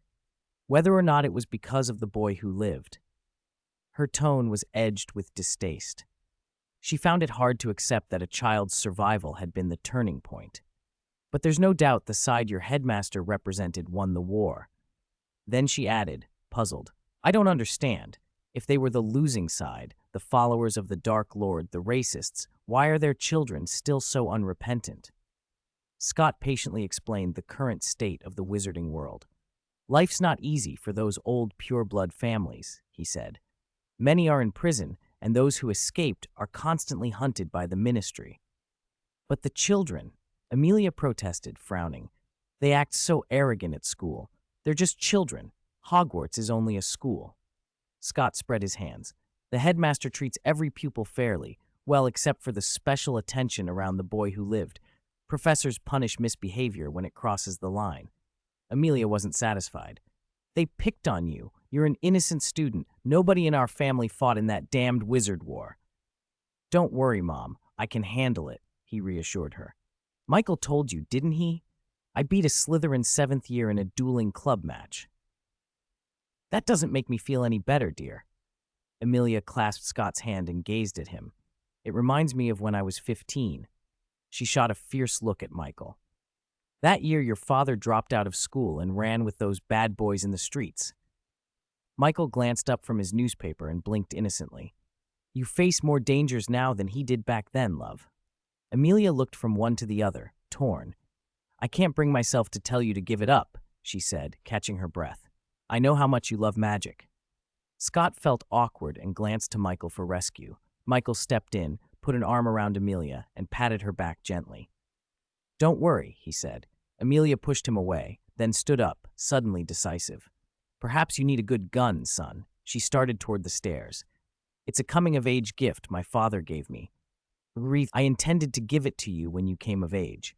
whether or not it was because of the boy who lived. Her tone was edged with distaste. She found it hard to accept that a child's survival had been the turning point. But there's no doubt the side your headmaster represented won the war. Then she added, puzzled, I don't understand. If they were the losing side, the followers of the Dark Lord, the racists, why are their children still so unrepentant? Scott patiently explained the current state of the wizarding world. Life's not easy for those old pure-blood families, he said. Many are in prison, and those who escaped are constantly hunted by the ministry. But the children, Amelia protested, frowning. They act so arrogant at school. They're just children. Hogwarts is only a school. Scott spread his hands. The headmaster treats every pupil fairly, well, except for the special attention around the boy who lived. Professors punish misbehavior when it crosses the line. Amelia wasn't satisfied. They picked on you. You're an innocent student. Nobody in our family fought in that damned wizard war. Don't worry, Mom. I can handle it, he reassured her. Michael told you, didn't he? I beat a Slytherin 7th year in a dueling club match. That doesn't make me feel any better, dear. Amelia clasped Scott's hand and gazed at him. It reminds me of when I was 15. She shot a fierce look at Michael. That year your father dropped out of school and ran with those bad boys in the streets. Michael glanced up from his newspaper and blinked innocently. You face more dangers now than he did back then, love. Amelia looked from one to the other, torn. I can't bring myself to tell you to give it up, she said, catching her breath. I know how much you love magic. Scott felt awkward and glanced to Michael for rescue. Michael stepped in, put an arm around Amelia, and patted her back gently. Don't worry, he said. Amelia pushed him away, then stood up, suddenly decisive. Perhaps you need a good gun, son. She started toward the stairs. It's a coming-of-age gift my father gave me. I intended to give it to you when you came of age.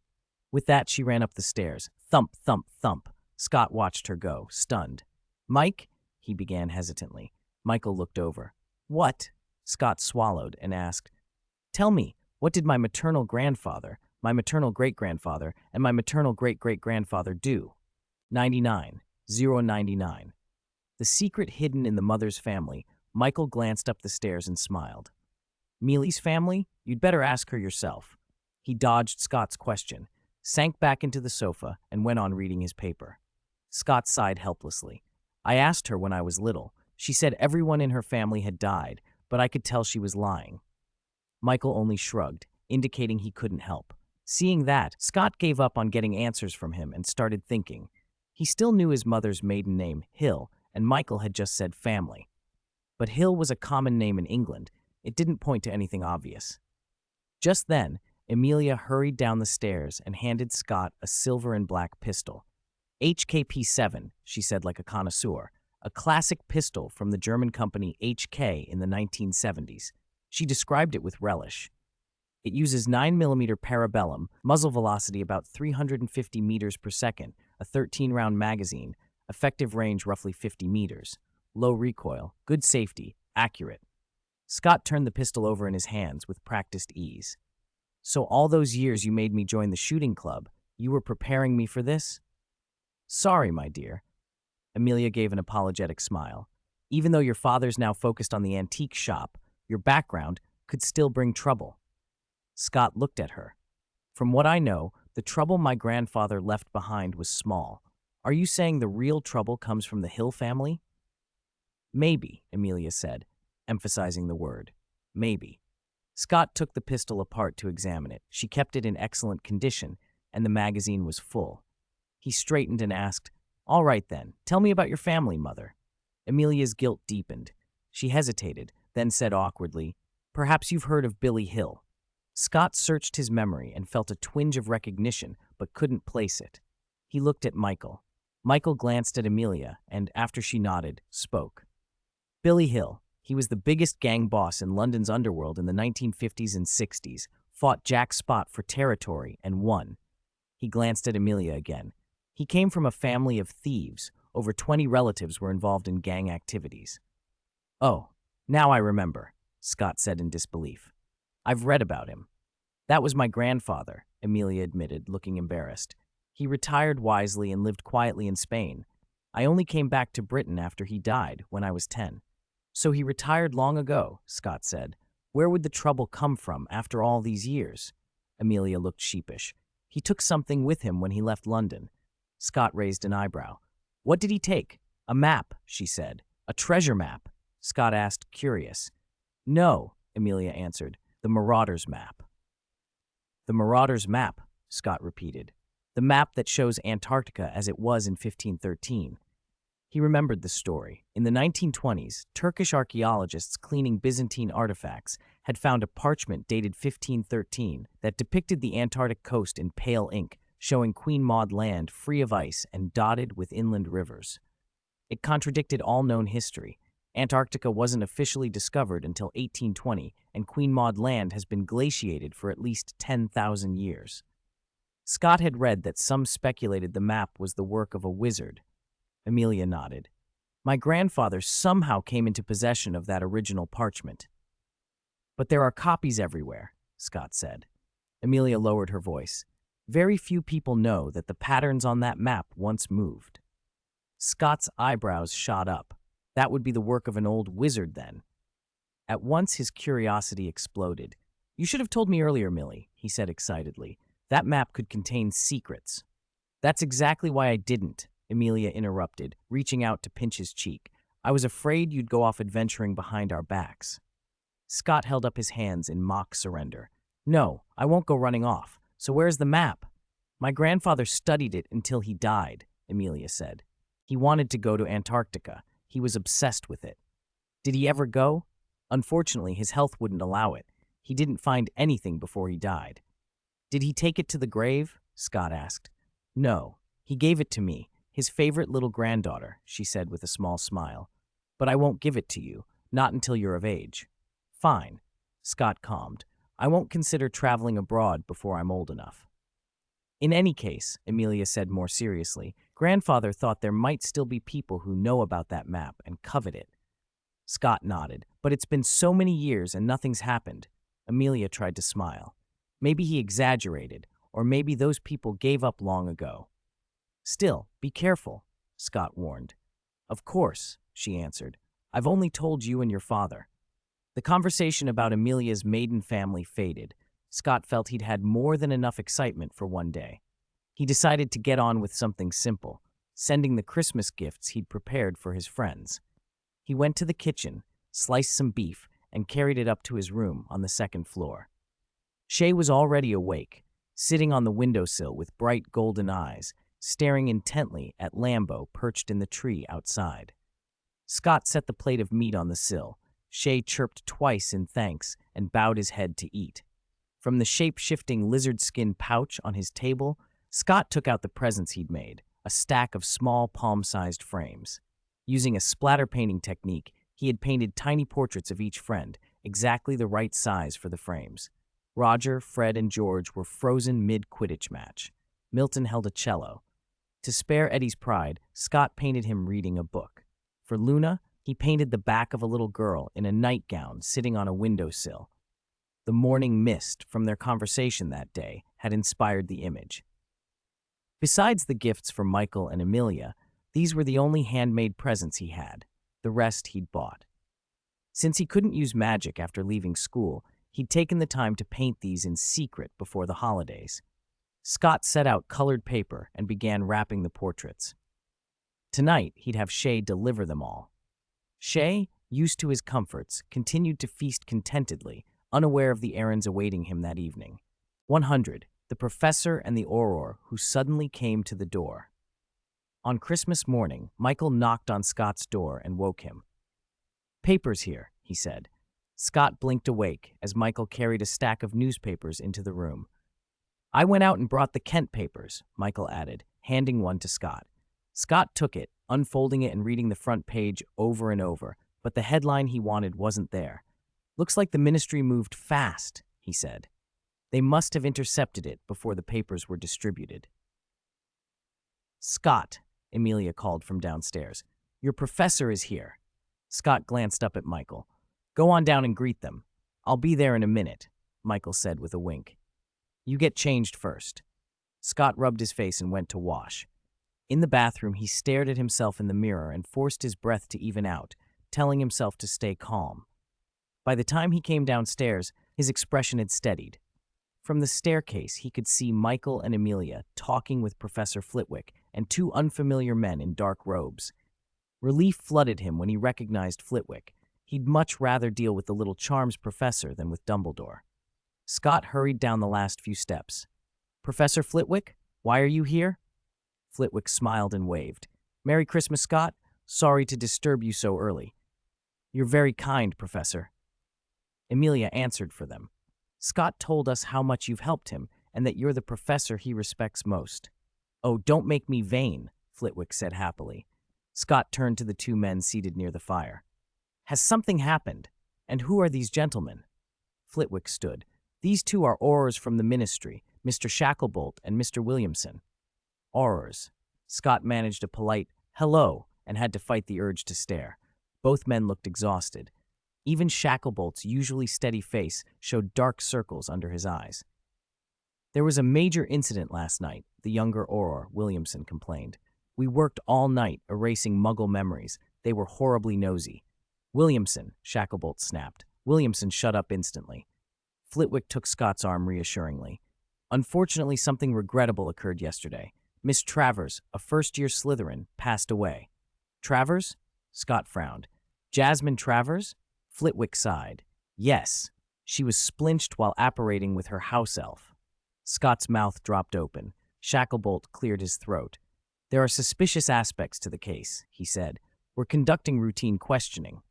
With that, she ran up the stairs. Thump, thump, thump. Scott watched her go, stunned. Mike? He began hesitantly. Michael looked over. What? Scott swallowed and asked. Tell me, what did my maternal grandfather, my maternal great-grandfather, and my maternal great-great-grandfather do? 99. 099. The secret hidden in the mother's family. Michael glanced up the stairs and smiled. Mealy's family? You'd better ask her yourself. He dodged Scott's question, sank back into the sofa, and went on reading his paper. Scott sighed helplessly. I asked her when I was little. She said everyone in her family had died, but I could tell she was lying. Michael only shrugged, indicating he couldn't help. Seeing that, Scott gave up on getting answers from him and started thinking. He still knew his mother's maiden name, Hill, and Michael had just said family. But Hill was a common name in England. It didn't point to anything obvious. Just then, Amelia hurried down the stairs and handed Scott a silver and black pistol. HKP-7, she said like a connoisseur, a classic pistol from the German company HK in the 1970s. She described it with relish. It uses 9mm parabellum, muzzle velocity about 350 meters per second, a 13-round magazine, effective range roughly 50 meters, low recoil, good safety, accurate. Scott turned the pistol over in his hands with practiced ease. So all those years you made me join the shooting club, you were preparing me for this? Sorry, my dear. Amelia gave an apologetic smile. Even though your father's now focused on the antique shop, your background could still bring trouble. Scott looked at her. From what I know, the trouble my grandfather left behind was small. Are you saying the real trouble comes from the Hill family? Maybe, Amelia said, emphasizing the word. Maybe. Scott took the pistol apart to examine it. She kept it in excellent condition, and the magazine was full. He straightened and asked, All right then, tell me about your family, Mother. Amelia's guilt deepened. She hesitated, then said awkwardly, Perhaps you've heard of Billy Hill. Scott searched his memory and felt a twinge of recognition, but couldn't place it. He looked at Michael. Michael glanced at Amelia and, after she nodded, spoke. Billy Hill. He was the biggest gang boss in London's underworld in the 1950s and 60s, fought Jack Spot for territory and won. He glanced at Amelia again. He came from a family of thieves. Over 20 relatives were involved in gang activities. Oh, now I remember, Scott said in disbelief. I've read about him. That was my grandfather, Amelia admitted, looking embarrassed. He retired wisely and lived quietly in Spain. I only came back to Britain after he died, when I was 10. So he retired long ago, Scott said. Where would the trouble come from after all these years? Amelia looked sheepish. He took something with him when he left London. Scott raised an eyebrow. What did he take? A map, she said. A treasure map? Scott asked, curious. No, Amelia answered. The Marauder's map. The Marauder's map, Scott repeated. The map that shows Antarctica as it was in 1513. He remembered the story. In the 1920s, Turkish archaeologists cleaning Byzantine artifacts had found a parchment dated 1513 that depicted the Antarctic coast in pale ink, showing Queen Maud Land free of ice and dotted with inland rivers. It contradicted all known history. Antarctica wasn't officially discovered until 1820, and Queen Maud Land has been glaciated for at least 10,000 years. Scott had read that some speculated the map was the work of a wizard. Amelia nodded. My grandfather somehow came into possession of that original parchment. But there are copies everywhere, Scott said. Amelia lowered her voice. Very few people know that the patterns on that map once moved. Scott's eyebrows shot up. That would be the work of an old wizard, then. At once his curiosity exploded. You should have told me earlier, Millie, he said excitedly. That map could contain secrets. That's exactly why I didn't, Amelia interrupted, reaching out to pinch his cheek. I was afraid you'd go off adventuring behind our backs. Scott held up his hands in mock surrender. No, I won't go running off. So where's the map? My grandfather studied it until he died, Amelia said. He wanted to go to Antarctica. He was obsessed with it. Did he ever go? Unfortunately, his health wouldn't allow it. He didn't find anything before he died. Did he take it to the grave? Scott asked. No, he gave it to me, his favorite little granddaughter, she said with a small smile. But I won't give it to you, not until you're of age. Fine, Scott calmed. I won't consider traveling abroad before I'm old enough. In any case, Amelia said more seriously, Grandfather thought there might still be people who know about that map and covet it. Scott nodded, but it's been so many years and nothing's happened. Amelia tried to smile. Maybe he exaggerated, or maybe those people gave up long ago. Still, be careful, Scott warned. Of course, she answered. I've only told you and your father. The conversation about Amelia's maiden family faded. Scott felt he'd had more than enough excitement for one day. He decided to get on with something simple, sending the Christmas gifts he'd prepared for his friends. He went to the kitchen, sliced some beef, and carried it up to his room on the second floor. Shay was already awake, sitting on the windowsill with bright golden eyes, staring intently at Lambo perched in the tree outside. Scott set the plate of meat on the sill. Shay chirped twice in thanks and bowed his head to eat. From the shape-shifting lizard skin pouch on his table, Scott took out the presents he'd made, a stack of small palm-sized frames. Using a splatter painting technique, he had painted tiny portraits of each friend, exactly the right size for the frames. Roger, Fred, and George were frozen mid-Quidditch match. Milton held a cello. To spare Eddie's pride, Scott painted him reading a book. For Luna, he painted the back of a little girl in a nightgown sitting on a windowsill. The morning mist from their conversation that day had inspired the image. Besides the gifts for Michael and Amelia, these were the only handmade presents he had. The rest he'd bought. Since he couldn't use magic after leaving school, he'd taken the time to paint these in secret before the holidays. Scott set out colored paper and began wrapping the portraits. Tonight, he'd have Shay deliver them all. Shay, used to his comforts, continued to feast contentedly, unaware of the errands awaiting him that evening. 100. The Professor and the Auror Who Suddenly Came to the Door. On Christmas morning, Michael knocked on Scott's door and woke him. Papers here, he said. Scott blinked awake as Michael carried a stack of newspapers into the room. I went out and brought the Kent papers, Michael added, handing one to Scott. Scott took it, unfolding it and reading the front page over and over, but the headline he wanted wasn't there. "Looks like the ministry moved fast," he said. "They must have intercepted it before the papers were distributed." "Scott," Amelia called from downstairs. "Your professor is here." Scott glanced up at Michael. "Go on down and greet them. I'll be there in a minute," Michael said with a wink. "You get changed first." Scott rubbed his face and went to wash. In the bathroom, he stared at himself in the mirror and forced his breath to even out, telling himself to stay calm. By the time he came downstairs, his expression had steadied. From the staircase, he could see Michael and Amelia talking with Professor Flitwick and two unfamiliar men in dark robes. Relief flooded him when he recognized Flitwick. He'd much rather deal with the little charms professor than with Dumbledore. Scott hurried down the last few steps. "Professor Flitwick, why are you here?" Flitwick smiled and waved. "Merry Christmas, Scott. Sorry to disturb you so early." "You're very kind, Professor." Amelia answered for them. "Scott told us how much you've helped him and that you're the professor he respects most." "Oh, don't make me vain," Flitwick said happily. Scott turned to the two men seated near the fire. "Has something happened? And who are these gentlemen?" Flitwick stood. "These two are aurors from the ministry, Mr. Shacklebolt and Mr. Williamson." "Aurors." Scott managed a polite "hello" and had to fight the urge to stare. Both men looked exhausted. Even Shacklebolt's usually steady face showed dark circles under his eyes. "There was a major incident last night," the younger auror, Williamson, complained. "We worked all night erasing Muggle memories. They were horribly nosy." "Williamson," Shacklebolt snapped. Williamson shut up instantly. Flitwick took Scott's arm reassuringly. "Unfortunately, something regrettable occurred yesterday. Miss Travers, a first-year Slytherin, passed away." "Travers?" Scott frowned. "Jasmine Travers?" Flitwick sighed. "Yes. She was splinched while apparating with her house elf." Scott's mouth dropped open. Shacklebolt cleared his throat. "There are suspicious aspects to the case," he said. "We're conducting routine questioning."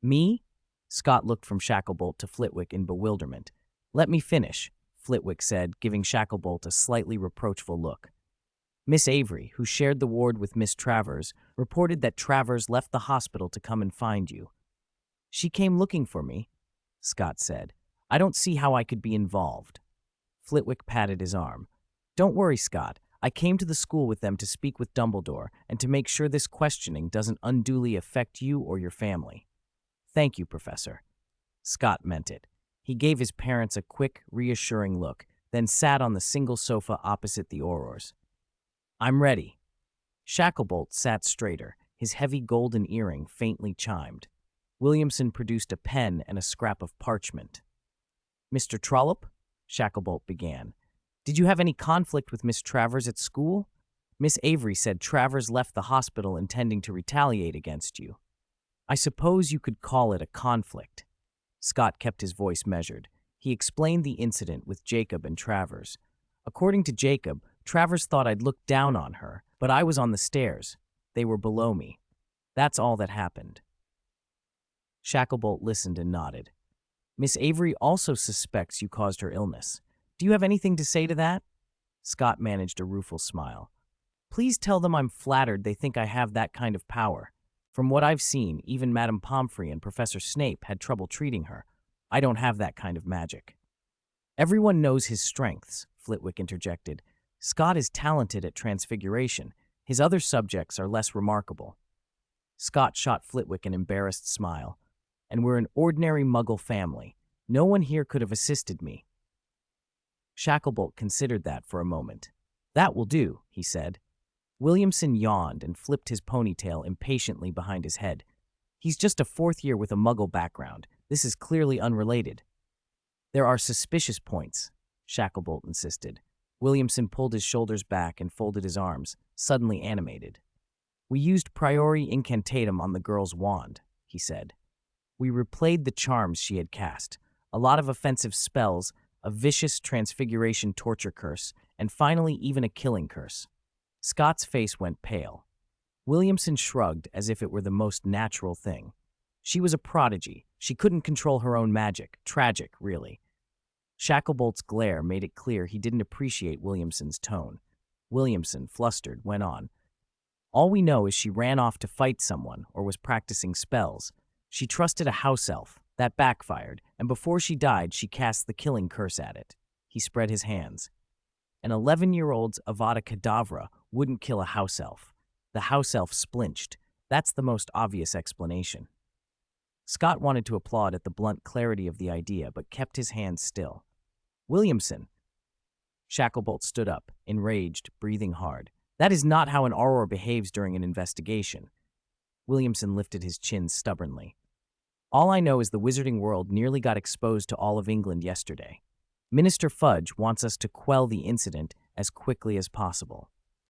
"Me?" Scott looked from Shacklebolt to Flitwick in bewilderment. "Let me finish," Flitwick said, giving Shacklebolt a slightly reproachful look. "Miss Avery, who shared the ward with Miss Travers, reported that Travers left the hospital to come and find you." "She came looking for me," Scott said. "I don't see how I could be involved." Flitwick patted his arm. "Don't worry, Scott. I came to the school with them to speak with Dumbledore and to make sure this questioning doesn't unduly affect you or your family." "Thank you, Professor." Scott meant it. He gave his parents a quick, reassuring look, then sat on the single sofa opposite the aurors. "I'm ready." Shacklebolt sat straighter. His heavy golden earring faintly chimed. Williamson produced a pen and a scrap of parchment. "Mr. Trollope?" Shacklebolt began. "Did you have any conflict with Miss Travers at school? Miss Avery said Travers left the hospital intending to retaliate against you." "I suppose you could call it a conflict." Scott kept his voice measured. He explained the incident with Jacob and Travers. "According to Jacob, Travers thought I'd looked down on her, but I was on the stairs. They were below me. That's all that happened." Shacklebolt listened and nodded. "Miss Avery also suspects you caused her illness. Do you have anything to say to that?" Scott managed a rueful smile. "Please tell them I'm flattered they think I have that kind of power. From what I've seen, even Madame Pomfrey and Professor Snape had trouble treating her. I don't have that kind of magic." "Everyone knows his strengths," Flitwick interjected. "Scott is talented at Transfiguration. His other subjects are less remarkable." Scott shot Flitwick an embarrassed smile. "And we're an ordinary Muggle family. No one here could have assisted me." Shacklebolt considered that for a moment. "That will do," he said. Williamson yawned and flipped his ponytail impatiently behind his head. "He's just a fourth year with a Muggle background. This is clearly unrelated." "There are suspicious points," Shacklebolt insisted. Williamson pulled his shoulders back and folded his arms, suddenly animated. "We used priori incantatem on the girl's wand," he said. "We replayed the charms she had cast, a lot of offensive spells, a vicious transfiguration torture curse, and finally even a killing curse." Scott's face went pale. Williamson shrugged as if it were the most natural thing. "She was a prodigy. She couldn't control her own magic. Tragic, really." Shacklebolt's glare made it clear he didn't appreciate Williamson's tone. Williamson, flustered, went on. All we know is she ran off to fight someone or was practicing spells. She trusted a house elf. That backfired, and before she died, she cast the killing curse at it. He spread his hands. An 11-year-old's Avada Kedavra wouldn't kill a house elf. The house elf splinched. That's the most obvious explanation. Scott wanted to applaud at the blunt clarity of the idea, but kept his hands still. Williamson. Shacklebolt stood up, enraged, breathing hard. That is not how an Auror behaves during an investigation. Williamson lifted his chin stubbornly. All I know is the wizarding world nearly got exposed to all of England yesterday. Minister Fudge wants us to quell the incident as quickly as possible.